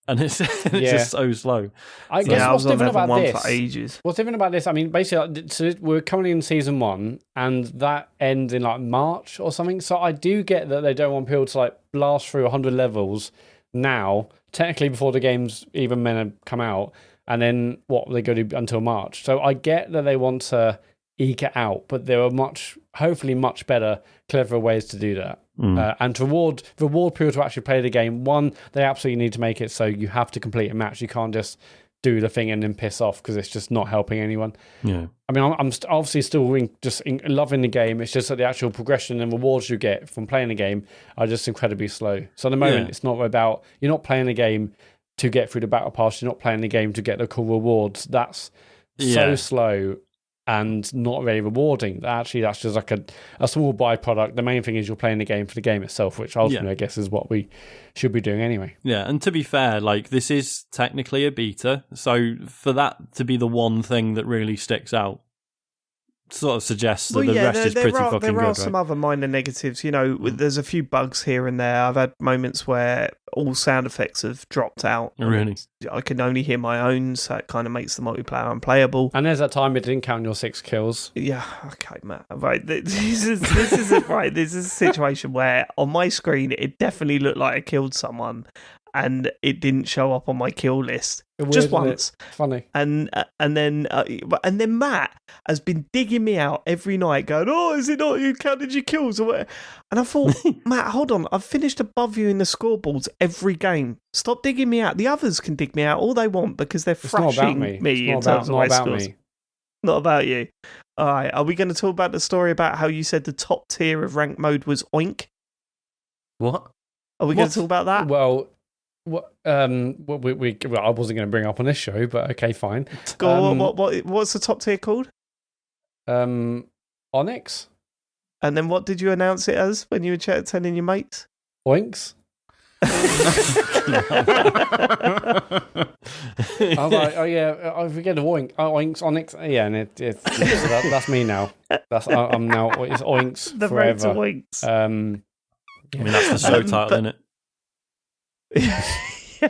And it's just so slow. I guess what's different about this? For ages. What's different about this? I mean, basically, so we're currently in season 1, and that ends in March or something. So I do get that they don't want people to blast through 100 levels now, technically before the game's even meant to come out, and then they go to until March. So I get that they want to eke it out, but there are hopefully much better, cleverer ways to do that. And to reward people to actually play the game. One, they absolutely need to make it so you have to complete a match. You can't just do the thing and then piss off, because it's just not helping anyone. Yeah, I mean, I'm obviously still loving the game. It's just that the actual progression and rewards you get from playing the game are just incredibly slow. So at the moment, it's not about, you're not playing the game to get through the battle pass. You're not playing the game to get the cool rewards. That's so slow and not very rewarding. Actually, that's just a small byproduct. The main thing is you're playing the game for the game itself, which ultimately I guess is what we should be doing anyway. Yeah, and to be fair, this is technically a beta, so for that to be the one thing that really sticks out sort of suggests that the rest is pretty fucking good. There are some other minor negatives. There's a few bugs here and there. I've had moments where all sound effects have dropped out. Really? I can only hear my own, so it kind of makes the multiplayer unplayable. And there's that time it didn't count your 6 kills. Yeah, okay, Matt. Right, this is a situation where on my screen it definitely looked like I killed someone, and it didn't show up on my kill list. Weird, just once. Funny. And then Matt has been digging me out every night, going, "Oh, is it not you counted your kills?" Or whatever. And I thought, Matt, hold on, I've finished above you in the scoreboards every game. Stop digging me out. The others can dig me out all they want, because they're thrashing me in terms of my scores. Not about you. All right, are we going to talk about the story about how you said the top tier of ranked mode was oink? What? Are we going to talk about that? Well, What well, I wasn't going to bring up on this show, but okay, fine. Go on, what's the top tier called? Onyx. And then what did you announce it as when you were telling your mates? Oinks. I was like, oh yeah, I forget the Oinks, Onyx. Yeah, and that's me now. I'm now. It's Oinks The road forever. to Oinks. I mean, that's the show title, isn't it? Yeah,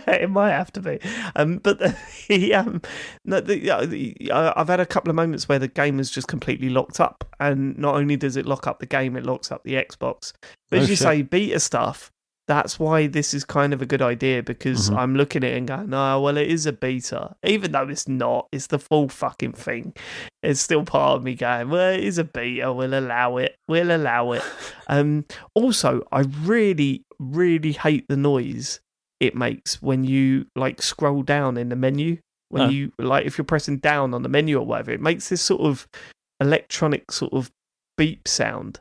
it might have to be. I've had a couple of moments where the game is just completely locked up, and not only does it lock up the game, it locks up the Xbox. But as you say, beta stuff. That's why this is kind of a good idea, because I'm looking at it and going, oh, well, it is a beta. Even though it's not, it's the full fucking thing. It's still part of me going, well, it is a beta, we'll allow it. Also, I really, really hate the noise it makes when you, like, scroll down in the menu. When you, like, if you're pressing down on the menu or whatever, it makes this sort of electronic sort of beep sound.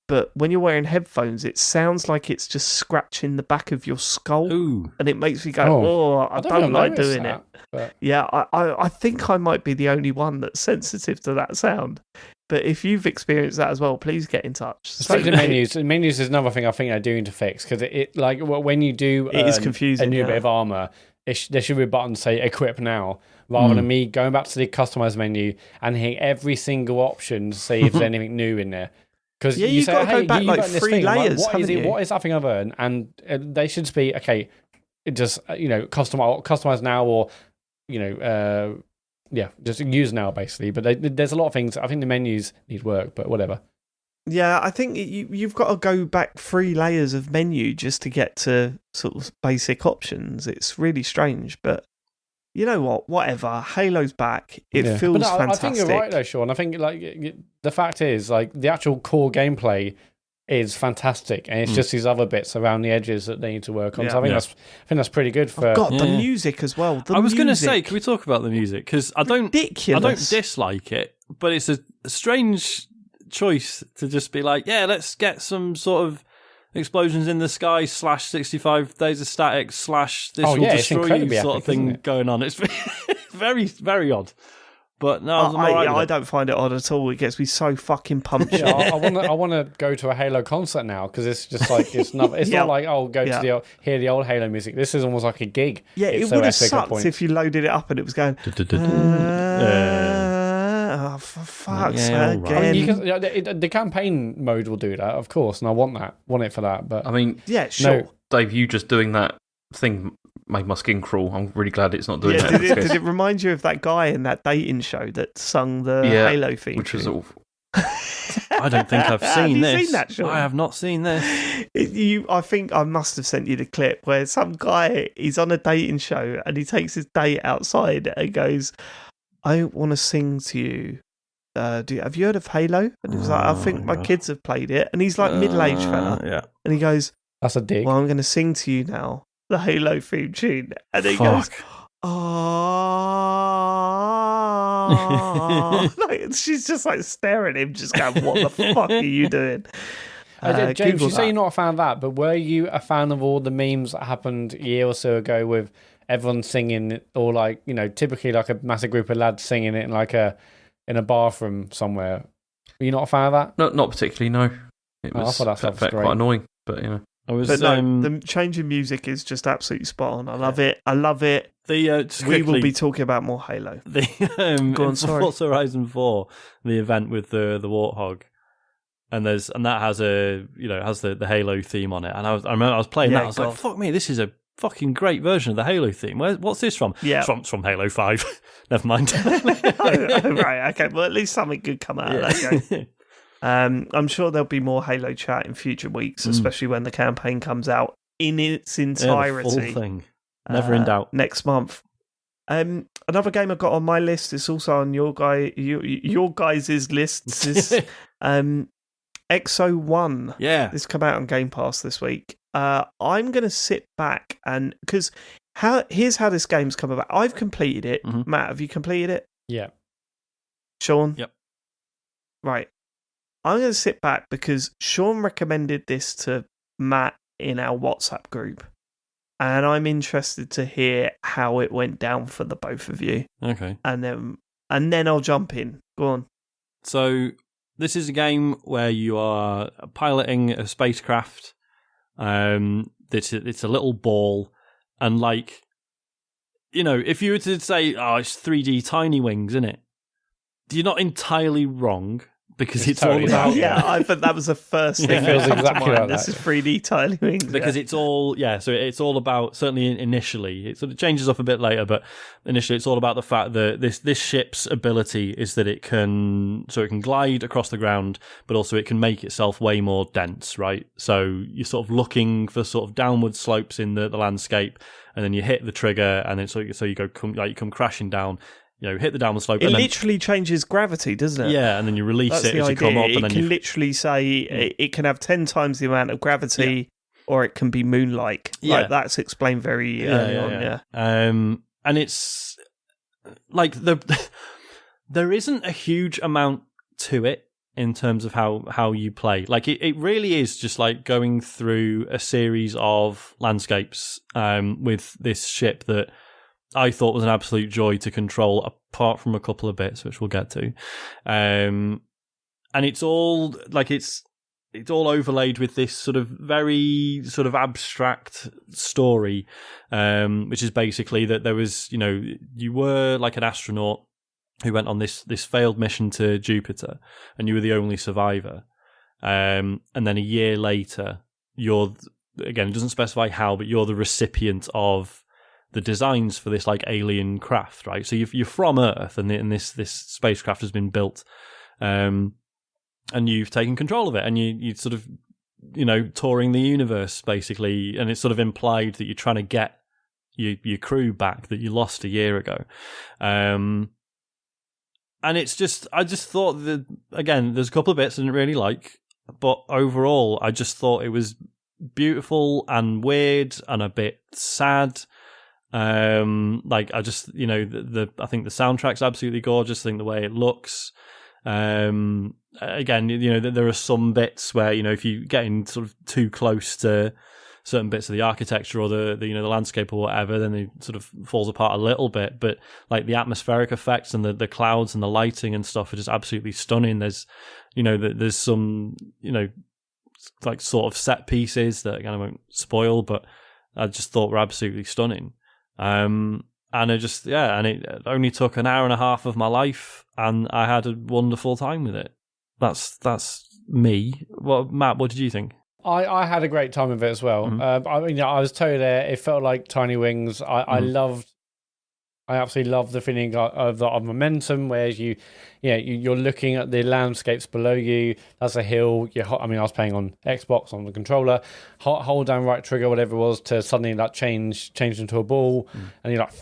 But when you're wearing headphones, it sounds like it's just scratching the back of your skull. Ooh. And it makes me go, I don't like doing it. But... Yeah, I think I might be the only one that's sensitive to that sound. But if you've experienced that as well, please get in touch. Especially menus. Menus is another thing I think they're doing to fix, because it like when you do it is confusing, a new bit of armour, there should be a button to say equip now, rather than me going back to the customise menu and hitting every single option to see if there's anything new in there. Because you say, hey, go back like 3 layers. Like, what is that thing I've earned? And they should be, okay, just, customise now, or, just use now, basically. But there's a lot of things. I think the menus need work, but whatever. Yeah, I think you've got to go back 3 layers of menu just to get to sort of basic options. It's really strange, but you know what? Whatever. Halo's back. It feels fantastic. I think you're right, though, Sean. I think the fact is, like, the actual core gameplay is fantastic, and it's just these other bits around the edges that they need to work on. Yeah. So I think that's pretty good for. The music as well. I was going to say, can we talk about the music? Because I don't dislike it, but it's a strange choice to just be like, yeah, let's get some sort of explosions in the sky / 65 days of static / this will destroy you sort of thing going on. It's very, very odd. But no, I don't find it odd at all. It gets me so fucking pumped. Yeah, I want to go to a Halo concert now, because it's just like it's not like to hear the old Halo music. This is almost like a gig. Yeah, it would have sucked if you loaded it up and it was going. Oh, for fuck's sake! Again. I mean, the campaign mode will do that, of course, and I want it for that. But I mean, yeah, sure. No, Dave, you just doing that thing made my skin crawl. I'm really glad it's not doing that. Did it remind you of that guy in that dating show that sung the Halo theme? Which was awful. I don't think I've seen this. Seen that, Sean? I have not seen this. I think I must have sent you the clip where some guy, he's on a dating show and he takes his date outside and goes, I want to sing to you. Have you heard of Halo? And he was like, I think my kids have played it. And he's like middle-aged fella. Yeah. And he goes, that's a dig. Well, I'm going to sing to you now the Halo theme tune. And he goes, oh. Like, she's just like staring at him, just going, what the fuck are you doing? James, you say you're not a fan of that, but were you a fan of all the memes that happened a year or so ago with everyone singing, or like, typically like a massive group of lads singing it in a bathroom somewhere? Were you not a fan of that? Not particularly, no. It was I thought that quite annoying, but the change in music is just absolutely spot on. I love it. We will be talking about more Halo. Go on, sorry. Forza Horizon 4, the event with the Warthog, and that has the Halo theme on it. And I remember I was playing that. I was like, fuck me, this is a fucking great version of the Halo theme. What's this from? Yeah, it's from Halo 5. Never mind. Right, okay. Well, at least something good come out of that game. I'm sure there'll be more Halo chat in future weeks, especially when the campaign comes out in its entirety. The full thing. Never in doubt. Next month. Another game I've got on my list is also on your guys' lists. Is Exo One. Yeah, this come out on Game Pass this week. I'm going to sit back and because here's how this game's come about. I've completed it. Mm-hmm. Matt, have you completed it? Yeah. Sean? Yep. Right. I'm going to sit back because Sean recommended this to Matt in our WhatsApp group. and I'm interested to hear how it went down for the both of you. Okay. And then I'll jump in. Go on. So this is a game where you are piloting a spacecraft. It's a little ball, and like, you know, if you were to say, "Oh, it's 3D Tiny Wings," isn't it? You're not entirely wrong. Because it's totally all about... Yeah, I thought that was the first thing. It feels that exactly like This that. is 3D Tiny Wings. Because it's all... Yeah, so it's all about... Certainly initially. It sort of changes up a bit later, but initially it's all about the fact that this ship's ability is that it can... So it can glide across the ground, but also it can make itself way more dense, right? So you're sort of looking for sort of downward slopes in the landscape, and then you hit the trigger, and then so you come crashing down. You know, hit the downward slope. It literally changes gravity, doesn't it? Yeah, and then you release That's it the as you idea. come up. And it can literally say it can have 10 times the amount of gravity, or it can be moon-like. Yeah. Like, that's explained very early on. And it's like there isn't a huge amount to it in terms of how you play. Like it really is just like going through a series of landscapes with this ship that I thought was an absolute joy to control, apart from a couple of bits which we'll get to, and it's all like it's all overlaid with this sort of very sort of abstract story, which is basically that there was, you know, you were like an astronaut who went on this failed mission to Jupiter, and you were the only survivor, and then a year later, you're, again, it doesn't specify how, but you're the recipient of the designs for this like alien craft, right? So you're from Earth, and this spacecraft has been built, and you've taken control of it, and you sort of, you know, touring the universe basically, and it's sort of implied that you're trying to get your crew back that you lost a year ago, and it's just, I just thought that, again, there's a couple of bits I didn't really like, but overall I just thought it was beautiful and weird and a bit sad. Like, I just, you know, I think the soundtrack's absolutely gorgeous. I think the way it looks, again, you know, there are some bits where, you know, if you get in sort of too close to certain bits of the architecture or the you know, the landscape or whatever, then it sort of falls apart a little bit. But like the atmospheric effects and the clouds and the lighting and stuff are just absolutely stunning. There's, you know, there's some, you know, like sort of set pieces that, again, I won't spoil, but I just thought were absolutely stunning. And it only took an hour and a half of my life, and I had a wonderful time with it. That's me. Well, Matt, what did you think? I had a great time with it as well. Mm-hmm. I mean, I was totally there. It felt like Tiny Wings. I absolutely love the feeling of momentum, where you're looking at the landscapes below you. That's a hill. I was playing on Xbox on the controller. Hold down right trigger, whatever it was, to suddenly like change into a ball, and you like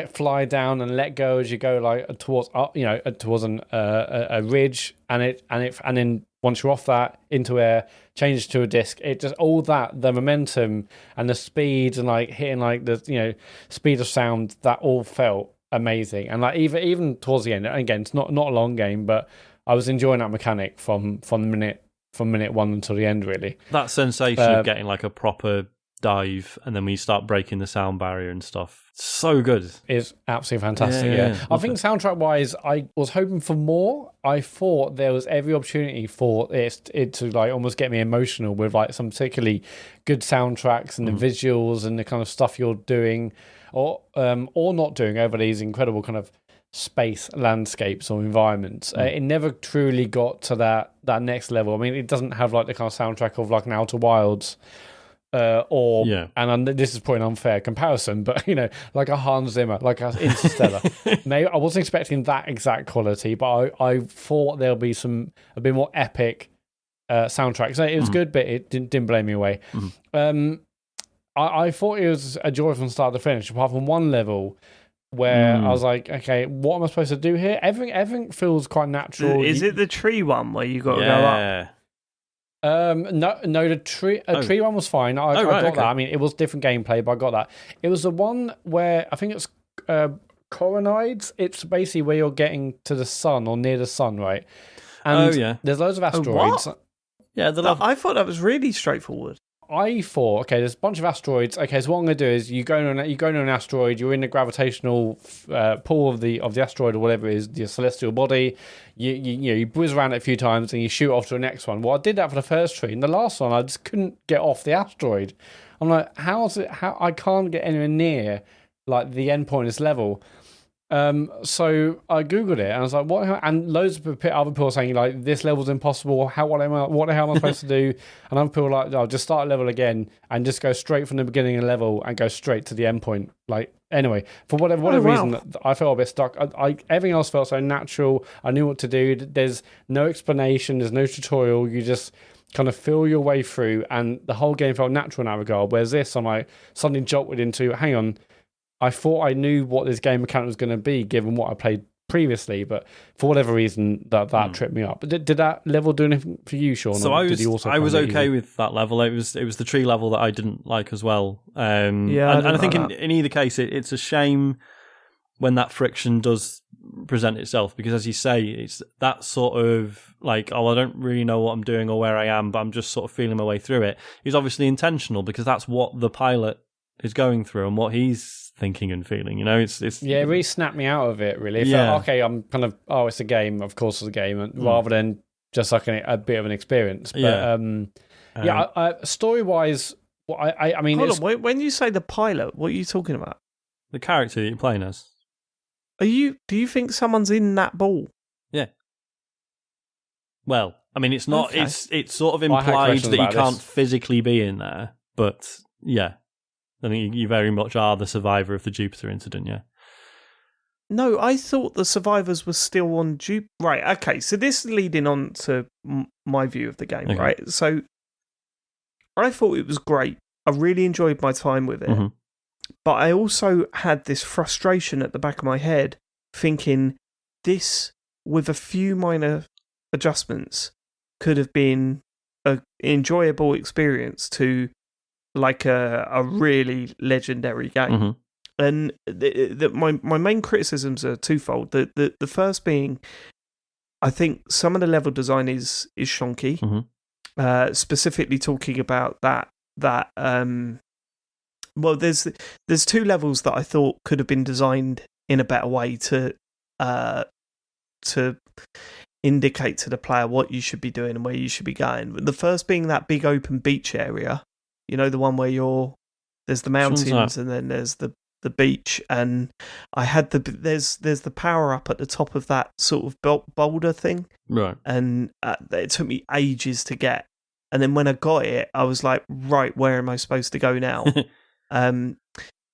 fly down and let go as you go like towards up, you know, towards a ridge, and then once you're off that into air, changes to a disc. It just, all that, the momentum and the speed and like hitting like the, you know, speed of sound, that all felt amazing. And like even towards the end, again, it's not a long game, but I was enjoying that mechanic from minute one until the end, really. That sensation of getting like a proper dive, and then when you start breaking the sound barrier and stuff, so good. It's absolutely fantastic. Yeah. I think soundtrack wise, I was hoping for more. I thought there was every opportunity for it to like almost get me emotional with like some particularly good soundtracks and the visuals and the kind of stuff you're doing or not doing over these incredible kind of space landscapes or environments. It never truly got to that next level. I mean, it doesn't have like the kind of soundtrack of like an Outer Wilds, and this is probably an unfair comparison, but you know, like a Hans Zimmer, like a Interstellar. Maybe I wasn't expecting that exact quality, but I thought there'll be a bit more epic soundtrack. So it was good, but it didn't blow me away. I thought it was a joy from start to finish, apart from one level where I was like, okay, what am I supposed to do here? Everything feels quite natural. Is it the tree one where you got to go up? No, the tree one was fine. I got that. I mean, it was different gameplay, but I got that. It was the one where I think it's Chronicles. It's basically where you're getting to the sun or near the sun, right? And there's loads of asteroids. What? Yeah, I thought that was really straightforward. I thought, okay, there's a bunch of asteroids. Okay, so what I'm going to do is you go on an asteroid. You're in the gravitational pull of the asteroid or whatever it is, your celestial body. You whiz around it a few times and you shoot off to the next one. Well, I did that for the first three. And the last one, I just couldn't get off the asteroid. I'm like, how I can't get anywhere near like the end point of this level. So I googled it and I was like, "What?" And loads of other people saying like, "This level's impossible. What the hell am I supposed to do?" And other people like, "I'll just start a level again and just go straight from the beginning of the level and go straight to the end point." Like anyway, for whatever reason, I felt a bit stuck. Everything else felt so natural. I knew what to do. There's no explanation. There's no tutorial. You just kind of feel your way through, and the whole game felt natural in that regard. Whereas this, I'm like suddenly jolted into, hang on. I thought I knew what this game mechanic was going to be, given what I played previously, but for whatever reason, that tripped me up. But did that level do anything for you, Sean? So I was okay with that level. It was the tree level that I didn't like as well. And I think in either case, it's a shame when that friction does present itself, because as you say, it's that sort of like, oh, I don't really know what I'm doing or where I am, but I'm just sort of feeling my way through it. It's obviously intentional because that's what the pilot is going through and what he's thinking and feeling, it's it really snapped me out of it, really. Felt, okay, I'm kind of, it's a game, of course it's a game, rather than just like a bit of an experience. But story wise, I mean, hold on, when you say the pilot, what are you talking about? The character that you're playing as. Do you think someone's in that ball? Yeah. Well, I mean, it's not. Okay. It's sort of implied that you can't physically be in there, but yeah. I think you very much are the survivor of the Jupiter incident, yeah? No, I thought the survivors were still on Jupiter. Right, okay, so this is leading on to my view of the game, okay. Right? So I thought it was great. I really enjoyed my time with it. Mm-hmm. But I also had this frustration at the back of my head, thinking this, with a few minor adjustments, could have been an enjoyable experience to like a really legendary game. Mm-hmm. And my main criticisms are twofold. The first being, I think some of the level design is shonky. Mm-hmm. Specifically talking about that well, there's two levels that I thought could have been designed in a better way to indicate to the player what you should be doing and where you should be going. The first being that big open beach area. The one where there's the mountains and then there's the beach, and I had there's the power up at the top of that sort of boulder thing, right? And it took me ages to get, and then when I got it, I was like, right, where am I supposed to go now?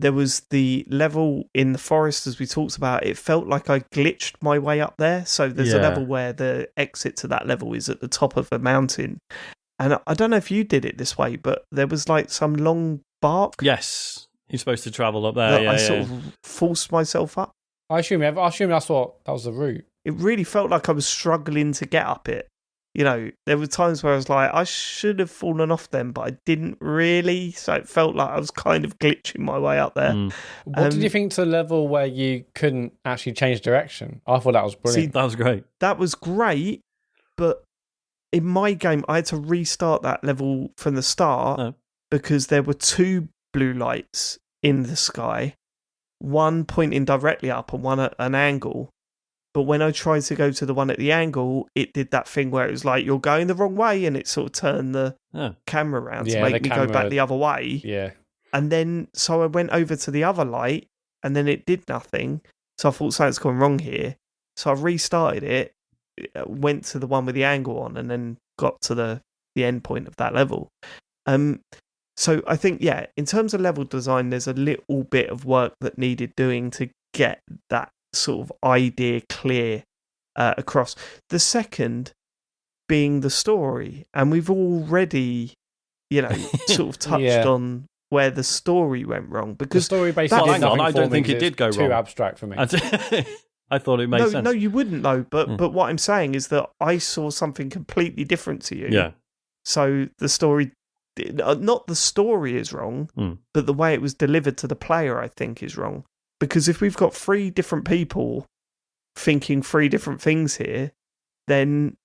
There was the level in the forest, as we talked about. It felt like I glitched my way up there. So there's a level where the exit to that level is at the top of a mountain. And I don't know if you did it this way, but there was like some long bark. Yes, you're supposed to travel up there. I sort of forced myself up. I assume that's what that was the route. It really felt like I was struggling to get up it. There were times where I was like, I should have fallen off them, but I didn't really. So it felt like I was kind of glitching my way up there. Mm. What did you think to the level where you couldn't actually change direction? I thought that was brilliant. That was great. That was great, but in my game, I had to restart that level from the start because there were two blue lights in the sky, one pointing directly up and one at an angle. But when I tried to go to the one at the angle, it did that thing where it was like, you're going the wrong way, and it sort of turned the camera around to make me go back the other way. Yeah. And then, so I went over to the other light, and then it did nothing. So I thought something's gone wrong here. So I restarted it, went to the one with the angle on, and then got to the end point of that level. So I think, in terms of level design, there's a little bit of work that needed doing to get that sort of idea clear across. The second being the story, and we've already, sort of touched on where the story went wrong, because the story basically. I don't think it did go wrong. Too abstract for me. I thought it made sense. No, you wouldn't though. But what I'm saying is that I saw something completely different to you. Yeah. So the story, not the story is wrong, but the way it was delivered to the player, I think, is wrong. Because if we've got three different people thinking three different things here, then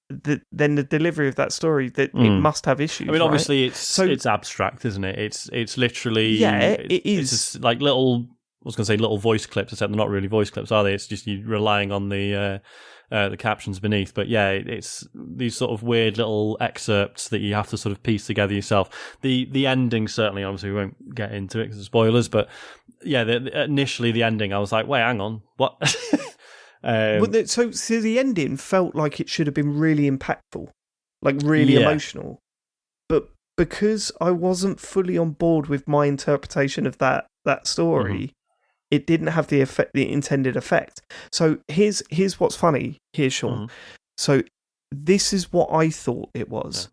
then the delivery of that story, that it must have issues. I mean, right? obviously, it's abstract, isn't it? It's literally it is. It's just like little. I was going to say little voice clips, except they're not really voice clips, are they? It's just you relying on the captions beneath. But yeah, it's these sort of weird little excerpts that you have to sort of piece together yourself. The ending, certainly, obviously, we won't get into it because of spoilers. But yeah, initially the ending, I was like, wait, hang on, what? So the ending felt like it should have been really impactful, like really emotional. But because I wasn't fully on board with my interpretation of that story, it didn't have the intended effect. So here's what's funny here, Sean. So this is what I thought it was.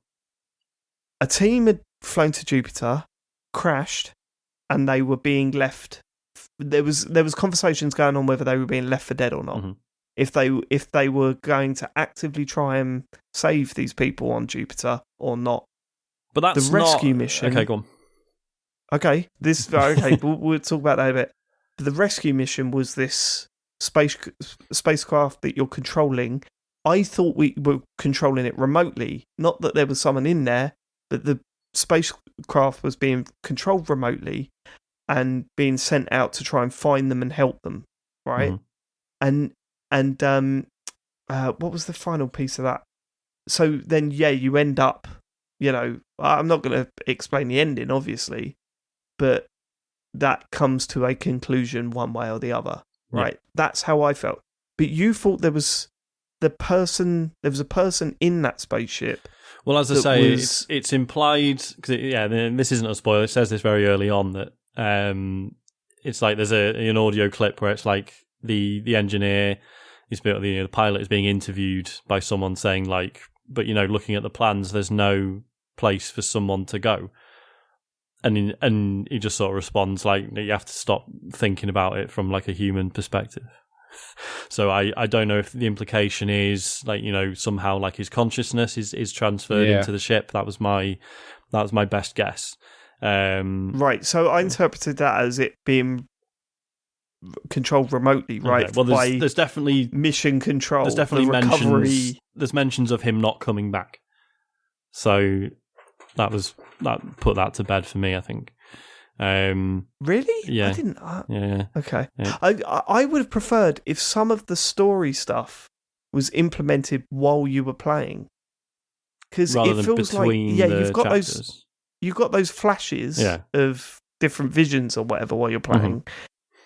A team had flown to Jupiter, crashed, and they were being left. There was conversations going on whether they were being left for dead or not. If they were going to actively try and save these people on Jupiter or not. But that's the rescue mission. Okay, go on. Okay, we'll talk about that a bit. The rescue mission was this spacecraft that you're controlling. I thought we were controlling it remotely. Not that there was someone in there, but the spacecraft was being controlled remotely and being sent out to try and find them and help them, right? And what was the final piece of that? So then, you end up, I'm not going to explain the ending, obviously, but that comes to a conclusion one way or the other, right? Yeah. That's how I felt. But you thought there was a person in that spaceship. Well, as I say, it's implied, because this isn't a spoiler, it says this very early on, that it's like there's an audio clip where it's like the engineer, the pilot is being interviewed by someone saying like, but looking at the plans, there's no place for someone to go. And he just sort of responds like, you have to stop thinking about it from like a human perspective. So I don't know if the implication is like, somehow like his consciousness is transferred into the ship. That was my best guess. Right. So I interpreted that as it being controlled remotely, right? Okay. Well, there's definitely mission control. There's definitely mentions of him not coming back. So that put that to bed for me, I think. Really? Yeah. I didn't. Yeah. Okay. Yeah. I would have preferred if some of the story stuff was implemented while you were playing, because it feels like you've got those flashes of different visions or whatever while you're playing,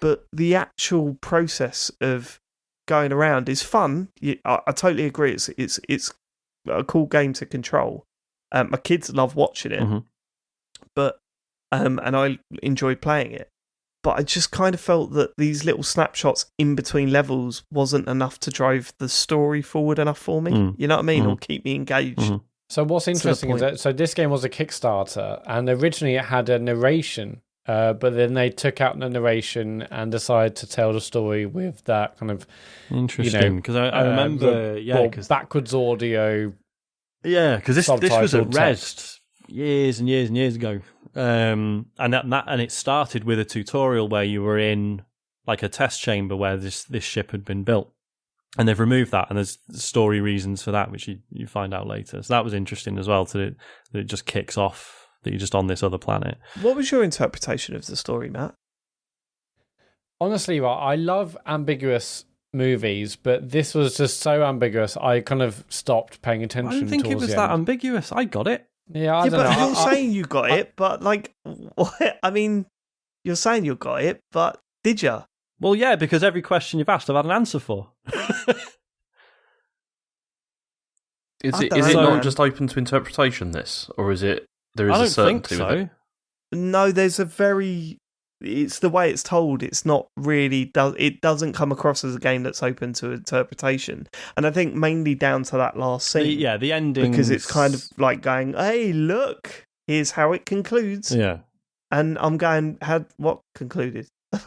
but the actual process of going around is fun. I totally agree. It's a cool game to control. My kids love watching it, but and I enjoyed playing it. But I just kind of felt that these little snapshots in between levels wasn't enough to drive the story forward enough for me. You know what I mean? Or keep me engaged. So what's interesting is that this game was a Kickstarter, and originally it had a narration, but then they took out the narration and decided to tell the story with that kind of interesting. Because I remember, backwards audio. Yeah, because this was at Rest years and years and years ago, and it started with a tutorial where you were in like a test chamber where this ship had been built, and they've removed that, and there's story reasons for that, which you find out later. So that was interesting as well. That it just kicks off that you're just on this other planet. What was your interpretation of the story, Matt? Honestly, I love ambiguous movies, but this was just so ambiguous I kind of stopped paying attention. I don't think it was that ambiguous. I got it. Yeah, I don't know. You're saying you got it, but like, I mean, you're saying you got it, but did you? Well, yeah, because every question you've asked, I've had an answer for. Is it not just open to interpretation? This, or is it? There is a certainty with it. No, there's a very. It's the way it's told. It's not really. It doesn't come across as a game that's open to interpretation, and I think mainly down to that last scene. The ending, because it's kind of like going, "Hey, look, here's how it concludes." Yeah, and I'm going, what concluded? Do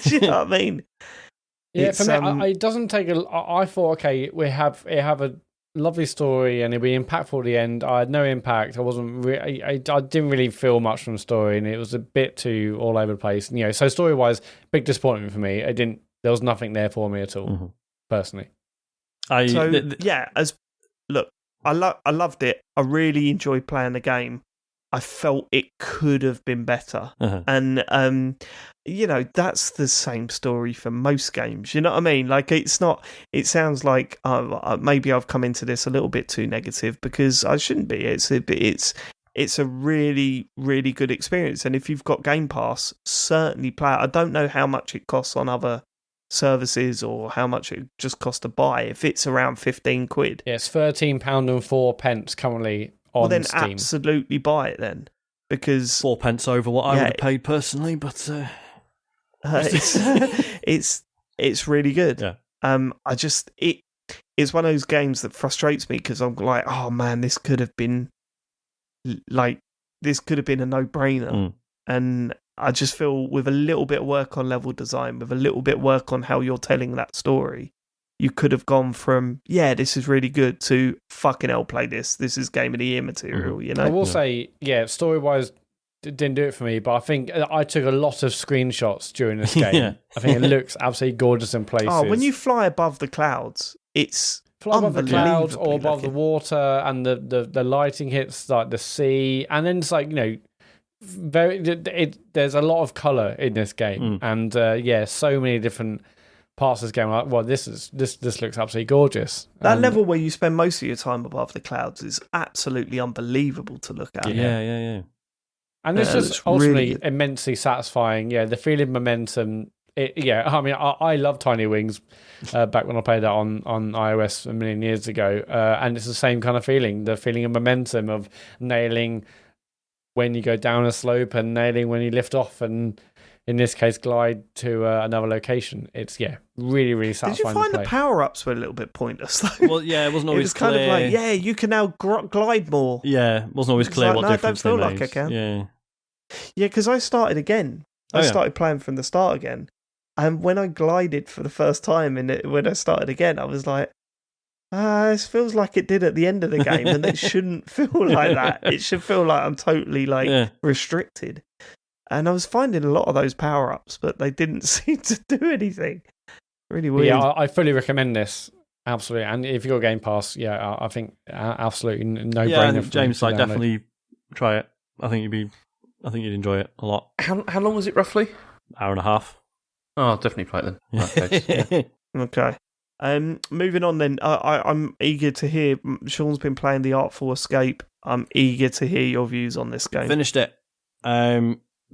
you know what I mean? Yeah, for me, it doesn't take a. I thought, okay, we have a lovely story and it'll be impactful at the end. I had no impact. I didn't really feel much from the story, and it was a bit too all over the place. So story wise, big disappointment for me. There was nothing there for me at all, personally. Look, I loved it. I really enjoyed playing the game. I felt it could have been better. And, that's the same story for most games. You know what I mean? Like, it's not, it sounds like maybe I've come into this a little bit too negative because I shouldn't be. It's a really, really good experience. And if you've got Game Pass, certainly play it. I don't know how much it costs on other services or how much it just costs to buy. If it's around 15 quid. Yeah, it's £13.04 currently on then Steam. Absolutely buy it then, because 4 pence over what I would have paid personally, but it's really good. Yeah. It's one of those games that frustrates me because I'm like, oh man, this could have been a no-brainer, and I just feel with a little bit of work on level design, with a little bit of work on how you're telling that story, you could have gone from, this is really good, to fucking hell, play this. This is Game of the Year material, you know? I will say, story-wise, it didn't do it for me, but I think I took a lot of screenshots during this game. I think it looks absolutely gorgeous in places. Oh, when you fly above the clouds, it's fly above the clouds or above the water, and the lighting hits like the sea, and then it's like, there's a lot of colour in this game, and so many different parts of this game. Like, well, this looks absolutely gorgeous. That level where you spend most of your time above the clouds is absolutely unbelievable to look at. Yeah. And it's just ultimately really immensely satisfying. Yeah, the feeling of momentum. I love Tiny Wings back when I played that on iOS a million years ago, and it's the same kind of feeling. The feeling of momentum of nailing when you go down a slope and nailing when you lift off, and in this case, glide to another location. It's, really, really satisfying. Did you find the power-ups were a little bit pointless, though? Well, it wasn't always clear. It was kind of like, you can now glide more. Yeah, it wasn't always clear what difference they made. I don't feel like I can. Yeah. Yeah, because I started again. I started playing from the start again. And when I glided for the first time, when I started again, I was like, this feels like it did at the end of the game, and it shouldn't feel like that. It should feel like I'm totally restricted. And I was finding a lot of those power-ups, but they didn't seem to do anything. Really weird. Yeah, I fully recommend this. Absolutely. And if you've got Game Pass, I think absolutely no-brainer. Yeah, James, definitely try it. I think you'd enjoy it a lot. How long was it roughly? Hour and a half. Oh, I'll definitely play it then. Okay. Moving on then, I'm eager to hear. Sean's been playing the Artful Escape. I'm eager to hear your views on this game. Finished it.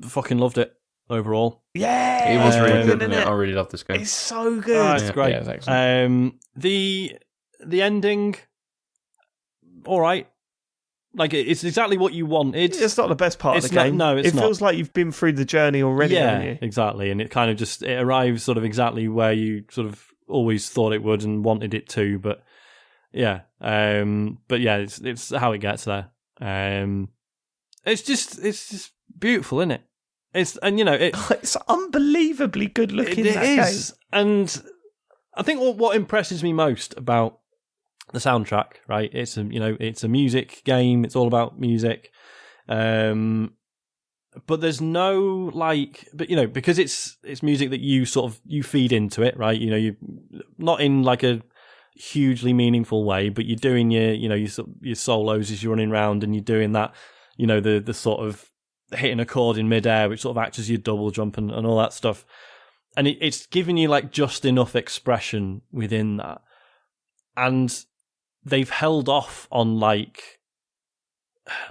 Fucking loved it overall. Yeah, it was really good, isn't it? I really love this game. It's so good. Oh, it's great. Yeah, it's excellent. The ending, all right. Like, it's exactly what you want. It's not the best part of the game. No, it's not. It feels like you've been through the journey already, haven't you? Exactly. And it kind of just, it arrives sort of exactly where you sort of always thought it would and wanted it to. But yeah. It's how it gets there. It's just beautiful, isn't it? It's unbelievably good looking. It is. Game. And I think what impresses me most about the soundtrack, right? It's a music game. It's all about music. But there's no because it's music that you feed into it, right? You not in like a hugely meaningful way, but you're doing your solos as you're running around, and you're doing that, the sort of hitting a chord in midair, which sort of acts as your double jump and all that stuff. And it's giving you like just enough expression within that. And they've held off on like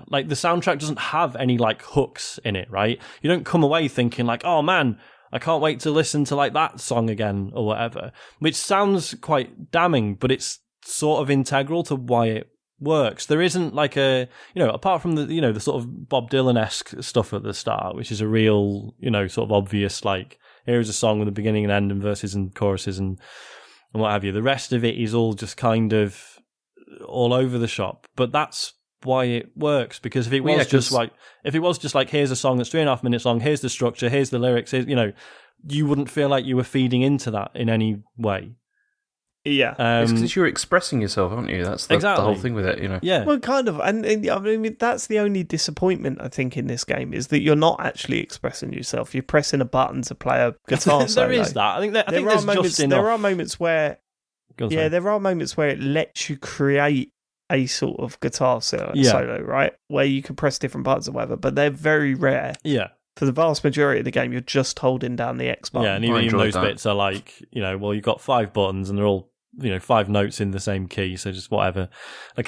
the soundtrack doesn't have any like hooks in it, right? You don't come away thinking like, oh man, I can't wait to listen to like that song again or whatever, which sounds quite damning, but it's sort of integral to why it works. There isn't like apart from the sort of Bob Dylan-esque stuff at the start, which is a real, sort of obvious, like, here's a song with a beginning and end and verses and choruses and what have you. The rest of it is all just kind of all over the shop, but that's why it works. Because if it was just like here's a song that's 3.5 minutes long, here's the structure, here's the lyrics, you wouldn't feel like you were feeding into that in any way. Yeah, it's because you're expressing yourself, aren't you? That's the whole thing with it, Yeah, well, kind of, and I mean that's the only disappointment I think in this game is that you're not actually expressing yourself. You're pressing a button to play a guitar solo. There is that. I think there's moments, just enough. There are moments where, there are moments where it lets you create a sort of guitar solo, right? Where you can press different buttons or whatever, but they're very rare. Yeah. For the vast majority of the game, you're just holding down the X button. Yeah, and even those bits are like, well, you've got 5 buttons and they're all, 5 notes in the same key, so just whatever. Like,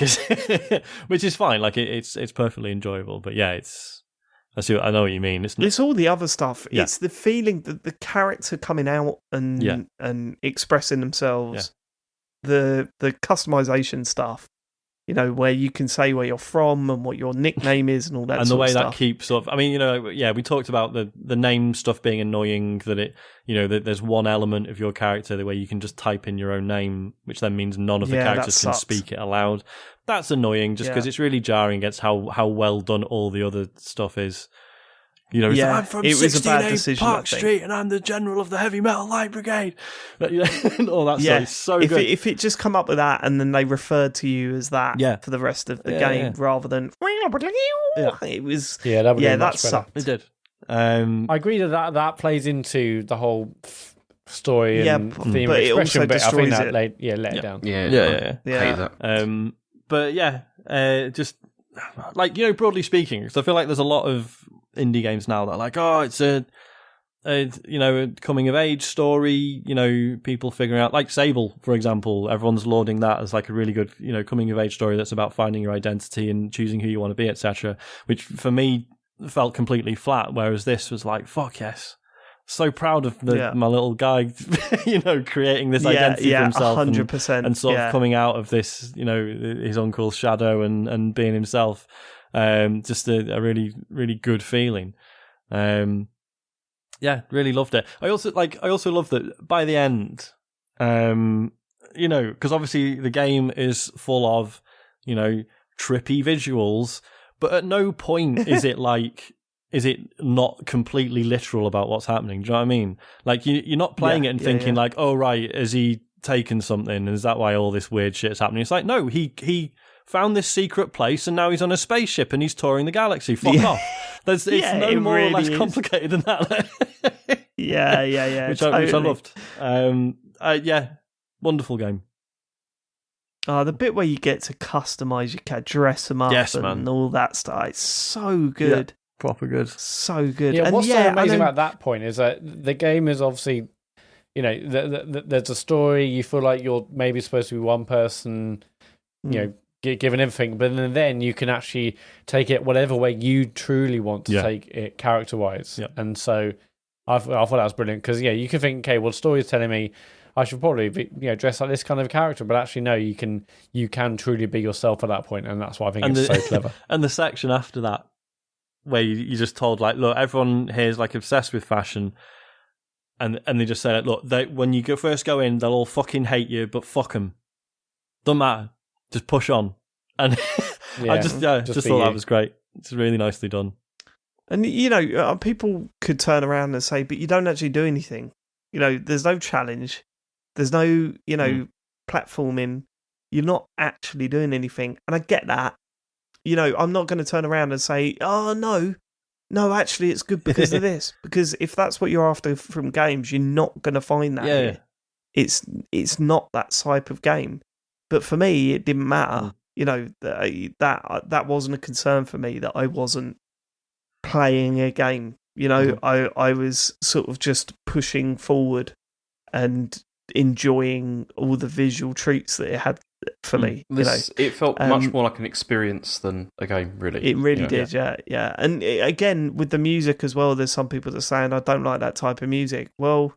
which is fine. Like, it's perfectly enjoyable. But yeah, I know what you mean. It's all the other stuff. Yeah. It's the feeling that the character coming out and expressing themselves. The customization stuff. Where you can say where you're from and what your nickname is and all that. And the way that stuff. keeps sort of, we talked about the name stuff being annoying, that it, that there's one element of your character the way you can just type in your own name, which then means none of the characters can speak it aloud. That's annoying just because it's really jarring against how well done all the other stuff is. I'm from 16A Park Street and I'm the general of the Heavy Metal Light Brigade. All that stuff is so good. If it just come up with that and then they referred to you as that for the rest of the game rather than it was that would be much better. It did. I agree that plays into the whole story and theme but expression, it also but I think that it. let it down. Yeah. Hate that. But just like broadly speaking, because I feel like there's a lot of indie games now that are like, oh, it's a coming of age story, people figuring out, like Sable, for example, everyone's lauding that as like a really good, coming of age story that's about finding your identity and choosing who you want to be, etc., which for me felt completely flat, whereas this was like, fuck yes. So proud of my little guy, creating this identity for himself 100%, and sort of coming out of this, his uncle's shadow and being himself. Just a really, really good feeling. Really loved it. I also love that by the end, because obviously the game is full of, trippy visuals, but at no point is it not completely literal about what's happening? Do you know what I mean? Like you're not playing it and thinking like, oh right, has he taken something? And is that why all this weird shit's happening? It's like, no, he found this secret place and now he's on a spaceship and he's touring the galaxy. Fuck off. It's no more really or less complicated than that. yeah. Which I loved. Wonderful game. The bit where you get to customize your cat, dress them up, and all that stuff. It's so good. Yeah, proper good. So good. Yeah, and what's so amazing about that point is that the game is obviously, there's a story. You feel like you're maybe supposed to be one person, given everything, but then you can actually take it whatever way you truly want to take it character-wise. Yeah. And so I thought that was brilliant because, you can think, okay, well, the story is telling me I should probably be, dress like this kind of character, but actually, no, you can truly be yourself at that point, and that's why I think it's so clever. And the section after that, where you just told, like, look, everyone here is, like, obsessed with fashion, and they just say, look, when you first go in, they'll all fucking hate you, but fuck them. Don't matter. Just push on. And I just thought that was great. It's really nicely done. And, people could turn around and say, but you don't actually do anything. There's no challenge. There's no, platforming. You're not actually doing anything. And I get that. I'm not going to turn around and say, oh, no, actually it's good because of this. Because if that's what you're after from games, you're not going to find that here. It's not that type of game. But for me, it didn't matter. That wasn't a concern for me, that I wasn't playing a game. I was sort of just pushing forward and enjoying all the visual treats that it had for me. It felt much more like an experience than a game, really. It really did, yeah. And again, with the music as well, there's some people that are saying, I don't like that type of music. Well,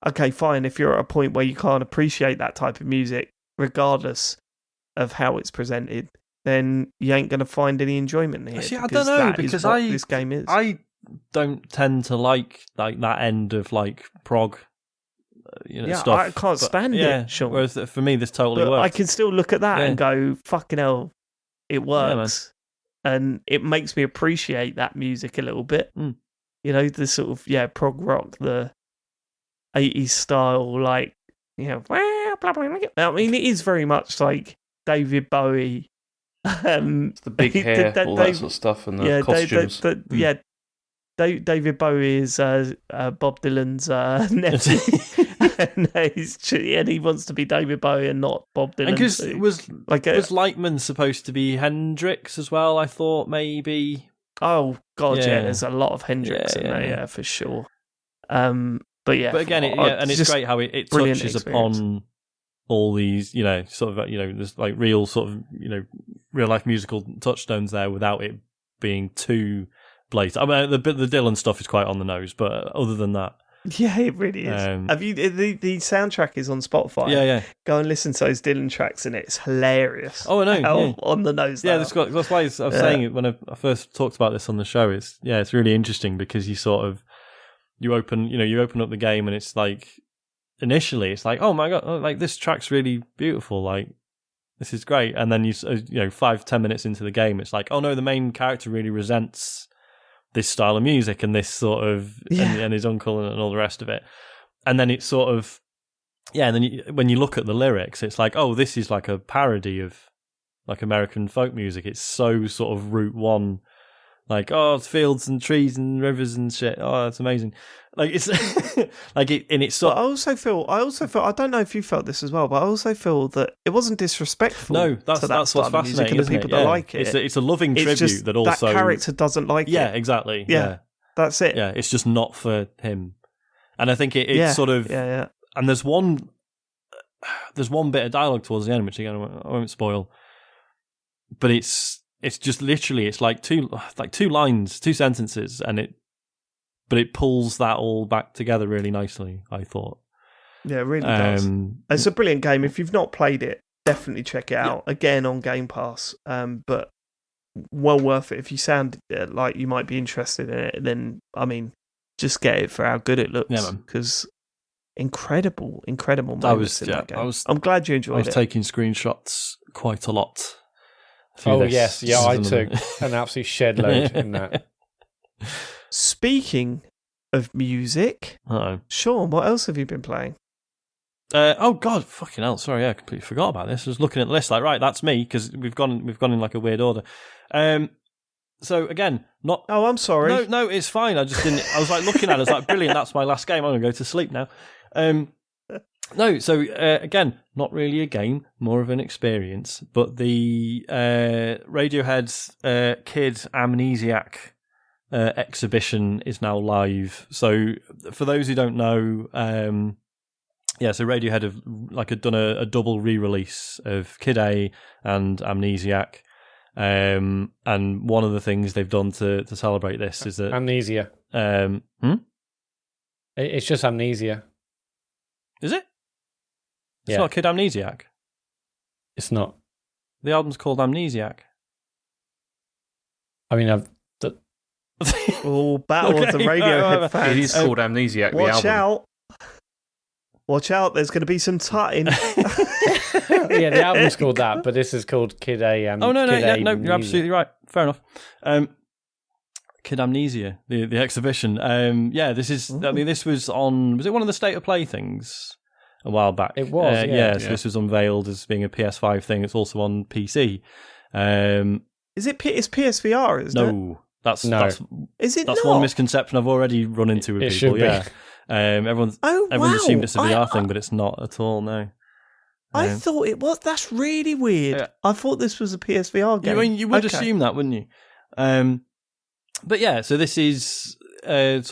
okay, fine. If you're at a point where you can't appreciate that type of music, regardless of how it's presented, then you ain't going to find any enjoyment here. See, I don't know, because this game is. I don't tend to like that end of like prog, stuff. I can't stand it. Sean. Whereas for me, this totally works. I can still look at that and go, "Fucking hell, it works," and it makes me appreciate that music a little bit. The sort of prog rock, the 80s style, like I mean, it is very much like David Bowie. It's the big hair, all that sort of stuff, and the costumes. David Bowie is Bob Dylan's nephew, and he wants to be David Bowie and not Bob Dylan. And because too. was Like Lightman supposed to be Hendrix as well? I thought maybe. oh god, Yeah. there's a lot of Hendrix Yeah, in there, yeah. yeah, for sure. But yeah, But again, and it's just great how it brilliant touches experience. upon all these, sort of, there's like real sort of, real life musical touchstones there without it being too blatant. I mean, the Dylan stuff is quite on the nose, but other than that, Yeah, it really is. Have you the soundtrack is on Spotify? yeah. Go and listen to those Dylan tracks, and it's hilarious. Oh, I know. How Yeah. on the nose. Yeah, they are. that's why I was saying it when I first talked about this on the show. It's really interesting because you sort of you open up the game and it's like initially it's like, oh my god, like this track's really beautiful, like this is great, and then 5-10 minutes into the game it's like, oh no, the main character really resents this style of music and this sort of and his uncle and all the rest of it, and then it's sort of and then when you look at the lyrics it's like, oh, this is like a parody of like American folk music. It's so sort of Route One, like, oh, it's fields and trees and rivers and shit. Oh, that's amazing. Like it's like it, and it's sort. But I also feel. I don't know if you felt this as well, but I also feel that it wasn't disrespectful. No, that's to that what's style of music fascinating. and the Isn't people it? that Yeah. like it. It's a loving It's tribute just that also that character doesn't like it. Yeah, exactly. Yeah, That's it. yeah. It's just not for him, and I think it's sort of. Yeah. And there's one bit of dialogue towards the end, which again I won't spoil, but it's just literally it's like two lines, two sentences, but it pulls that all back together really nicely, I thought. Yeah, it really does. It's a brilliant game. If you've not played it, definitely check it out. Again on Game Pass. But well worth it. If you sound like you might be interested in it, then I mean, just get it for how good it looks. Yeah, man. Because incredible moments in that game. I'm glad you enjoyed it. I was taking screenshots quite a lot. Oh yes, yeah, I took an absolute shed load in that. Speaking of music, Sean, what else have you been playing? Oh god, fucking hell! Sorry, I completely forgot about this. I was looking at the list, like, right, that's me, because we've gone in like a weird order. So again, not. Oh, I'm sorry. No, it's fine. I just didn't. I was like looking at it. I was like, brilliant. That's my last game. I'm gonna go to sleep now. No, so again, not really a game, more of an experience. But the Radiohead's Kid Amnesiac exhibition is now live. So for those who don't know, so Radiohead have done a double re-release of Kid A and Amnesiac. And one of the things they've done to celebrate this is that Amnesia. It's just Amnesia. Is it? It's not Kid Amnesiac. It's not. The album's called Amnesiac. I mean, Oh, battle of the Radiohead fans. It is called Amnesiac. Watch the album. out! Watch out! There's going to be some tutting. yeah, the album's called that, but this is called Kid A. No, you're absolutely right. Fair enough. Kid Amnesia, the exhibition. This is. I mean, this was on. Was it one of the State of Play things a while back? It was. So this was unveiled as being a PS5 thing. It's also on PC. Is it? It's PSVR, isn't it? No, that's Is it? That's not? one misconception I've already run into with It people. Should Yeah. be. Everyone's assumed it's a VR thing, but it's not at all. No. I thought it was. That's really weird. Yeah. I thought this was a PSVR game. You would assume that, wouldn't you? But yeah, so this is this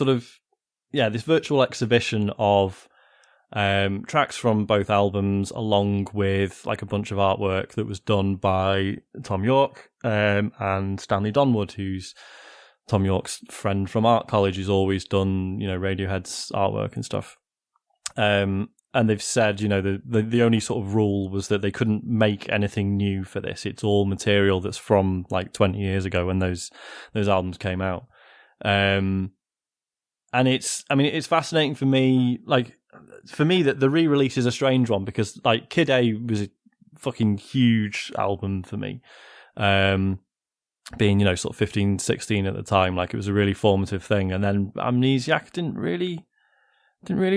virtual exhibition of tracks from both albums, along with like a bunch of artwork that was done by Tom York and Stanley Donwood, who's Tom York's friend from art college, who's always done Radiohead's artwork and stuff. And they've said, the only sort of rule was that they couldn't make anything new for this. It's all material that's from like 20 years ago when those albums came out. And it's fascinating for me. Like, for me, that the re-release is a strange one because like Kid A was a fucking huge album for me. Being, sort of 15, 16 at the time, like it was a really formative thing. And then Amnesiac didn't really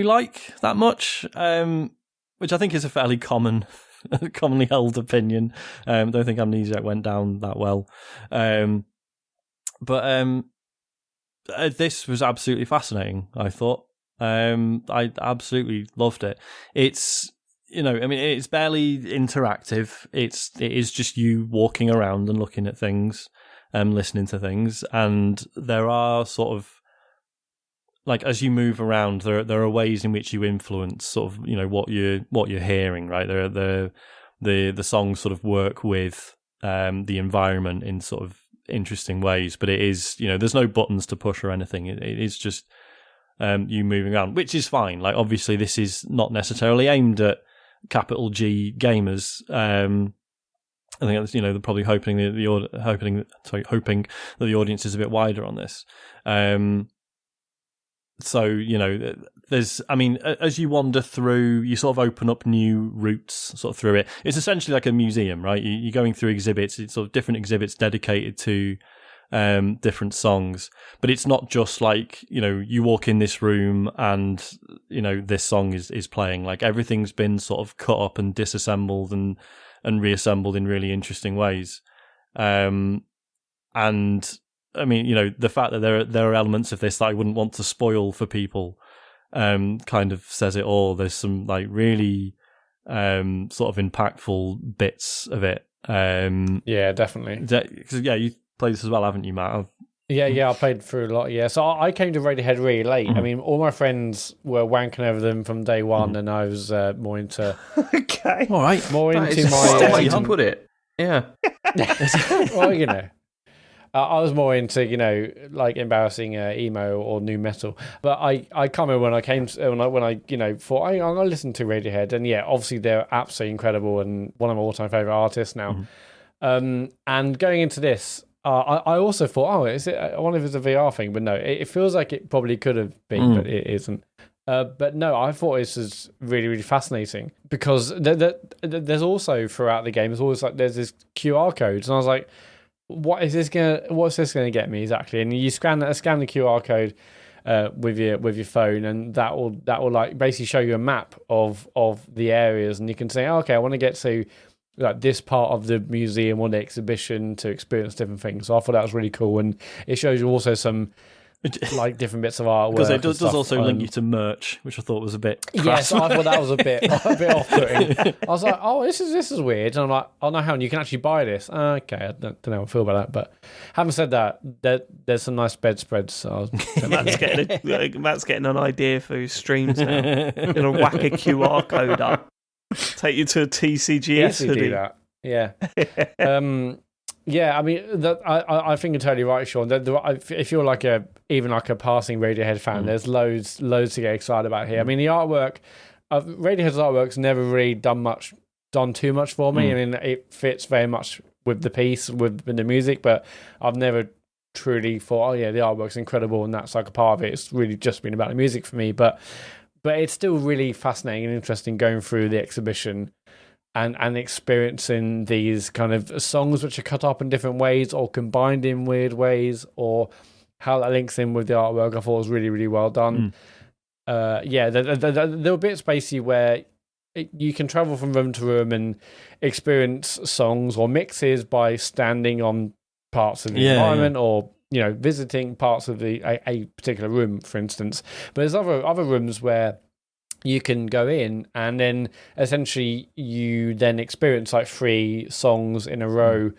like that much, which I think is a fairly commonly held opinion. Don't think Amnesiac went down that well. But this was absolutely fascinating, I thought. I absolutely loved it. It's, you know, I mean, it's barely interactive. It is just you walking around and looking at things, listening to things, and there are sort of, like, as you move around, there are ways in which you influence sort of, you know, what you're hearing, right? The songs sort of work with the environment in sort of interesting ways, but it is, you know, there's no buttons to push or anything. It is just you moving around, which is fine. Like, obviously, this is not necessarily aimed at capital G gamers. I think that's, you know, they're probably hoping that the audience is a bit wider on this. So, you know, there's, I mean, as you wander through, you sort of open up new routes sort of through it. It's essentially like a museum, right? You're going through exhibits. It's sort of different exhibits dedicated to different songs, but it's not just like, you know, you walk in this room and, you know, this song is playing. Like, everything's been sort of cut up and disassembled and reassembled in really interesting ways. And I mean, you know, the fact that there are elements of this that I wouldn't want to spoil for people kind of says it all. There's some, like, really sort of impactful bits of it. Yeah, definitely. Because, yeah, you played this as well, haven't you, Matt? Yeah, I played through a lot, yeah. So I came to Radiohead really late. I mean, all my friends were wanking over them from day one, and I was more into... Okay. All right. More That into is my... the way to put it. Yeah. Well, you know... I was more into, you know, like embarrassing emo or new metal. But I can't remember when I came to, when I you know, thought I'm going to listen to Radiohead. And yeah, obviously they're absolutely incredible and one of my all-time favourite artists now. And going into this, I also thought, I wonder if it's a VR thing. But no, it feels like it probably could have been, but it isn't. But no, I thought this was really, really fascinating because there's also throughout the game, there's this QR codes. And I was like, what's this gonna get me exactly? And you scan the QR code with your phone, and that will like basically show you a map of the areas, and you can say, okay, I want to get to like this part of the museum or the exhibition to experience different things. So I thought that was really cool, and it shows you also some like different bits of artwork because it does also link you to merch, which I thought was a bit crass. Yes, I thought that was a bit off-putting. I was like, oh, this is weird, and I'm like, oh no, hang on, you can actually buy this. Okay, I don't know how I feel about that, but having said that, there's some nice bedspreads. So Matt's getting an idea for his streams now. Gonna whack a QR code up, take you to a TCGS hoodie. Do that. Yeah. Yeah, I mean, I think you're totally right, Sean. If you're like even a passing Radiohead fan, there's loads to get excited about here. I mean, the artwork, Radiohead's artwork's never really done too much for me. I mean, it fits very much with the piece, with the music, but I've never truly thought, oh yeah, the artwork's incredible, and that's like a part of it. It's really just been about the music for me, but it's still really fascinating and interesting going through the exhibition. And experiencing these kind of songs which are cut up in different ways or combined in weird ways, or how that links in with the artwork, I thought was really, really well done. Yeah, there were bits basically where you can travel from room to room and experience songs or mixes by standing on parts of the environment or, you know, visiting parts of a particular room, for instance. But there's other rooms where you can go in and then essentially you then experience like 3 songs in a row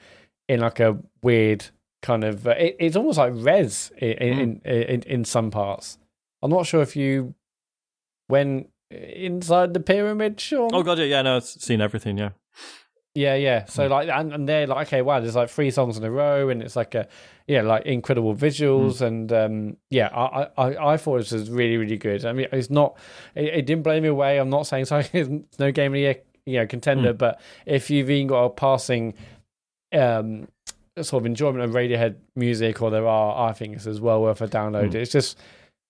in like a weird kind of it's almost like res in some parts. I'm not sure if you went inside the pyramid, Sean. Oh god, yeah, no, I've seen everything. Yeah. So like, and they're like, okay, wow, there's like 3 songs in a row, and it's like like incredible visuals, and I thought this was really, really good. I mean, it's not, it didn't blow me away. I'm not saying it's no game of the year, contender, but if you've even got a passing sort of enjoyment of Radiohead music, or there are, I think it's well worth a download.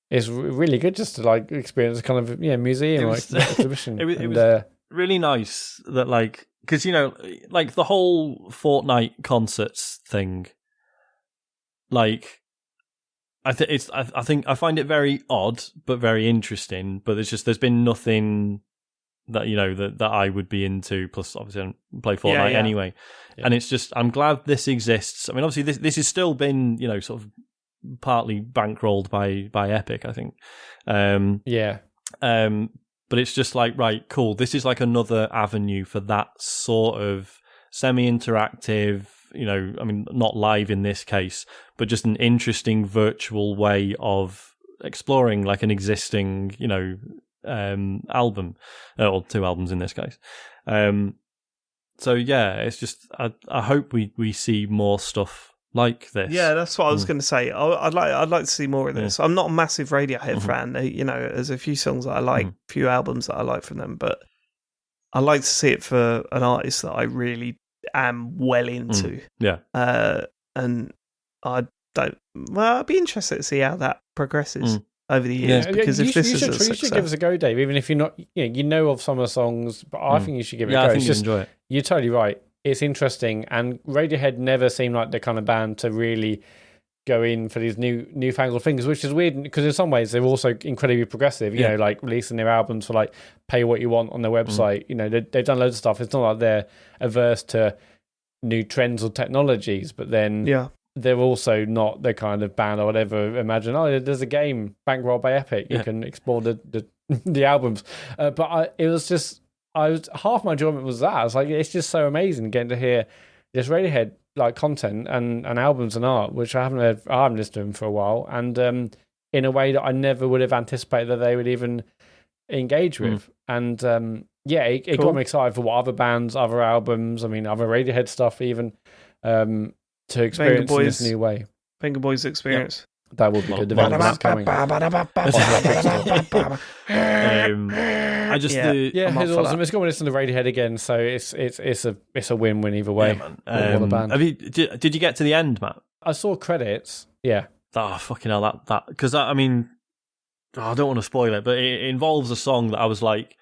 It's really good just to like experience a kind of museum or exhibition. It was really nice that, like, because, you know, like the whole Fortnite concerts thing, like, I think I find it very odd but very interesting. But there's been nothing that, you know, that I would be into. Plus, obviously, I don't play Fortnite anyway, and it's just, I'm glad this exists. I mean, obviously, this has still been, you know, sort of partly bankrolled by Epic, I think. But it's just like, right, cool. This is like another avenue for that sort of semi-interactive, I mean, not live in this case, but just an interesting virtual way of exploring like an existing, album, or 2 albums in this case. So yeah, it's just I hope we see more stuff like this. Yeah, that's what I was going to say. I'd like to see more of this. I'm not a massive Radiohead fan. There's a few songs that I like, a few albums that I like from them, but I like to see it for an artist that I really am well into. Yeah. And I'd be interested to see how that progresses over the years, because if this is a success, you should give us a go, Dave. Even if you're not, you know of some of the songs, but I think you should give it a go. I think you enjoy it. You're totally right. It's interesting, and Radiohead never seemed like the kind of band to really go in for these newfangled things, which is weird because in some ways they're also incredibly progressive. You know, like releasing their albums for like pay what you want on their website. They've done loads of stuff. It's not like they're averse to new trends or technologies, but then they're also not the kind of band or whatever. Imagine, there's a game bankrolled by Epic. You can explore the albums. But half my enjoyment was that. I was like, it's just so amazing getting to hear this Radiohead like content and albums and art, which I haven't listened to them for a while, and in a way that I never would have anticipated that they would even engage with. And it got me excited for what other bands, other albums, I mean, other Radiohead stuff even, to experience in this new way. Finger Boys experience. That will be good. Development's coming. It's awesome. It's got to listen to Radiohead again, so it's a win-win either way. Yeah, man. Band. Did you get to the end, Matt? I saw credits. Yeah. Oh fucking hell! That because I mean, I don't want to spoil it, but it involves a song that I was like,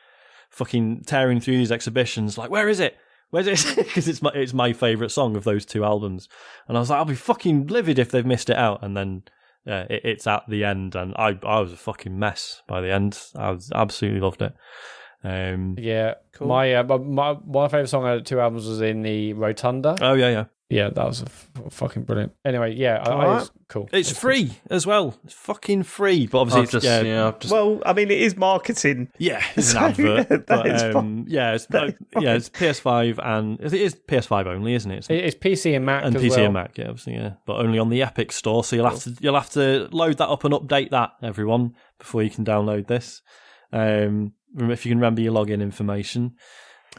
fucking tearing through these exhibitions, like, where is it? Where's it? Because it's my favourite song of those 2 albums, and I was like, I'll be fucking livid if they've missed it out, and then. It's at the end, and I was a fucking mess by the end. I absolutely loved it. Cool. My favourite song out of 2 albums was in the Rotunda. Oh yeah. Yeah, that was fucking brilliant. Anyway, it's cool. It's free as well. It's fucking free, but obviously well, I mean, it is marketing. Yeah, it's an advert. It's PS5 and it is PS5 only, isn't it? It's PC and Mac and as PC well. and Mac, yeah, obviously, but only on the Epic Store. So you'll have to load that up and update that, everyone, before you can download this. If you can remember your login information.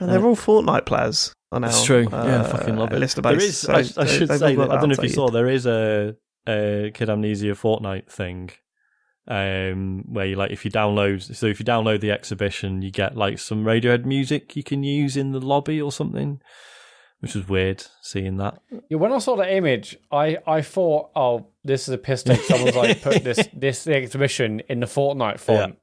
And they're all Fortnite players. It's true. I fucking love it. There is, I should say, that, I don't know if you saw, there is a Kid Amnesia Fortnite thing, where you if you download the exhibition, you get like some Radiohead music you can use in the lobby or something, which was weird seeing that. Yeah, when I saw that image, I thought, oh, this is a piss take. Someone's like put this exhibition in the Fortnite font.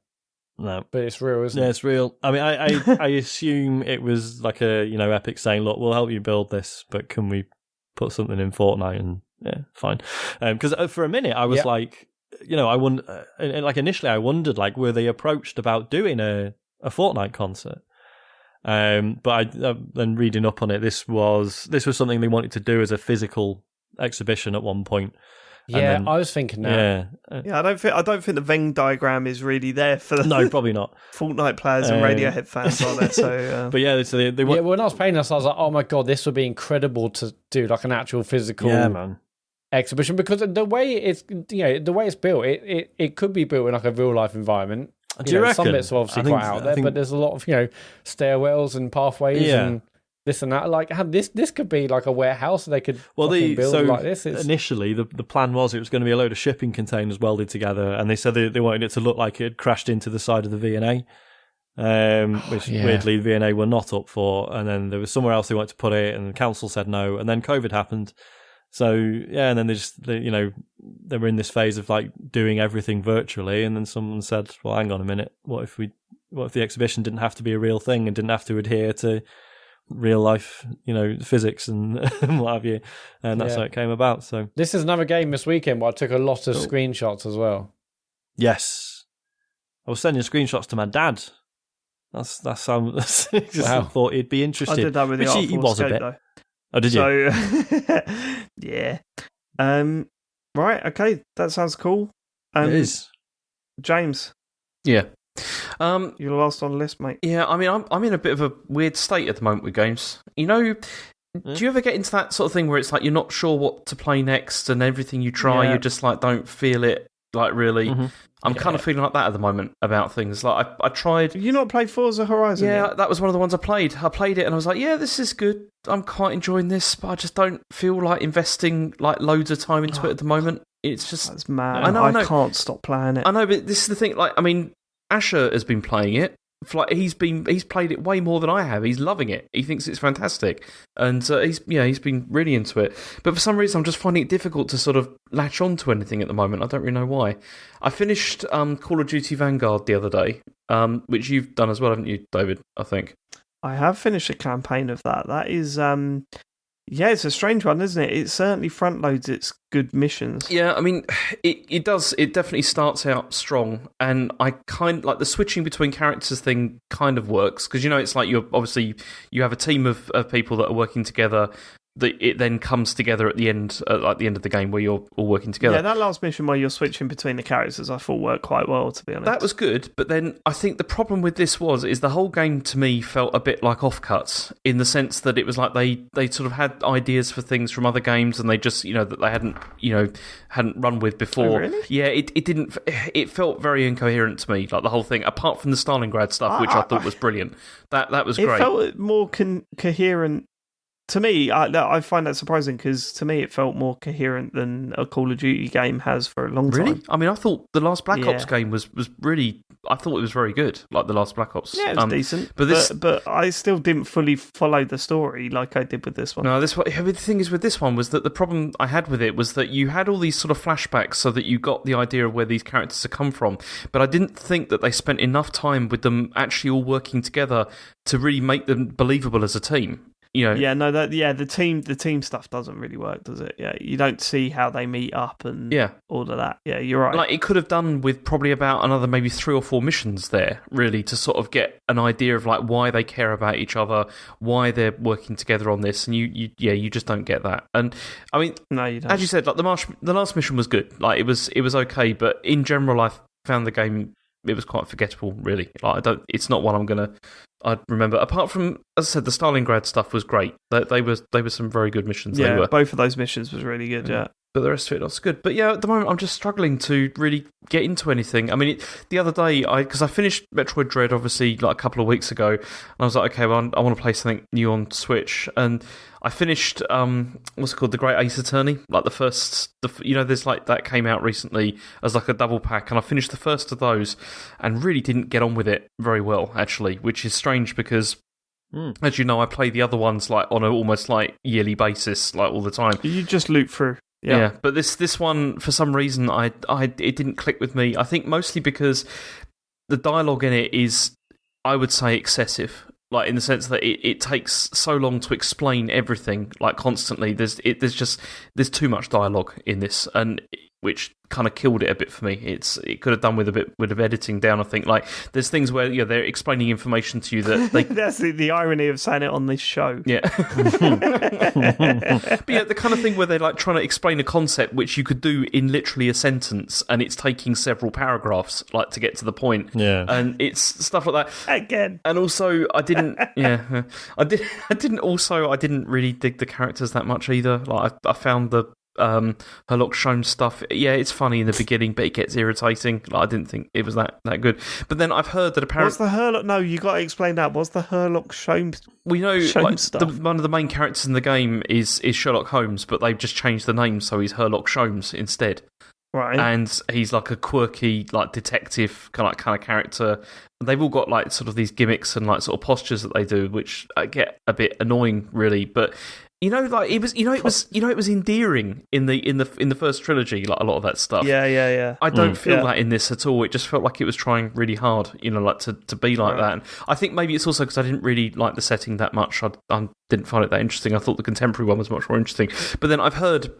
No, but it's real, isn't it? Yeah, it's real. I mean, I assume it was like a Epic saying, "Look, we'll help you build this, but can we put something in Fortnite?" And fine. Because for a minute I was like, I wonder. Initially, I wondered, like, were they approached about doing a Fortnite concert? But then reading up on it, this was something they wanted to do as a physical exhibition at one point. Yeah, I was thinking that. Yeah, I don't think the Venn diagram is really there for no, probably not. Fortnite players and Radiohead fans on it. So, but yeah, so they when I was playing this, I was like, oh my god, this would be incredible to do like an actual physical exhibition, because the way it's built, it could be built in like a real life environment. Do you reckon? Some bits are obviously quite out there, but there's a lot of stairwells and pathways and this and that. Like, this could be like a warehouse they could build like this. Initially, the plan was it was going to be a load of shipping containers welded together, and they said they wanted it to look like it had crashed into the side of the V&A, which weirdly the V&A were not up for. And then there was somewhere else they wanted to put it, and the council said no. And then COVID happened. So and then they were in this phase of like doing everything virtually, and then someone said, "Well, hang on a minute. What if the exhibition didn't have to be a real thing and didn't have to adhere to real life, physics and what have you?" And that's how it came about. So this is another game this weekend where I took a lot of screenshots as well. Yes, I was sending screenshots to my dad. That's how I thought he'd be interested. I did that with the Artful Escape, though. Oh, did you? So, yeah. Right, okay, that sounds cool. It is. James. Yeah. You're last on the list, mate. Yeah, I mean, I'm in a bit of a weird state at the moment with games. You know, do you ever get into that sort of thing where it's like you're not sure what to play next, and everything you try, you just like don't feel it, like really? Mm-hmm. I'm kind of feeling like that at the moment about things. Like I tried. Have you not played Forza Horizon? Yeah, yet? that was one of the ones I played. I played it and I was like, yeah, this is good. I'm quite enjoying this, but I just don't feel like investing like loads of time into it at the moment. It's just That's mad. I know. I can't stop playing it. I know, but this is the thing. Like, I mean, Asher has been playing it. Like, he's played it way more than I have. He's loving it. He thinks it's fantastic, and he's been really into it. But for some reason, I'm just finding it difficult to sort of latch on to anything at the moment. I don't really know why. I finished Call of Duty Vanguard the other day, which you've done as well, haven't you, David? I think I have finished a campaign of that. That is, it's a strange one, isn't it? It certainly front loads its good missions. Yeah, I mean, it does. It definitely starts out strong, and I kind like the switching between characters thing kind of works because it's like you have a team of people that are working together. It then comes together at the end, like the end of the game, where you're all working together. Yeah, that last mission where you're switching between the characters, I thought worked quite well, to be honest. That was good, but then I think the problem with this is the whole game to me felt a bit like offcuts in the sense that it was like they sort of had ideas for things from other games and they just that they hadn't run with before. Oh, really? Yeah, it didn't. It felt very incoherent to me, like the whole thing. Apart from the Stalingrad stuff, which I thought was brilliant. That was great. It felt more coherent. To me, I find that surprising because to me it felt more coherent than a Call of Duty game has for a long time. Really? I mean, I thought the last Black Ops game was really. I thought it was very good, like the last Black Ops. Yeah, it was decent, but I still didn't fully follow the story like I did with this one. No, the thing is with this one was that the problem I had with it was that you had all these sort of flashbacks so that you got the idea of where these characters have come from, but I didn't think that they spent enough time with them actually all working together to really make them believable as a team. The team stuff doesn't really work, does it? Yeah, you don't see how they meet up and all of that. Yeah, you're right. Like, it could have done with probably about another maybe 3 or 4 missions there, really, to sort of get an idea of like why they care about each other, why they're working together on this, and you just don't get that. And I mean, no, you don't. As you said, like the last mission was good. Like it was okay, but in general, I found the game. It was quite forgettable, really. Like it's not one I'd remember. Apart from, as I said, the Stalingrad stuff was great. They were some very good missions. Yeah, both of those missions was really good. Yeah, but the rest of it was good. But yeah, at the moment I'm just struggling to really get into anything. I mean, the other day because I finished Metroid Dread obviously like a couple of weeks ago, and I was like, okay, well I want to play something new on Switch, and I finished what's it called, The Great Ace Attorney, like the first. There's like that came out recently as like a double pack, and I finished the first of those, and really didn't get on with it very well actually, which is strange because. As you know, I play the other ones like on an almost like yearly basis, like all the time. You just loop through. Yeah, but this one for some reason it didn't click with me. I think mostly because the dialogue in it is, I would say, excessive. Like in the sense that it takes so long to explain everything, like constantly. There's too much dialogue in this, and which kind of killed it a bit for me. It could have done with a bit of editing down. I think like there's things where they're explaining information to you that they that's the irony of saying it on this show. Yeah, but yeah, the kind of thing where they're like trying to explain a concept which you could do in literally a sentence, and it's taking several paragraphs like to get to the point. Yeah, and it's stuff like that again. And also, I didn't. I didn't really dig the characters that much either. Like I found the Herlock Sholmes stuff. Yeah, it's funny in the beginning, but it gets irritating. Like, I didn't think it was that good. But then I've heard that apparently, what's the Herlock? No, you got to explain that. What's the Herlock Sholmes? We know like, stuff. One of the main characters in the game is Sherlock Holmes, but they've just changed the name, so he's Herlock Sholmes instead. Right, and he's like a quirky, like detective kind of character. They've all got like sort of these gimmicks and like sort of postures that they do, which get a bit annoying, really. But like it was endearing in the first trilogy, like a lot of that stuff. Yeah. I don't feel that in this at all. It just felt like it was trying really hard, like to be like that. And I think maybe it's also because I didn't really like the setting that much. I didn't find it that interesting. I thought the contemporary one was much more interesting. But then I've heard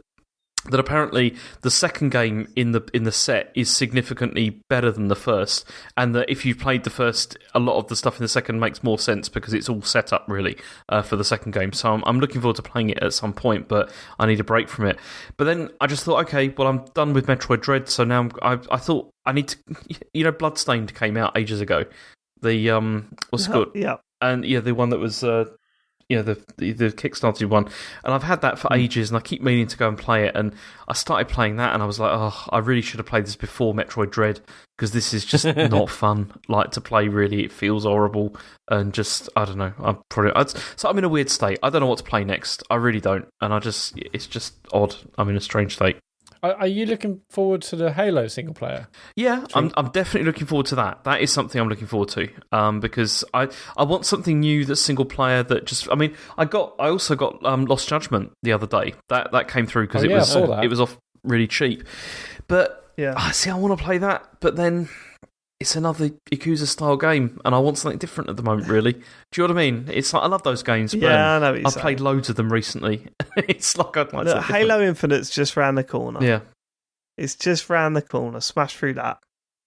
that apparently the second game in the set is significantly better than the first, and that if you've played the first, a lot of the stuff in the second makes more sense because it's all set up really for the second game. So I'm looking forward to playing it at some point, but I need a break from it. But then I just thought, okay, well, I'm done with Metroid Dread, so now I thought I need to, Bloodstained came out ages ago. The what's it called? Yeah, and the one that was. The Kickstarter one, and I've had that for ages, and I keep meaning to go and play it, and I started playing that, and I was like, oh, I really should have played this before Metroid Dread, because this is just not fun, to play, really. It feels horrible, and just, I don't know, I'm in a weird state. I don't know what to play next. I really don't, and it's just odd. I'm in a strange state. Are you looking forward to the Halo single player? Yeah, I'm definitely looking forward to that. That is something I'm looking forward to, because I want something new that's single player. That just, I also got Lost Judgment the other day. That came through because it was off really cheap. But I want to play that, but then it's another Yakuza style game, and I want something different at the moment. Really, do you know what I mean? It's like I love those games. But I know what you're saying. played loads of them recently. It's like I'd like Look, Halo Infinite's just round the corner. Yeah, it's just round the corner. Smash through that.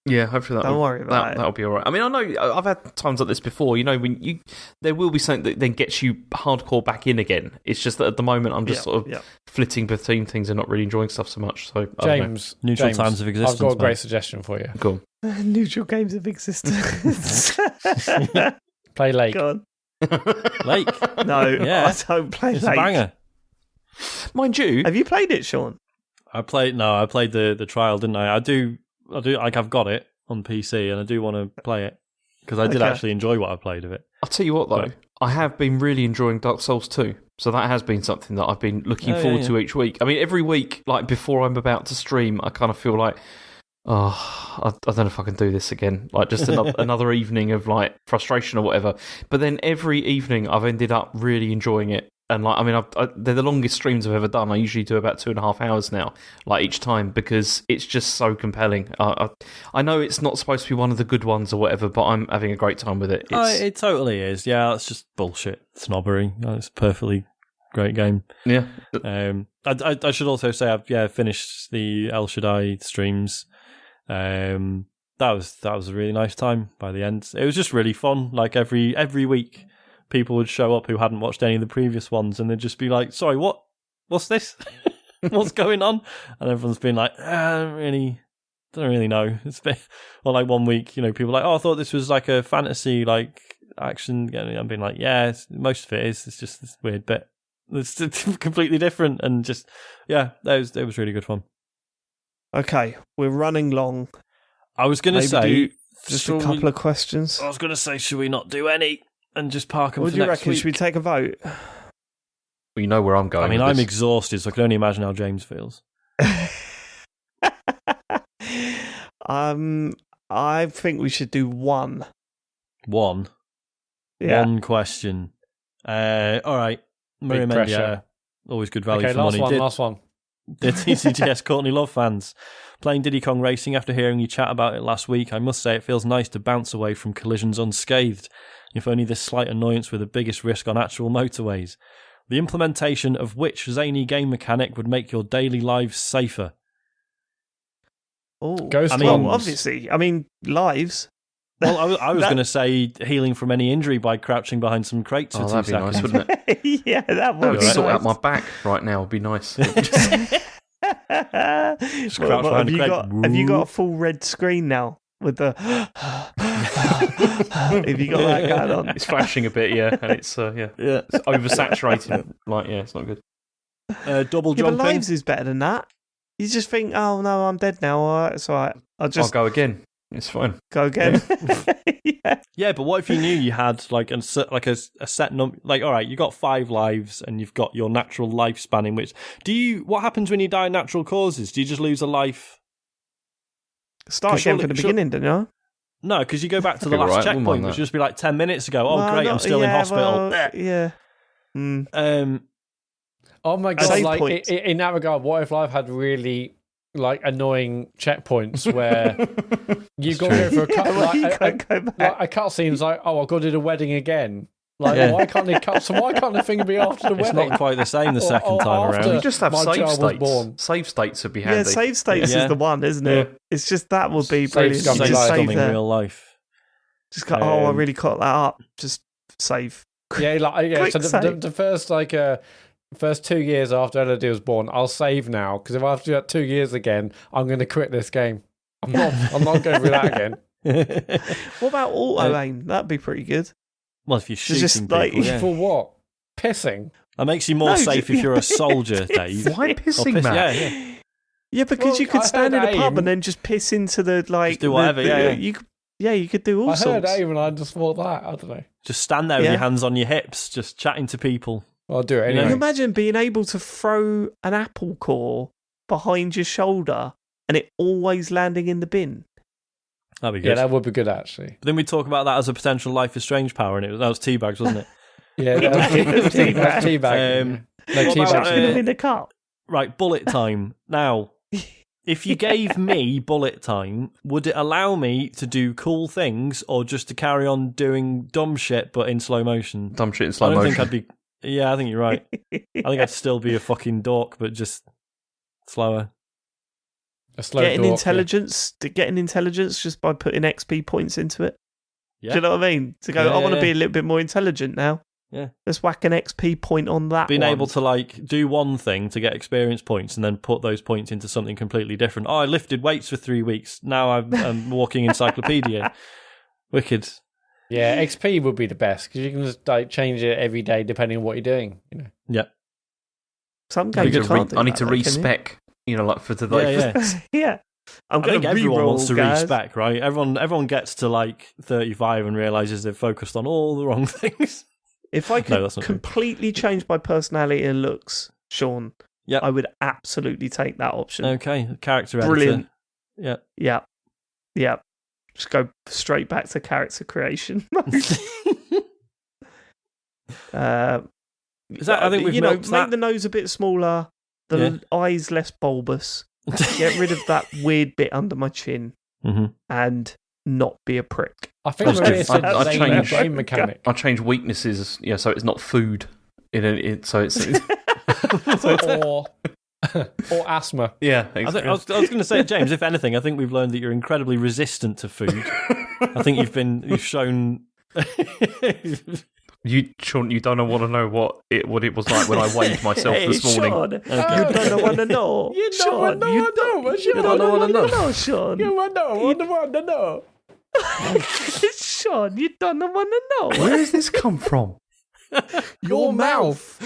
Yeah, hopefully don't worry about it. That'll be all right. I know I've had times like this before. When there will be something that then gets you hardcore back in again. It's just that at the moment I'm just sort of flitting between things and not really enjoying stuff so much. So James, neutral times of existence. I've got a great suggestion for you. Go on. Neutral games of existence. Play Lake. Go on. Lake. No, I don't play it's Lake. A banger. Mind you, have you played it, Sean? I played the trial, didn't I? I do. I've got it on PC, and I do want to play it because I did actually enjoy what I played of it. I'll tell you what, though, I have been really enjoying Dark Souls 2, so that has been something that I've been looking forward to each week. Every week, before I'm about to stream, I kind of feel like, I don't know if I can do this again. Just another evening of frustration or whatever. But then every evening, I've ended up really enjoying it. And they're the longest streams I've ever done. I usually do about 2.5 hours now, each time, because it's just so compelling. I know it's not supposed to be one of the good ones or whatever, but I'm having a great time with it. It totally is. Yeah, it's just bullshit snobbery. It's a perfectly great game. Yeah. I should also say I've finished the El Shaddai streams. That was a really nice time by the end. It was just really fun. Every week, people would show up who hadn't watched any of the previous ones, and they'd just be like, "Sorry, what's this? What's going on?" And everyone's been like, "I don't really know." It's been, or 1 week, people are like, "Oh, I thought this was a fantasy action." And I'm being like, "Yeah, most of it is. It's just this weird bit. It's completely different." And just it was really good fun. Okay, we're running long. I was going to say just a couple of questions. I was going to say, should we not do any and just park them what for do you next reckon? week? Should we take a vote? Well, you know where I'm going. I'm exhausted, so I can only imagine how James feels. I think we should do one. One? Yeah. One question. All right. Maria Mendia, always good value for money. Last one. The TCGS Courtney Love fans. Playing Diddy Kong Racing after hearing you chat about it last week, I must say it feels nice to bounce away from collisions unscathed, if only this slight annoyance were the biggest risk on actual motorways. The implementation of which zany game mechanic would make your daily lives safer? Oh, obviously. Lives. Well, I was going to say healing from any injury by crouching behind some crates for 2 that'd be seconds. nice, wouldn't it? Yeah, that would be sort nice. out my back right now. Would be nice. Have you got a full red screen now with the? Have you got that going on? It's flashing a bit, and it's it's oversaturating. It's not good. Double But jumping. Lives is better than that. You just think, oh no, I'm dead now. All right, it's all right. I'll go again. It's fine. Go again. Yeah, but what if you knew you had a set number? All right, you got 5 lives, and you've got your natural lifespan. In which what happens when you die in natural causes? Do you just lose a life? Start again from the beginning, don't you? No, because you go back to the last checkpoint, which would just be 10 minutes ago. Oh, great, I'm still in hospital. Yeah. Oh my god! In that regard, what if life had really annoying checkpoints where you got to go for a cut scene, I've got to do the wedding again. Like, Yeah. why can't they cut? So why can't the thing be after the It's wedding? not quite the same the second or time after- around. You just have My save child was states. born. Save states would be handy. Yeah, save states Yeah. is the one, isn't it? Yeah. It's just that would be Save brilliant. scum You in just life. save in there. real life. Just go, I Um, really cut that up. Just save. Yeah, Quick so the save. first 2 years after Elodie was born, I'll save now because if I have to do that 2 years again, I'm going to quit this game. I'm not going through that again. What about auto aim? That'd be pretty good. Well, if you're So shooting just, people, like- yeah. For what? Pissing. That makes you more No, safe ju- if you're a soldier, Dave. Why Or pissing, piss- Matt? Yeah. Yeah, because Well, you could I stand in heard a pub aim. and then just piss into the like. Just do whatever, yeah. You could, you could do all I heard sorts. aim and I just thought that. I don't know. Just stand there with Yeah. your hands on your hips, just chatting to people. I'll do it Can you anyway. imagine being able to throw an apple core behind your shoulder and it always landing in the bin? That'd be Yeah, good. that would be good actually. But then we talk about that as a potential Life is Strange power, and that was Teabags, wasn't it? Yeah, that was teabag. Um, No, what teabag. about, Chucking them in the cup. Right, bullet time. Now, if you gave me bullet time, would it allow me to do cool things or just to carry on doing dumb shit but in slow motion? Dumb shit in I slow don't motion. think I'd be. Yeah, I think you're right. I think I'd still be a fucking dork, but just slower. A slow Getting dork, intelligence just by putting XP points into it. Yeah. Do you know what I mean? To go, Yeah, I want to yeah, be yeah. a little bit more intelligent now. Yeah. Let's whack an XP point on that. Being one. able to like do one thing to get experience points and then put those points into something completely different. Oh, I lifted weights for 3 weeks. Now I'm walking encyclopedia. Wicked. Yeah, XP would be the best because you can just like change it every day depending on what you're doing. You know. Yeah. Some I need games to, you can't do I need that, to though, can you? respec, like for today. Yeah. Yeah. I'm I going think to everyone wants to guys. respec, right? Everyone gets to like 35 and realizes they've focused on all the wrong things. If I No, could that's not true. completely change my personality and looks, Sean, Yep. I would absolutely take that option. Okay, character editor. Brilliant. Yeah. Yeah. Yeah. Just go straight back to character creation. Is that? I think we've milked make that. the nose a bit smaller, the eyes less bulbous, get rid of that weird bit under my chin, hmm and not be a prick. I think That's maybe good. it's a I'd change- game mechanic. I change weaknesses, so it's not food. So it's or asthma. yeah. I was going to say, James. If anything, I think we've learned that you're incredibly resistant to food. I think you've shown. You don't want to know what it was like when I weighed myself Hey, this morning. Sean, you don't want to know. You don't Sean, wanna you know, don't, you you don't don't wanna want to know. know, Sean. You want to know. Sean, you don't want to know. Where does this come from? Your mouth.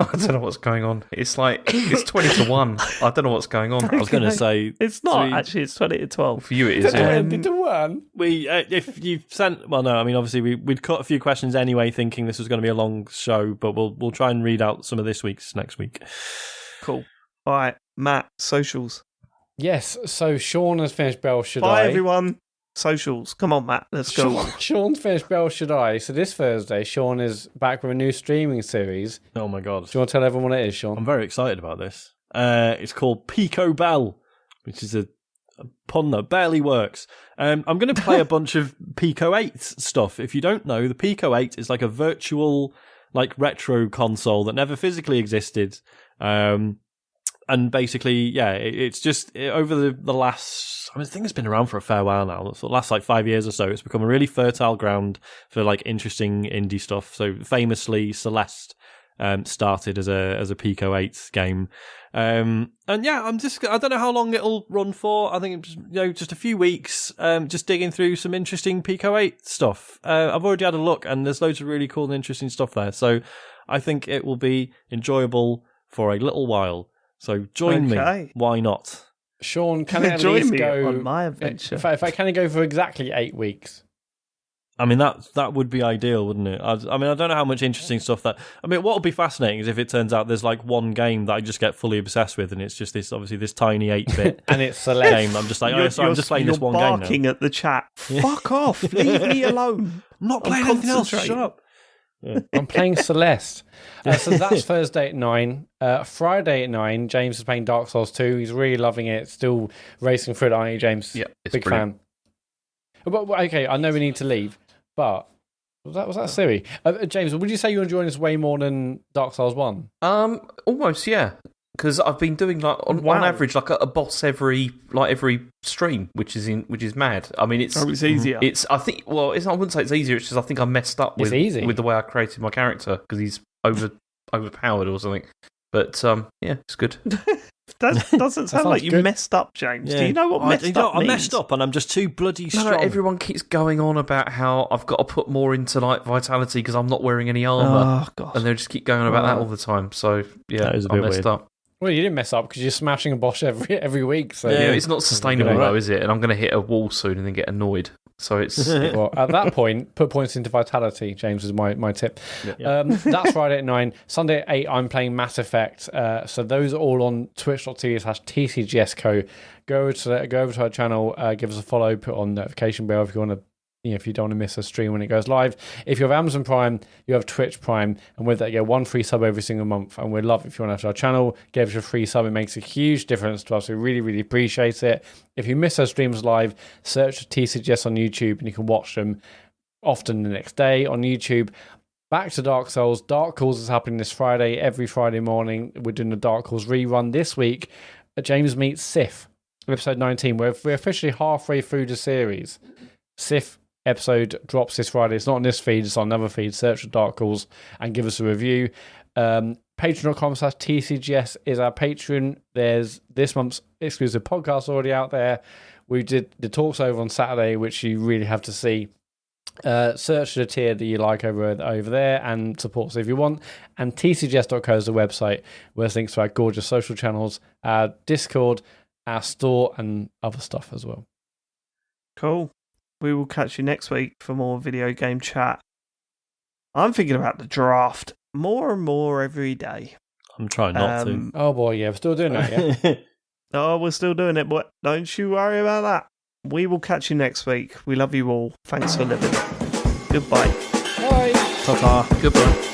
I don't know what's going on. It's like it's 20-1. I don't know what's going on. I was going to say It's not, three- actually. It's 20-12. For you, it is. Yeah. 20-1. we if you've sent. Well, no, I mean obviously we'd cut a few questions anyway, thinking this was going to be a long show, but we'll try and read out some of this week's next week. Cool. All right, Matt, socials. Yes, so Sean has finished Bell Should Bye, I? everyone. Socials. Come on, Matt. Let's go. Sean's finished Bell Should I. So this Thursday, Sean is back with a new streaming series. Oh my god! Do you want to tell everyone what it is, Sean? I'm very excited about this. It's called Pico Bell, which is a pun that barely works. I'm going to play a bunch of Pico 8 stuff. If you don't know, the Pico 8 is like a virtual, like retro console that never physically existed. And basically, yeah, it's just over the last. I think it's been around for a fair while now. So the last like 5 years or so, it's become a really fertile ground for like interesting indie stuff. So famously, Celeste started as a Pico 8 game. And yeah, I don't know how long it'll run for. I think it's just a few weeks, just digging through some interesting Pico 8 stuff. I've already had a look and there's loads of really cool and interesting stuff there. So I think it will be enjoyable for a little while. So join me. Why not? Sean, can it at Join least me go on my adventure. If I can it go for exactly 8 weeks? I mean, that would be ideal, wouldn't it? I mean, I don't know how much interesting stuff that... I mean, what would be fascinating is if it turns out there's like one game that I just get fully obsessed with and it's just this tiny 8-bit And it's Celeste. game. I'm just like, oh, sorry, I'm just playing this one game now. You're barking at the chat. Fuck off. Leave me alone. I'm not I'm playing anything else. Shut concentrating. up. I'm playing Celeste. So that's Thursday at 9. Friday at 9, James is playing Dark Souls 2. He's really loving it. Still racing through it, aren't you, James? Yeah, it's Big brilliant. fan. But, okay, I know we need to leave, but Was that Siri? James, would you say you're enjoying this way more than Dark Souls 1? Almost, yeah. Because I've been doing like on average like a boss every stream, which is mad. I mean, it's easier. I wouldn't say it's easier. It's just I think I messed up with the way I created my character because he's overpowered or something. But yeah, it's good. That doesn't sound like you good. messed up, James. Yeah. Do you know what messed up means? I messed up and I'm just too bloody strong. No, everyone keeps going on about how I've got to put more into like vitality because I'm not wearing any armor. Oh, God. And they just keep going on about that all the time. So yeah, That is a I bit messed weird. up. Well, you didn't mess up because you're smashing a boss every week. So Yeah, it's not sustainable Right. though, is it? And I'm going to hit a wall soon and then get annoyed. So it's Well, at that point, put points into vitality, James, is my tip. Yeah. That's Friday at 9. Sunday at 8, I'm playing Mass Effect. So those are all on twitch.tv/TCGSco. Go over to our channel, give us a follow, put on notification bell if you want to. If you don't want to miss a stream when it goes live. If you have Amazon Prime, you have Twitch Prime, and with that you get one free sub every single month. And we'd love if you want to have our channel, give us a free sub. It makes a huge difference to us. We really, really appreciate it. If you miss our streams live, search TCGS on YouTube and you can watch them often the next day on YouTube. Back to Dark Souls. Dark Calls is happening this Friday, every Friday morning. We're doing the Dark Calls rerun this week. James meets Sif, episode 19. We're officially halfway through the series. Sif episode drops this Friday. It's not on this feed, it's on another feed. Search for Dark Calls and give us a review. Patreon.com/TCGS is our Patreon. There's this month's exclusive podcast already out there. We did the talks over on Saturday, which you really have to see. Search the tier that you like over there and support us if you want. And tcgs.co is the website where there's links to our gorgeous social channels, our Discord, our store, and other stuff as well. Cool. We will catch you next week for more video game chat. I'm thinking about the draft more and more every day. I'm trying not to. Oh boy, yeah, we're still doing that, yeah. Oh, we're still doing it, but don't you worry about that. We will catch you next week. We love you all. Thanks for living. Goodbye. Bye. Ta-ta. goodbye.